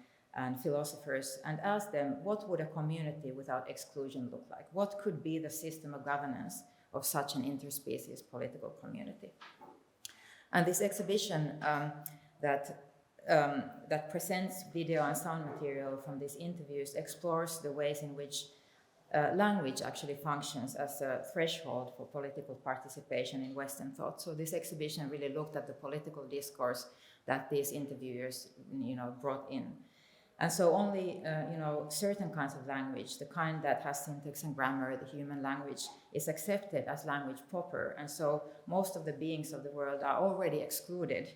philosophers, and asked them, what would a community without exclusion look like? What could be the system of governance of such an interspecies political community? And this exhibition that presents video and sound material from these interviews explores the ways in which language actually functions as a threshold for political participation in Western thought. So this exhibition really looked at the political discourse that these interviewers, brought in. And so only, certain kinds of language, the kind that has syntax and grammar, the human language, is accepted as language proper. And so most of the beings of the world are already excluded,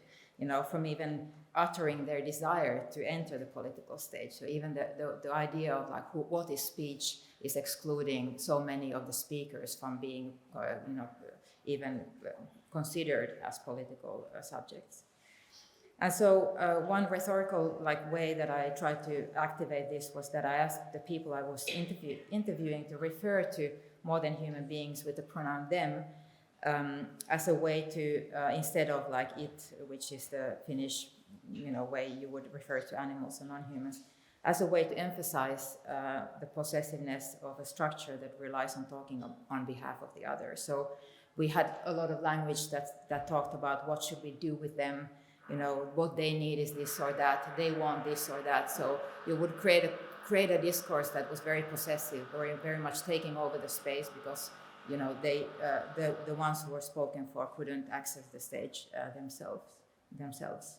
from even uttering their desire to enter the political stage. So even the idea of what is speech is excluding so many of the speakers from being, even considered as political subjects. And so one rhetorical way that I tried to activate this was that I asked the people I was interviewing to refer to more than human beings with the pronoun them, as a way to, instead of like it, which is the Finnish, way you would refer to animals and non-humans, as a way to emphasize the possessiveness of a structure that relies on talking on behalf of the other. So we had a lot of language that talked about what should we do with them, what they need is this or that, they want this or that. So you would create a discourse that was very possessive, very much taking over the space, because the ones who were spoken for couldn't access the stage themselves.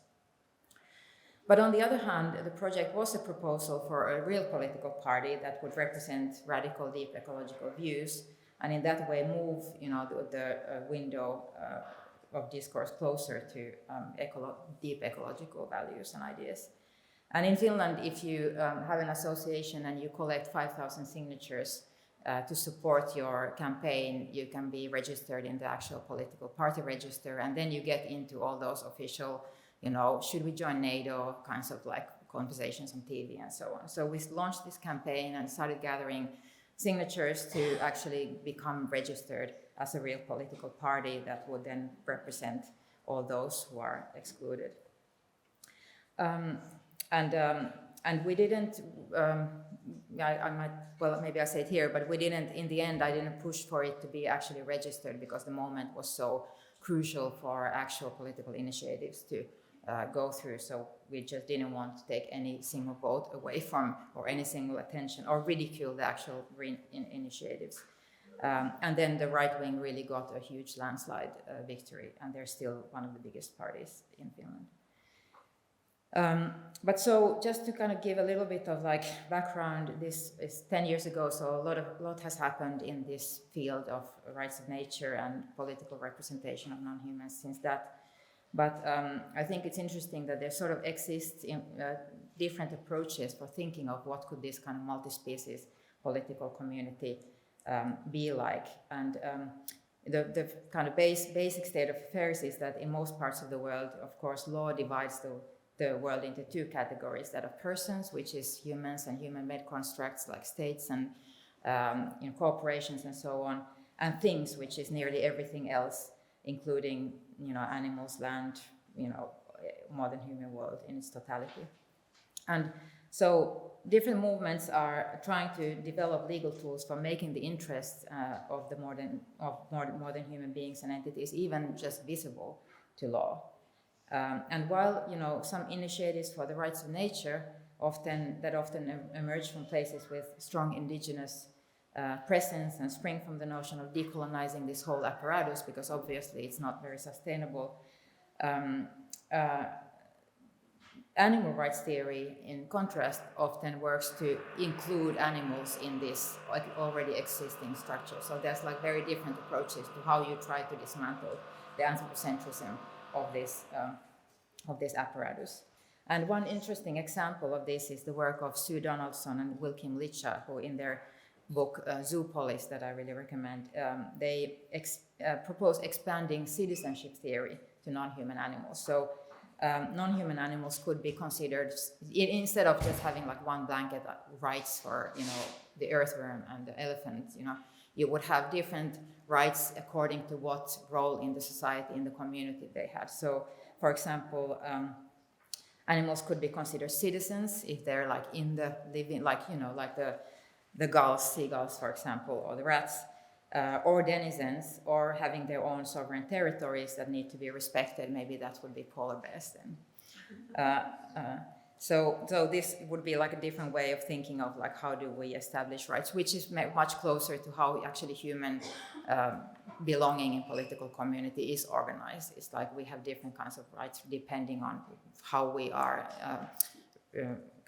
But on the other hand, the project was a proposal for a real political party that would represent radical, deep ecological views, and in that way move, the window of discourse closer to deep ecological values and ideas. And in Finland, if you have an association and you collect 5,000 signatures to support your campaign, you can be registered in the actual political party register, and then you get into all those official, should we join NATO kinds of like conversations on TV and so on. So we launched this campaign and started gathering signatures to actually become registered as a real political party that would then represent all those who are excluded. And we didn't, maybe I say it here, but we didn't, in the end, I didn't push for it to be actually registered because the moment was so crucial for actual political initiatives to go through. So we just didn't want to take any single vote away from, or any single attention, or ridicule the actual initiatives. And then the right wing really got a huge landslide victory, and they're still one of the biggest parties in Finland. But so just to kind of give a little bit of like background, this is 10 years ago, so a lot has happened in this field of rights of nature and political representation of non-humans since that. But I think it's interesting that there sort of exists different approaches for thinking of what could this kind of multi-species political community be like. And the kind of basic state of affairs is that in most parts of the world, of course, law divides the world into two categories: that of persons, which is humans and human-made constructs like states and corporations and so on, and things, which is nearly everything else, including animals, land, modern human world in its totality. And so different movements are trying to develop legal tools for making the interests of modern human beings and entities even just visible to law. And while some initiatives for the rights of nature often emerge from places with strong indigenous presence and spring from the notion of decolonizing this whole apparatus, because obviously it's not very sustainable. Animal rights theory, in contrast, often works to include animals in this already existing structure. So there's like very different approaches to how you try to dismantle the anthropocentrism of this apparatus. And one interesting example of this is the work of Sue Donaldson and Wilkim Licha, who in their book Zoopolis, that I really recommend, they propose expanding citizenship theory to non-human animals. So non-human animals could be considered, instead of just having like one blanket rights for the earthworm and the elephant, you would have different rights according to what role in the society, in the community they had. So, for example, animals could be considered citizens if they're like in the living, like the gulls, seagulls, for example, or the rats, or denizens, or having their own sovereign territories that need to be respected. Maybe that would be polar bears then. So this would be like a different way of thinking of like how do we establish rights, which is much closer to how actually human belonging in political community is organized. It's like we have different kinds of rights depending on how we are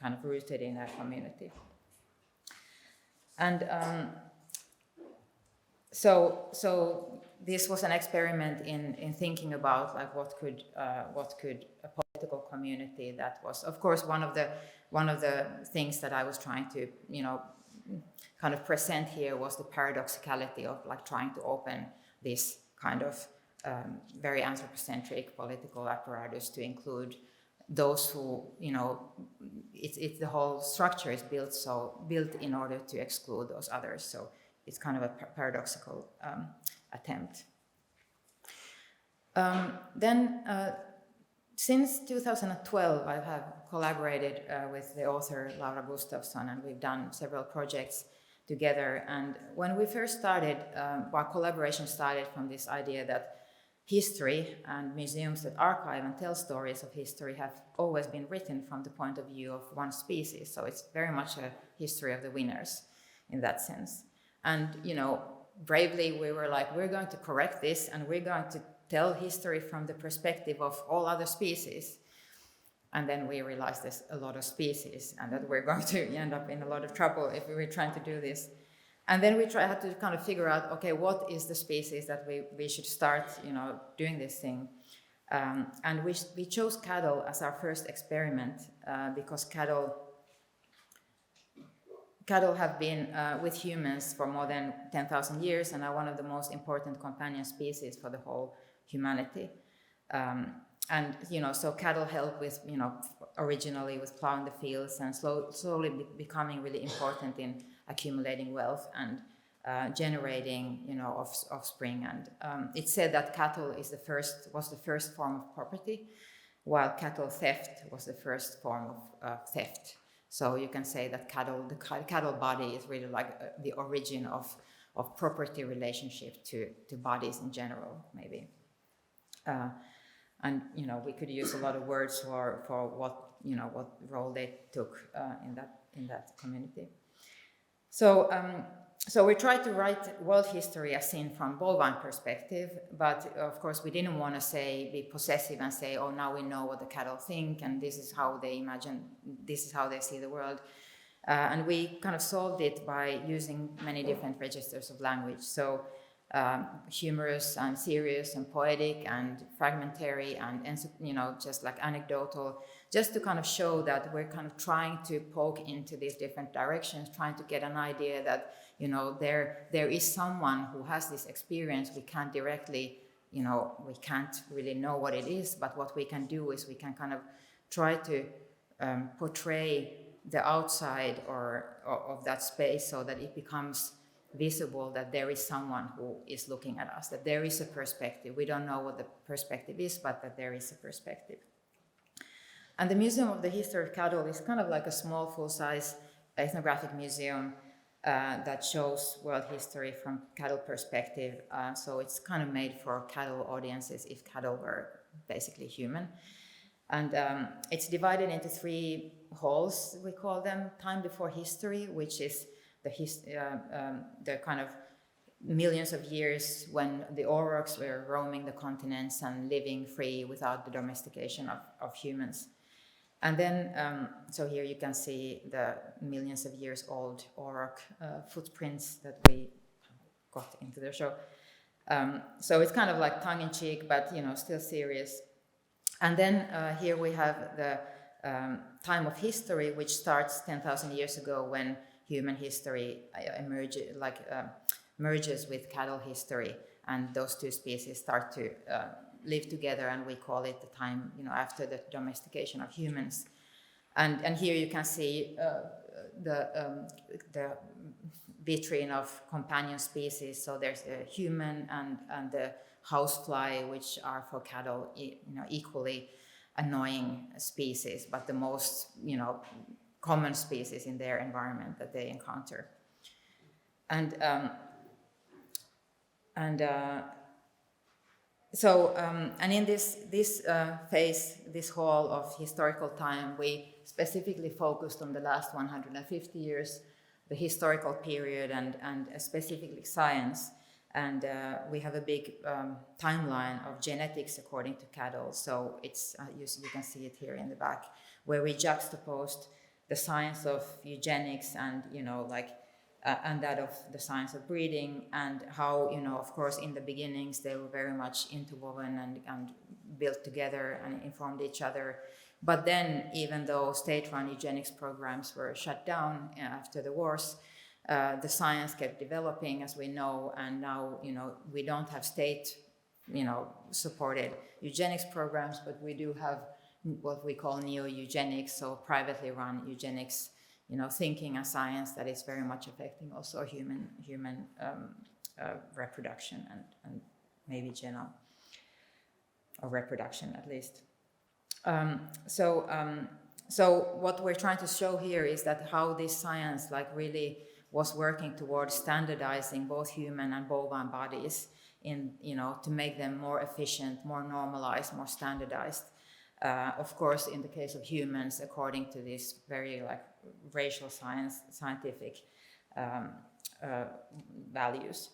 kind of rooted in that community. And so this was an experiment in thinking about like what could a political community that was, of course, one of the things that I was trying to kind of present here was the paradoxicality of like trying to open this kind of very anthropocentric political apparatus to include those who it's the whole structure is built in order to exclude those others. So it's kind of a paradoxical attempt. Since 2012, I have collaborated with the author Laura Gustafsson, and we've done several projects together. And when we first started, our collaboration started from this idea that history and museums that archive and tell stories of history have always been written from the point of view of one species. So it's very much a history of the winners in that sense. And, bravely we were like, we're going to correct this and we're going to tell history from the perspective of all other species. And then we realized there's a lot of species and that we're going to end up in a lot of trouble if we were trying to do this. And then we had to kind of figure out, okay, what is the species that we should start, doing this thing. And we chose cattle as our first experiment because cattle have been with humans for more than 10,000 years and are one of the most important companion species for the whole humanity. So cattle help with, originally with plowing the fields and slowly becoming really important in accumulating wealth and generating, offspring. And it's said that cattle was the first form of property, while cattle theft was the first form of theft. So you can say that the cattle body is really like the origin of property relationship to bodies in general, maybe. And we could use a lot of words for what role they took in that community. So we tried to write world history as seen from bovine perspective, but of course we didn't want to be possessive and say, oh, now we know what the cattle think and this is how they imagine, this is how they see the world. And we kind of solved it by using many different registers of language. So humorous and serious and poetic and fragmentary and just like anecdotal, just to kind of show that we're kind of trying to poke into these different directions, trying to get an idea that there is someone who has this experience. We can't directly, we can't really know what it is, but what we can do is we can kind of try to portray the outside of that space so that it becomes visible that there is someone who is looking at us, that there is a perspective. We don't know what the perspective is, but that there is a perspective. And the Museum of the History of Cattle is kind of like a small, full-size ethnographic museum that shows world history from cattle perspective. So it's kind of made for cattle audiences if cattle were basically human. And it's divided into 3 halls, we call them. Time before history, which is the kind of millions of years when the aurochs were roaming the continents and living free without the domestication of humans. And then, so here you can see the millions of years old auroch footprints that we got into the show. So it's kind of like tongue-in-cheek, but still serious. And then here we have the time of history, which starts 10,000 years ago when human history merges with cattle history, and those 2 species start to live together, and we call it the time after the domestication of humans. And here you can see the vitrine of companion species. So there's a human and the housefly, which are for cattle equally annoying species, but the most common species in their environment that they encounter. And in this phase, this hall of historical time, we specifically focused on the last 150 years, the historical period, and specifically science. And we have a big timeline of genetics according to cattle. So it's you can see it here in the back, where we juxtaposed the science of eugenics and and that of the science of breeding, and how of course in the beginnings they were very much interwoven and built together and informed each other. But then, even though state-run eugenics programs were shut down after the wars, the science kept developing, as we know, and now we don't have state supported eugenics programs, but we do have what we call neo-eugenics, so privately run eugenics, thinking and science that is very much affecting also human reproduction and maybe genome. or reproduction at least. So what we're trying to show here is that how this science like really was working towards standardizing both human and bovine bodies in, to make them more efficient, more normalized, more standardized. Of course, in the case of humans, according to this very like racial scientific values.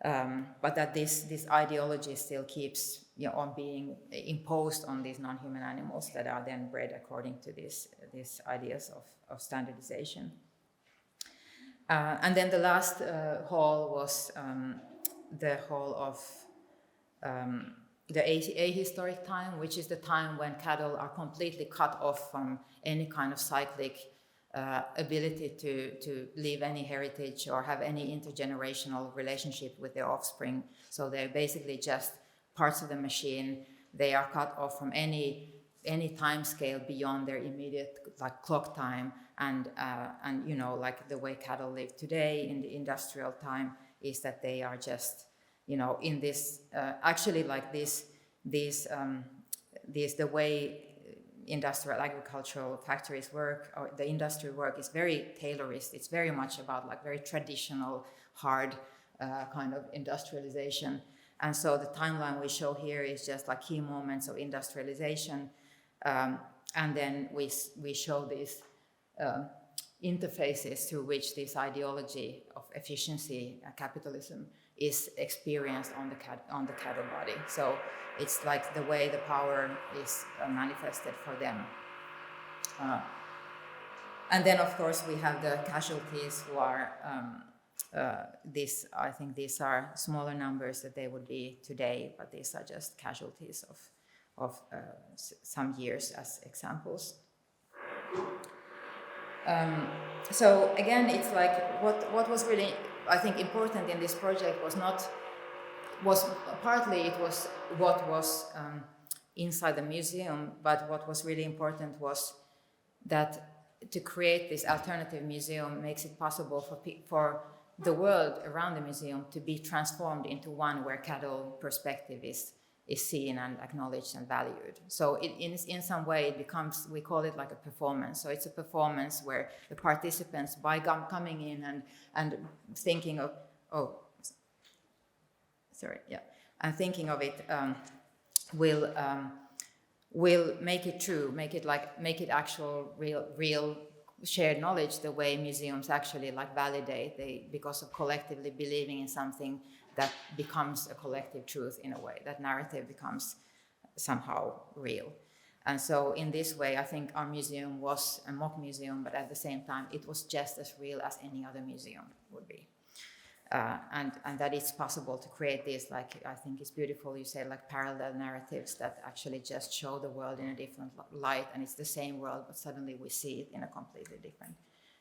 But that this ideology still keeps on being imposed on these non-human animals that are then bred according to these ideas of standardization. And then the last hall was the hall of the ahistoric time, which is the time when cattle are completely cut off from any kind of cyclic ability to leave any heritage or have any intergenerational relationship with their offspring. So they're basically just parts of the machine. They are cut off from any time scale beyond their immediate like clock time, and like the way cattle live today in the industrial time is that they are just in this actually like the way industrial agricultural factories work, or the industry work, is very tailorist. It's very much about like very traditional, hard kind of industrialization. And so the timeline we show here is just like key moments of industrialization. And then we show these interfaces through which this ideology of efficiency, capitalism, is experienced on the cattle body. So it's like the way the power is manifested for them. And then, of course, we have the casualties who are, I think these are smaller numbers that they would be today, but these are just casualties of some years as examples. So again, it's like what was really, I think, important in this project was partly it was what was inside the museum, but what was really important was that to create this alternative museum makes it possible for the world around the museum to be transformed into one where cattle perspective is seen and acknowledged and valued. So in some way it becomes, we call it like a performance. So it's a performance where the participants, by coming in and thinking of, and thinking of it, will make it true, make it actual real shared knowledge, the way museums actually like validate, because of collectively believing in something that becomes a collective truth in a way, that narrative becomes somehow real. And so in this way, I think our museum was a mock museum, but at the same time, it was just as real as any other museum would be. And that it's possible to create this, like, I think it's beautiful, you say, like parallel narratives that actually just show the world in a different light, and it's the same world, but suddenly we see it in a completely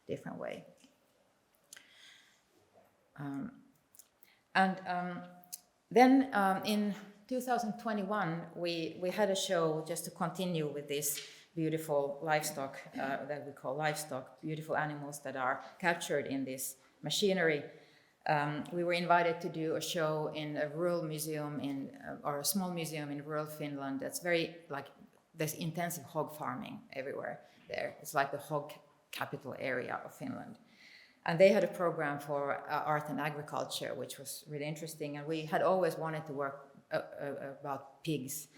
different way. Then in 2021, we had a show just to continue with this beautiful livestock that we call livestock, beautiful animals that are captured in this machinery. We were invited to do a show in a rural museum or a small museum in rural Finland. That's very like, there's intensive hog farming everywhere there. It's like the hog capital area of Finland. And they had a program for art and agriculture, which was really interesting. And we had always wanted to work about pigs.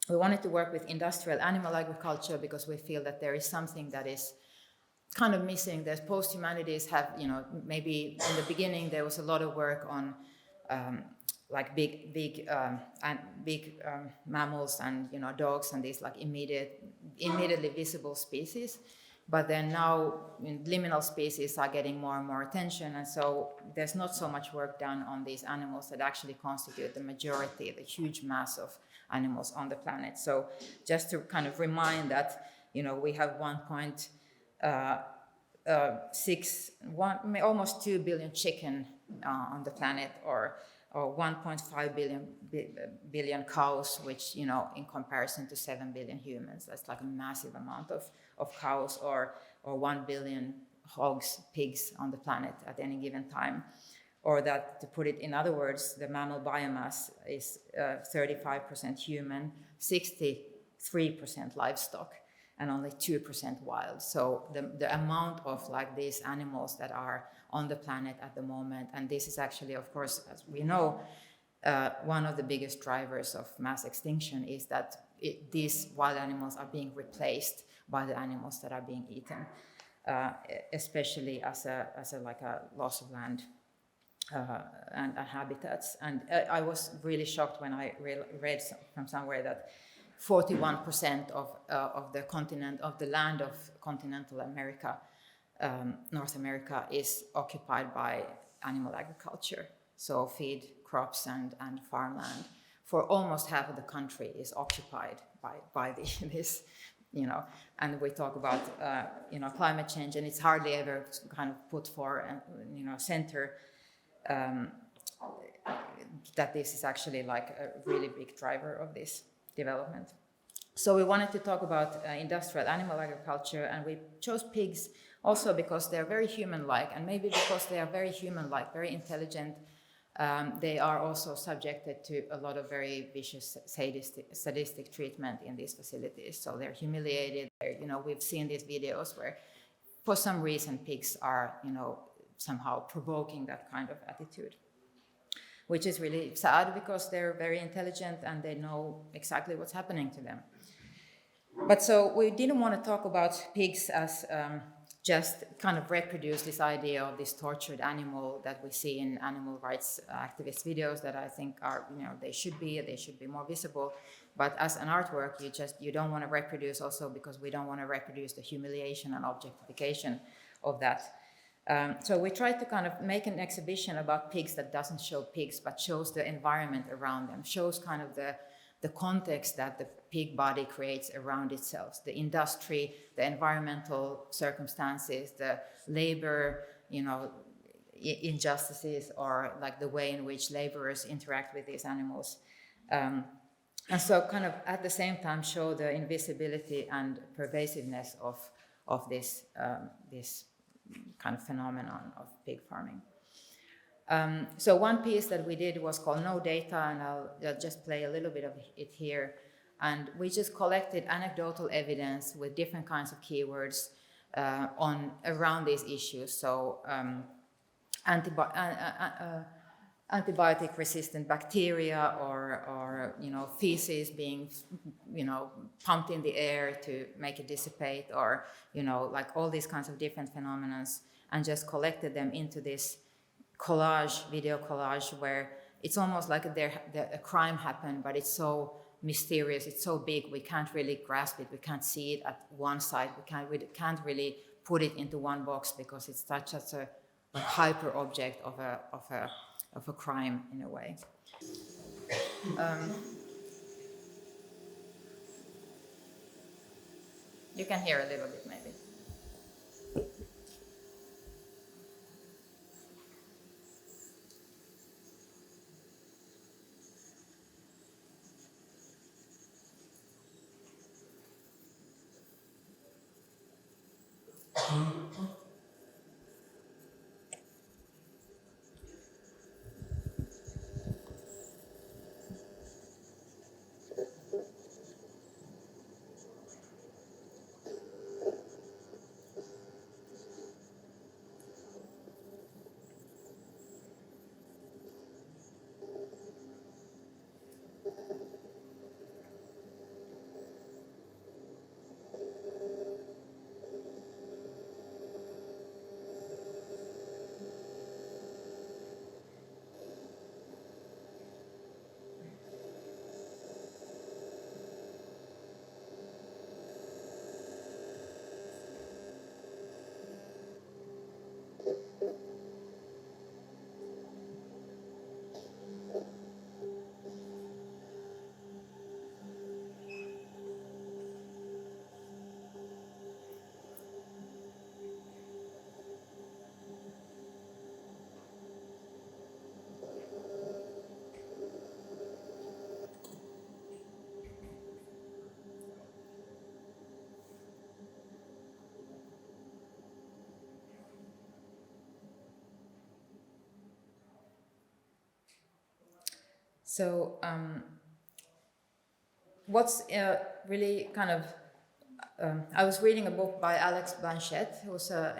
We wanted to work with industrial animal agriculture because we feel that there is something that is kind of missing. There's post-humanities have, maybe in the beginning there was a lot of work on like big mammals and dogs and these like immediately visible species. But then now liminal species are getting more and more attention, and so there's not so much work done on these animals that actually constitute the majority, the huge mass of animals on the planet. So just to kind of remind that, we have almost 2 billion chicken on the planet, or 1.5 billion cows, which, in comparison to 7 billion humans, that's like a massive amount of cows, or 1 billion hogs, pigs on the planet at any given time. or that, to put it in other words, the mammal biomass is 35% human, 63% livestock, and only 2% wild. So the amount of like these animals that are on the planet at the moment, and this is actually, of course, as we know, one of the biggest drivers of mass extinction is that these wild animals are being replaced by the animals that are being eaten, especially as a loss of land and habitats. And I was really shocked when I read from somewhere that 41% of the continent, of the land of continental America, North America, is occupied by animal agriculture. So feed crops and farmland for almost half of the country is occupied by this, you know. And we talk about climate change, and it's hardly ever kind of put for center that this is actually like a really big driver of this development. So we wanted to talk about industrial animal agriculture, and we chose pigs also because they're very human-like, and maybe because they are very human-like, very intelligent. They are also subjected to a lot of very vicious sadistic treatment in these facilities. So they're humiliated. We've seen these videos where, for some reason, pigs are, somehow provoking that kind of attitude, which is really sad because they're very intelligent and they know exactly what's happening to them. But so we didn't want to talk about pigs as just kind of reproduce this idea of this tortured animal that we see in animal rights activist videos that I think are, they should be more visible. But as an artwork, you don't want to reproduce also because we don't want to reproduce the humiliation and objectification of that. So we tried to kind of make an exhibition about pigs that doesn't show pigs, but shows the environment around them, shows kind of the context that the pig body creates around itself, the industry, the environmental circumstances, the labor, injustices, or like the way in which laborers interact with these animals. And so kind of at the same time show the invisibility and pervasiveness of this kind of phenomenon of pig farming. So one piece that we did was called No Data, and I'll just play a little bit of it here. And we just collected anecdotal evidence with different kinds of keywords around these issues. So antibiotic-resistant bacteria, or feces being pumped in the air to make it dissipate, or like all these kinds of different phenomena, and just collected them into this video collage, where it's almost like a crime happened, but it's so mysterious, it's so big, we can't really grasp it, we can't see it at one side, we can't really put it into one box because it's such a hyper object of a crime in a way. You can hear a little bit maybe. So what's really kind of, I was reading a book by Alex Blanchette, who's an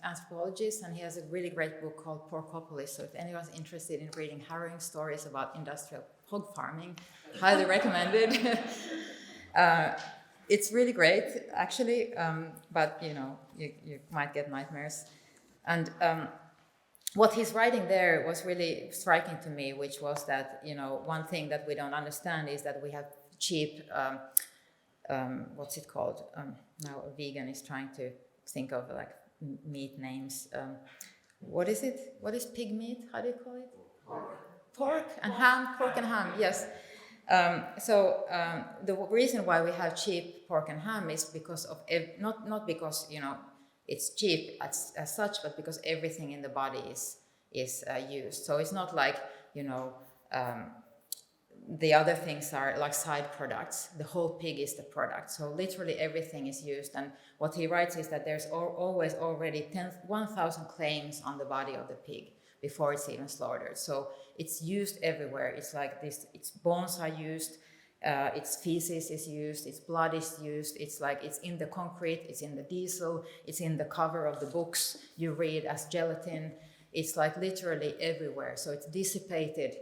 anthropologist, and he has a really great book called Porkopolis. So if anyone's interested in reading harrowing stories about industrial hog farming, highly recommended. It's really great, actually, but you know, you might get nightmares. And what he's writing there was really striking to me, which was that, you know, one thing that we don't understand is that we have cheap, what's it called? Now a vegan is trying to think of like meat names. What is it? What is pig meat? How do you call it? Pork and ham, yes. The reason why we have cheap pork and ham is because of, not because, you know, it's cheap as such, but because everything in the body is used. So it's not like, you know, the other things are like side products. The whole pig is the product. So literally everything is used. And what he writes is that there's always already 1,000 claims on the body of the pig before it's even slaughtered. So it's used everywhere. It's like this, its bones are used, its feces is used, its blood is used. It's like it's in the concrete, it's in the diesel, it's in the cover of the books you read as gelatin. It's like literally everywhere. So it's dissipated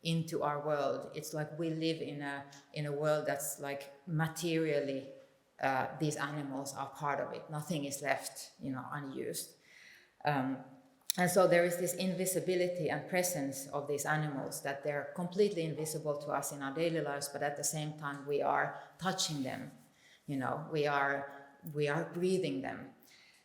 into our world. It's like we live in a world that's like materially, these animals are part of it. Nothing is left, you know, unused. And so there is this invisibility and presence of these animals, that they're completely invisible to us in our daily lives, but at the same time we are touching them, you know, we are breathing them.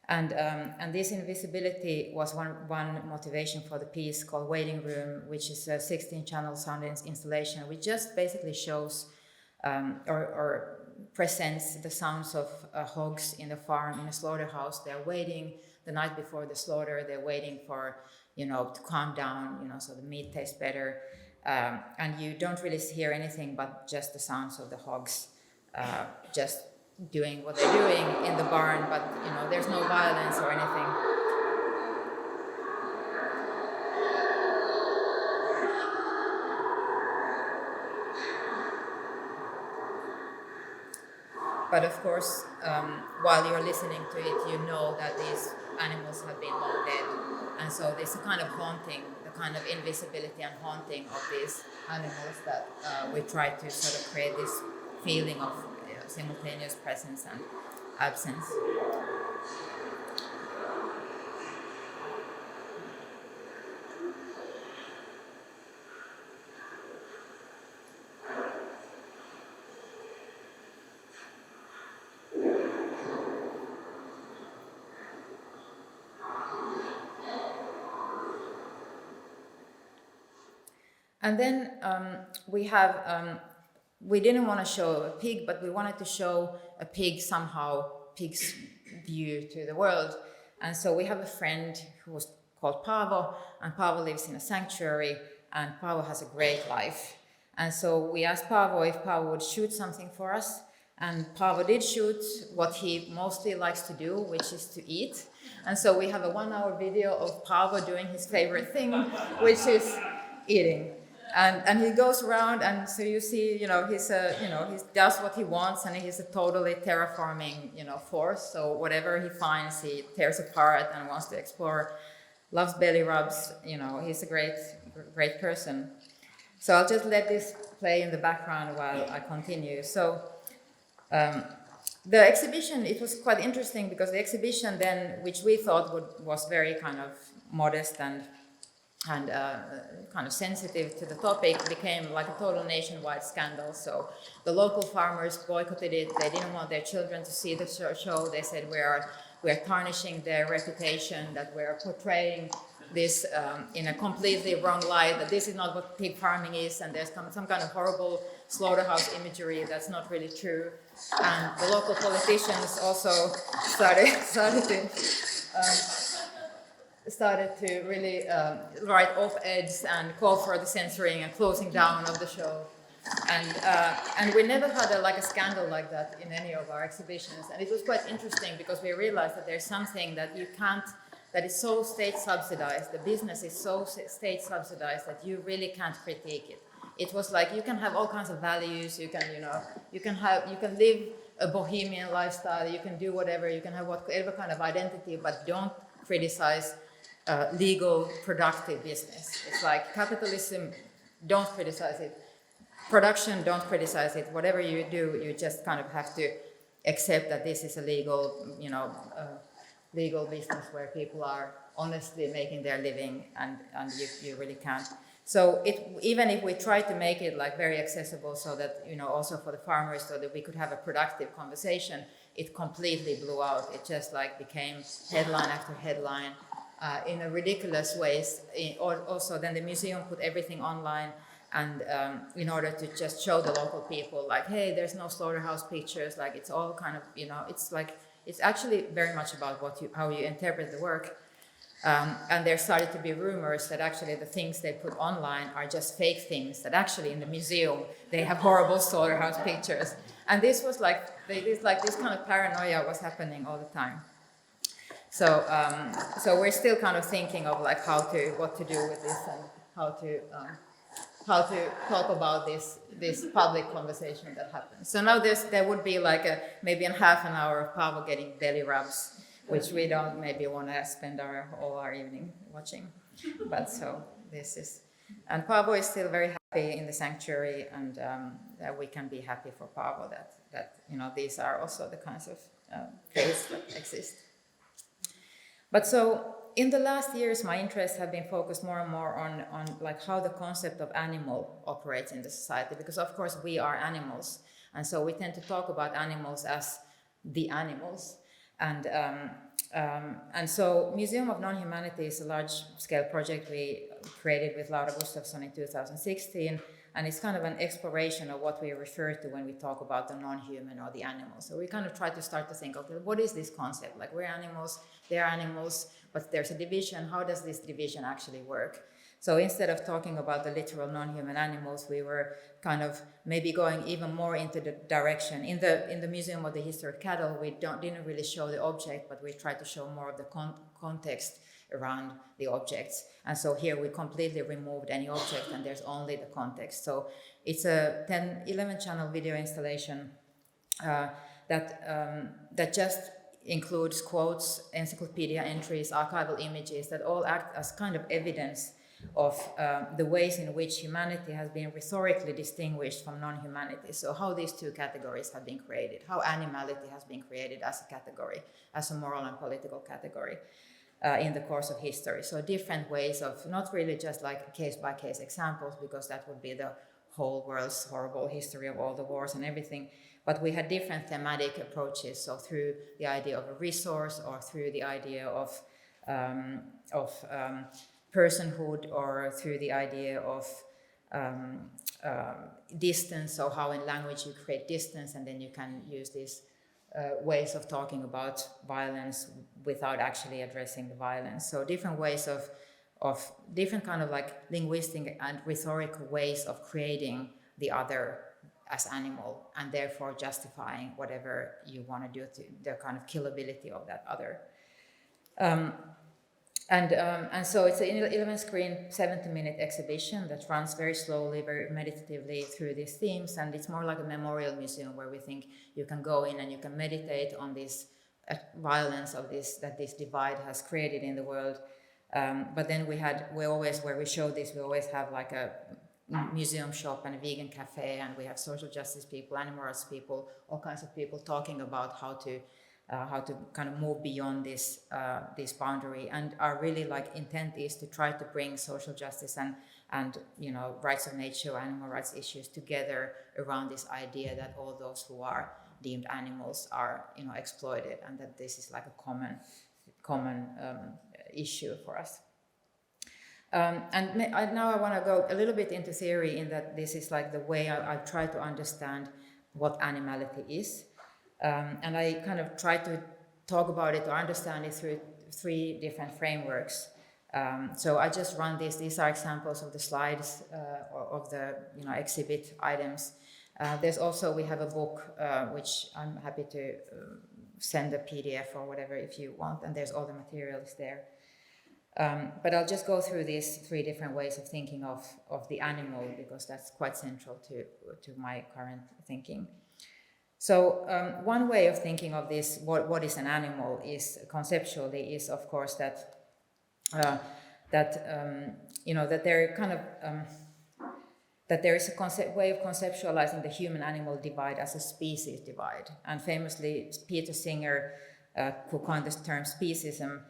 And this invisibility was one motivation for the piece called Waiting Room, which is a 16-channel sound installation, which just basically shows or presents the sounds of hogs in the farm, in a slaughterhouse. They're waiting the night before the slaughter. They're waiting for, you know, to calm down, you know, so the meat tastes better. And you don't really hear anything but just the sounds of the hogs just doing what they're doing in the barn, but, you know, there's no violence or anything. But of course, while you're listening to it, you know that these animals have been long dead. And so there's a kind of haunting, the kind of invisibility and haunting of these animals that we try to sort of create this feeling of simultaneous presence and absence. And then we have, we didn't want to show a pig, but we wanted to show a pig somehow, pig's view to the world. And so we have a friend who was called Paavo, and Paavo lives in a sanctuary, and Paavo has a great life. And so we asked Paavo if Paavo would shoot something for us, and Paavo did shoot what he mostly likes to do, which is to eat. And so we have a 1-hour video of Paavo doing his favorite thing, which is eating. And he goes around, and so you see, you know, he does what he wants, and he's a totally terraforming, you know, force. So whatever he finds, he tears apart and wants to explore. Loves belly rubs, you know, he's a great person. So I'll just let this play in the background while I continue. So the exhibition, it was quite interesting because the exhibition then, which we thought was very kind of modest and kind of sensitive to the topic, became like a total nationwide scandal. So the local farmers boycotted it. They didn't want their children to see the show. They said we are tarnishing their reputation, that we are portraying this in a completely wrong light, that this is not what pig farming is, and there's some kind of horrible slaughterhouse imagery that's not really true. And the local politicians also started to really write op-eds and call for the censoring and closing down of the show. And we never had a scandal like that in any of our exhibitions. And it was quite interesting because we realized that there's something that you can't, that is so state subsidized, the business is so state subsidized that you really can't critique it. It was like you can have all kinds of values. You can live a bohemian lifestyle. You can do whatever. You can have whatever kind of identity, but don't criticize legal, productive business. It's like capitalism. Don't criticize it. Production, don't criticize it. Whatever you do, you just kind of have to accept that this is a legal, legal business where people are honestly making their living, and you really can't. So even if we try to make it like very accessible, so that also for the farmers, so that we could have a productive conversation, it completely blew out. It just like became headline after headline in a ridiculous ways. Also, then the museum put everything online. And in order to just show the local people, like, hey, there's no slaughterhouse pictures, like it's all kind of, it's like, it's actually very much about how you interpret the work. And there started to be rumors that actually the things they put online are just fake things, that actually in the museum they have horrible slaughterhouse pictures. And this was like, this kind of paranoia was happening all the time. So we're still kind of thinking of like what to do with this and how to talk about this public conversation that happens. So now there would be like maybe a half an hour of Paavo getting belly rubs, which we don't maybe want to spend all our evening watching. But so this is, and Paavo is still very happy in the sanctuary, and that we can be happy for Paavo that these are also the kinds of faiths that exist. But so, in the last years, my interests have been focused more and more on like how the concept of animal operates in the society, because of course we are animals, and so we tend to talk about animals as the animals, and so Museum of Non-Humanity is a large-scale project we created with Laura Gustafsson in 2016, and it's kind of an exploration of what we refer to when we talk about the non-human or the animal. So we kind of try to start to think, okay, what is this concept? Like, we're animals, they're animals, but there's a division. How does this division actually work? So instead of talking about the literal non-human animals, we were kind of maybe going even more into the direction. In the Museum of the History of Cattle, we didn't really show the object, but we tried to show more of the context around the objects. And so here we completely removed any object, and there's only the context. So it's a 11 channel video installation that just includes quotes, encyclopedia entries, archival images that all act as kind of evidence of the ways in which humanity has been rhetorically distinguished from non-humanity. So how these two categories have been created, how animality has been created as a category, as a moral and political category in the course of history. So different ways of, not really just like case-by-case examples, because that would be the whole world's horrible history of all the wars and everything, but we had different thematic approaches. So through the idea of a resource, or through the idea of personhood, or through the idea of distance, so how in language you create distance, and then you can use these ways of talking about violence without actually addressing the violence. So different ways of different kind of like linguistic and rhetorical ways of creating the other as animal, and therefore justifying whatever you want to do to the kind of killability of that other. And so it's an 11-screen, 70-minute exhibition that runs very slowly, very meditatively through these themes, and it's more like a memorial museum where we think you can go in and you can meditate on this violence of that this divide has created in the world. But then where we show this, we always have like a museum shop and a vegan cafe, and we have social justice people, animal rights people, all kinds of people talking about how to kind of move beyond this boundary. And our really like intent is to try to bring social justice and rights of nature, animal rights issues together around this idea that all those who are deemed animals are exploited, and that this is like a common issue for us. Now I want to go a little bit into theory, in that this is like the way I try to understand what animality is. And I kind of try to talk about it or understand it through 3 different frameworks. So I just run these are examples of the slides of the exhibit items. There's also, we have a book which I'm happy to send a PDF or whatever if you want, and there's all the materials there. But I'll just go through these 3 different ways of thinking of the animal, because that's quite central to my current thinking. So one way of thinking of this, what is an animal, is conceptually is of course that there is a way of conceptualizing the human-animal divide as a species divide. And famously, Peter Singer, who coined the term speciesism,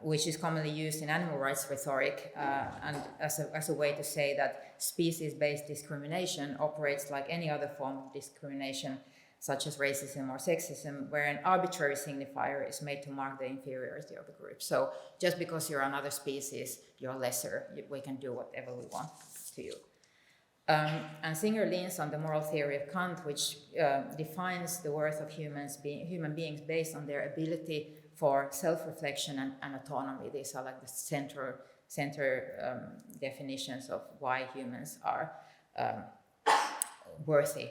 which is commonly used in animal rights rhetoric, and as a way to say that species-based discrimination operates like any other form of discrimination, such as racism or sexism, where an arbitrary signifier is made to mark the inferiority of the group. So just because you're another species, you're lesser, we can do whatever we want to you. And Singer leans on the moral theory of Kant, which defines the worth of human beings based on their ability for self-reflection and autonomy. These are like the center definitions of why humans are worthy.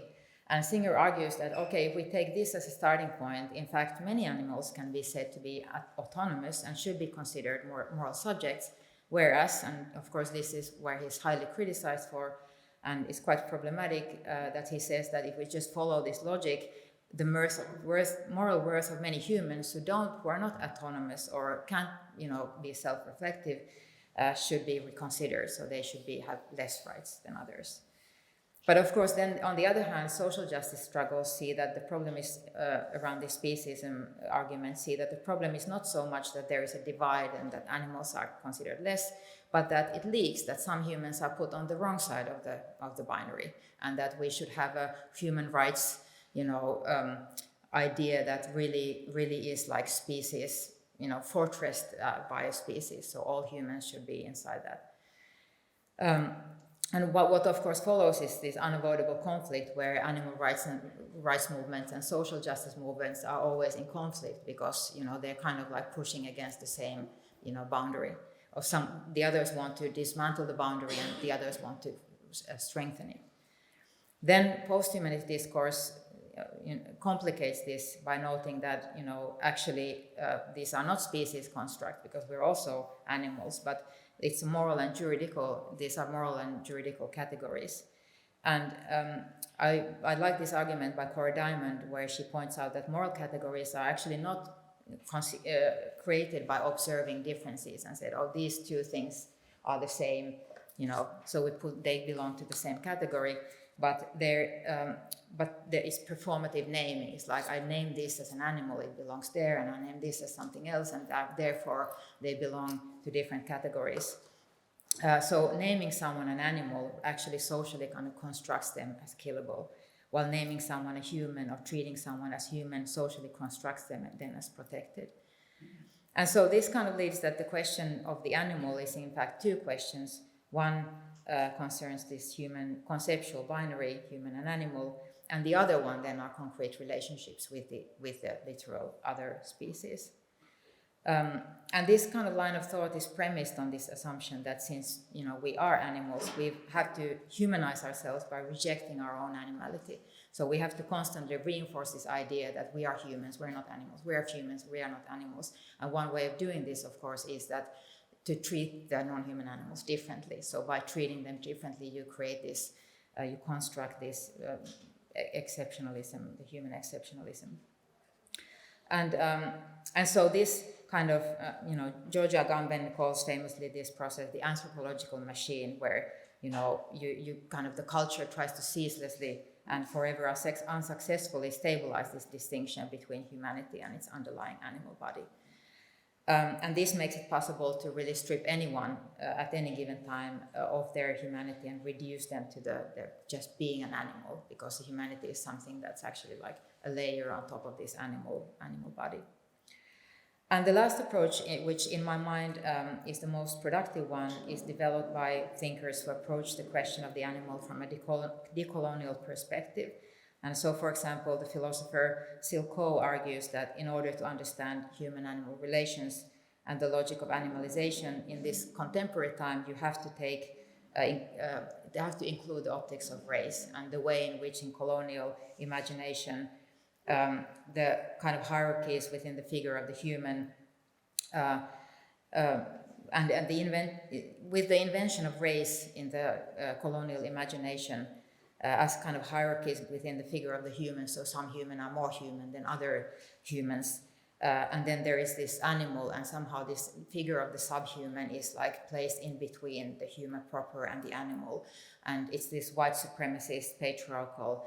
And Singer argues that, okay, if we take this as a starting point, in fact, many animals can be said to be autonomous and should be considered moral subjects, whereas, and of course this is where he's highly criticized for, and it's quite problematic, that he says that if we just follow this logic, the moral worth of many humans who are not autonomous or can't, be self-reflective, should be reconsidered. So they should have less rights than others. But of course, then on the other hand, social justice struggles see that the problem is around the speciesism argument. See that the problem is not so much that there is a divide and that animals are considered less, but that it leaks that some humans are put on the wrong side of the binary, and that we should have a human rights idea that really is like species, fortressed by a species. So all humans should be inside that. And what of course follows is this unavoidable conflict where animal rights movements and social justice movements are always in conflict, because they're kind of like pushing against the same boundary. Or the others want to dismantle the boundary and the others want to strengthen it. Then post-humanist discourse complicates this by noting that actually these are not species constructs, because we're also animals, but it's moral and juridical. These are moral and juridical categories. And I like this argument by Cora Diamond, where she points out that moral categories are actually not created by observing differences and said, oh, these 2 things are the same, so they belong to the same category. But there is performative naming. It's like I name this as an animal, it belongs there, and I name this as something else, and therefore they belong to different categories. So naming someone an animal actually socially kind of constructs them as killable, while naming someone a human or treating someone as human socially constructs them then as protected. And so this kind of leads that the question of the animal is in fact 2 questions. One concerns this human conceptual binary, human and animal, and the other one then are concrete relationships with the literal other species. And this kind of line of thought is premised on this assumption that since we are animals, we have to humanize ourselves by rejecting our own animality. So we have to constantly reinforce this idea that we are humans, we're not animals, we are humans, we are not animals. And one way of doing this, of course, is that to treat the non-human animals differently. So by treating them differently, you create this, you construct this exceptionalism, the human exceptionalism. And so this kind of, George Agamben calls famously this process the anthropological machine, where, you kind of, the culture tries to ceaselessly and forever unsuccessfully stabilize this distinction between humanity and its underlying animal body. And this makes it possible to really strip anyone at any given time of their humanity and reduce them to their just being an animal, because the humanity is something that's actually like a layer on top of this animal body. And the last approach, which in my mind is the most productive one, is developed by thinkers who approach the question of the animal from a decolonial perspective. And so, for example, the philosopher Silko argues that in order to understand human-animal relations and the logic of animalization in this contemporary time, you have to include the optics of race and the way in which in colonial imagination the kind of hierarchies within the figure of the human And with the invention of race in the colonial imagination as kind of hierarchies within the figure of the human, so some human are more human than other humans, and then there is this animal, and somehow this figure of the subhuman is like placed in between the human proper and the animal, and it's this white supremacist patriarchal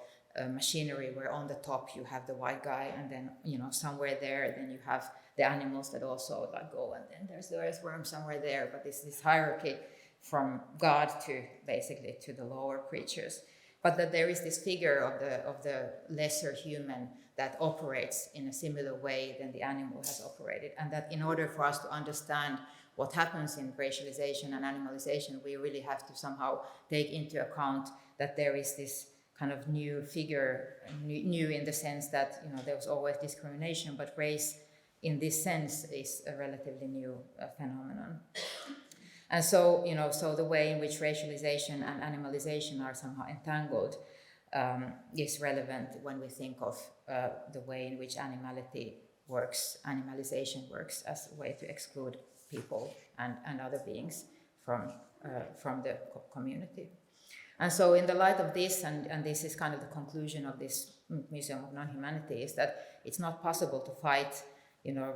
machinery where on the top you have the white guy, and then somewhere there then you have the animals that also like go, and then there's the earthworm somewhere there, but it's this hierarchy from God to basically to the lower creatures. But that there is this figure of the lesser human that operates in a similar way than the animal has operated, and that in order for us to understand what happens in racialization and animalization, we really have to somehow take into account that there is this kind of new figure, new in the sense that there was always discrimination, but race in this sense is a relatively new phenomenon. And so, so the way in which racialization and animalization are somehow entangled is relevant when we think of the way in which animalization works as a way to exclude people and other beings from the community. And so in the light of this, and this is kind of the conclusion of this Museum of Non-Humanity, is that it's not possible to fight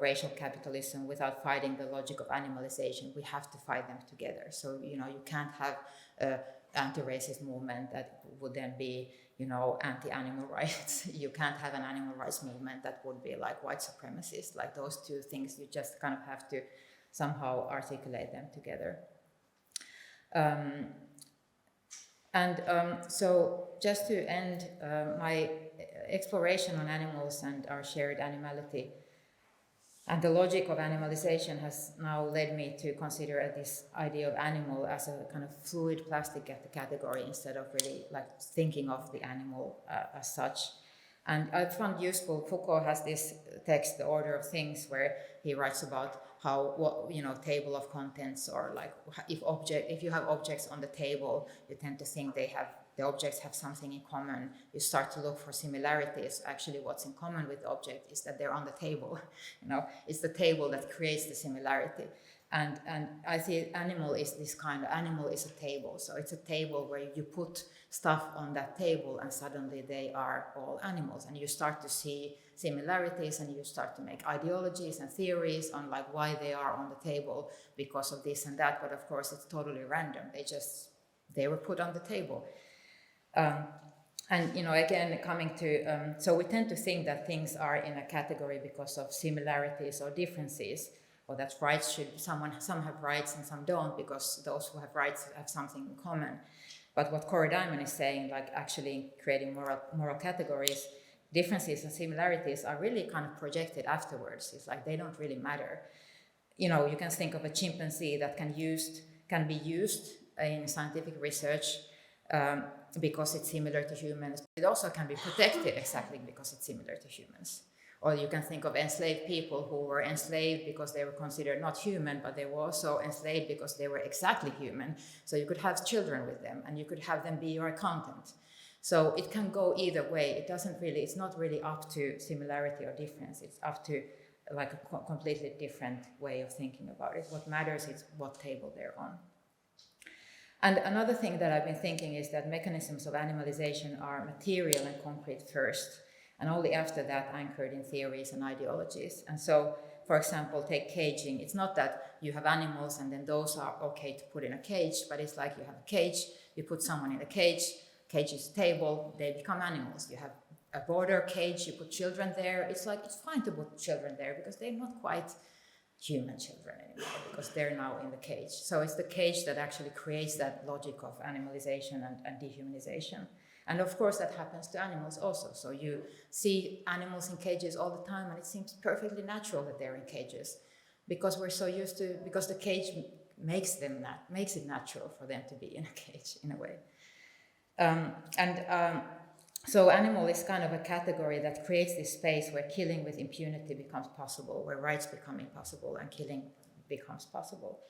racial capitalism without fighting the logic of animalization. We have to fight them together. So, you can't have an anti-racist movement that would then be, anti-animal rights. You can't have an animal rights movement that would be like white supremacist. Like those two things, you just kind of have to somehow articulate them together. So just to end my exploration on animals and our shared animality, and the logic of animalization has now led me to consider this idea of animal as a kind of fluid plastic category instead of really like thinking of the animal as such. And I found useful, Foucault has this text, The Order of Things, where he writes about how, table of contents, or like if you have objects on the table, you tend to think the objects have something in common. You start to look for similarities. Actually, what's in common with the object is that they're on the table. It's the table that creates the similarity. And I see animal is a table. So it's a table where you put stuff on that table and suddenly they are all animals. And you start to see similarities and you start to make ideologies and theories on like why they are on the table because of this and that. But of course, it's totally random. They were put on the table. And again, coming to, so we tend to think that things are in a category because of similarities or differences, or that some have rights and some don't, because those who have rights have something in common. But what Corey Diamond is saying, like actually creating moral categories, differences and similarities are really kind of projected afterwards. It's like they don't really matter. You can think of a chimpanzee that can be used in scientific research because it's similar to humans. It also can be protected exactly because it's similar to humans. Or you can think of enslaved people who were enslaved because they were considered not human, but they were also enslaved because they were exactly human. So you could have children with them and you could have them be your accountant. So it can go either way. It's not really up to similarity or difference. It's up to like a completely different way of thinking about it. What matters is what table they're on. And another thing that I've been thinking is that mechanisms of animalization are material and concrete first, and only after that anchored in theories and ideologies. And so, for example, take caging. It's not that you have animals and then those are okay to put in a cage, but it's like you have a cage, you put someone in a cage is a table, they become animals. You have a border cage, you put children there. It's like, it's fine to put children there because they're not quite human children anymore because they're now in the cage. So it's the cage that actually creates that logic of animalization and dehumanization. And of course that happens to animals also. So you see animals in cages all the time and it seems perfectly natural that they're in cages because we're so used to, because the cage makes it natural for them to be in a cage in a way. So animal is kind of a category that creates this space where killing with impunity becomes possible, where rights become impossible and killing becomes possible.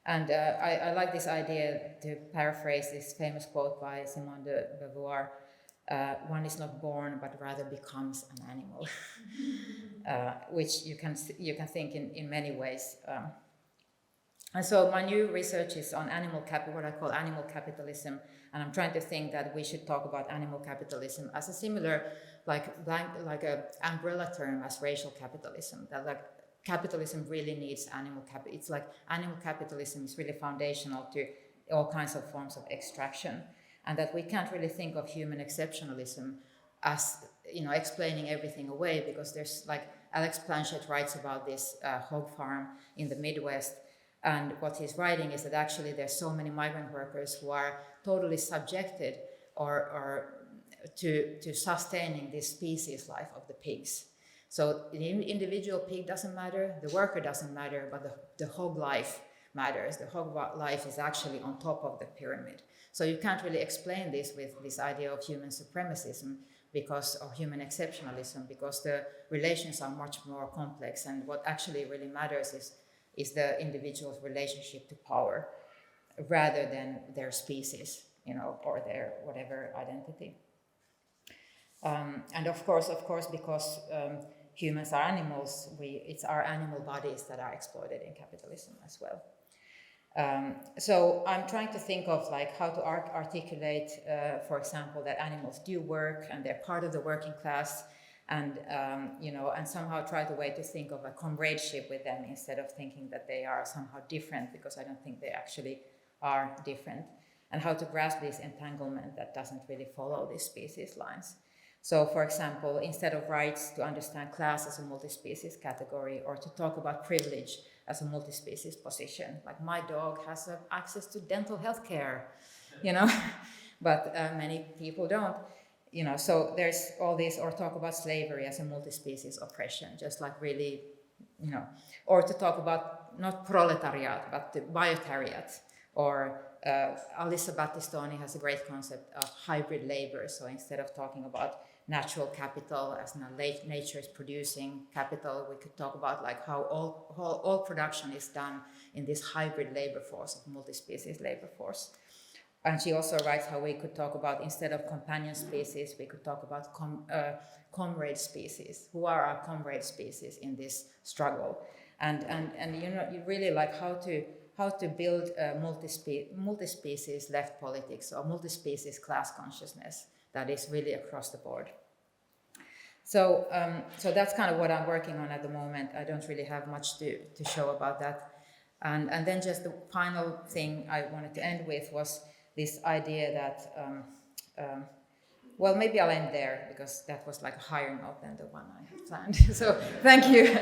And I like this idea, to paraphrase this famous quote by Simone de Beauvoir, one is not born but rather becomes an animal, which you can think in many ways. And so my new research is on what I call animal capitalism, and I'm trying to think that we should talk about animal capitalism as a similar, like a umbrella term as racial capitalism. That like capitalism really needs animal capital. It's like animal capitalism is really foundational to all kinds of forms of extraction, and that we can't really think of human exceptionalism as explaining everything away, because there's like Alex Planchet writes about this hog farm in the Midwest. And what he's writing is that actually there's so many migrant workers who are totally subjected or to sustaining this species life of the pigs. So the individual pig doesn't matter, the worker doesn't matter, but the hog life matters. The hog life is actually on top of the pyramid. So you can't really explain this with this idea of human supremacism or human exceptionalism, because the relations are much more complex, and what actually really matters is the individual's relationship to power rather than their species, or their whatever identity. And of course, because humans are animals, it's our animal bodies that are exploited in capitalism as well. So I'm trying to think of like how to articulate, for example, that animals do work and they're part of the working class, and and somehow try the way to think of a comradeship with them instead of thinking that they are somehow different, because I don't think they actually are different, and how to grasp this entanglement that doesn't really follow these species lines. So, for example, instead of rights, to understand class as a multi-species category, or to talk about privilege as a multi-species position. Like my dog has access to dental health care, but many people don't. So there's all this, or talk about slavery as a multi-species oppression, just like really, or to talk about not proletariat, but the biotariat, or Alissa Battistoni has a great concept of hybrid labor. So instead of talking about natural capital as nature is producing capital, we could talk about like how all production is done in this hybrid labor force, of multi-species labor force. And she also writes how we could talk about, instead of companion species, we could talk about comrade species. Who are our comrade species in this struggle? And you really like how to build a multi-species left politics, or multi-species class consciousness that is really across the board. So that's kind of what I'm working on at the moment. I don't really have much to show about that. And then just the final thing I wanted to end with was this idea that, well, maybe I'll end there, because that was like a higher note than the one I had planned. So thank you.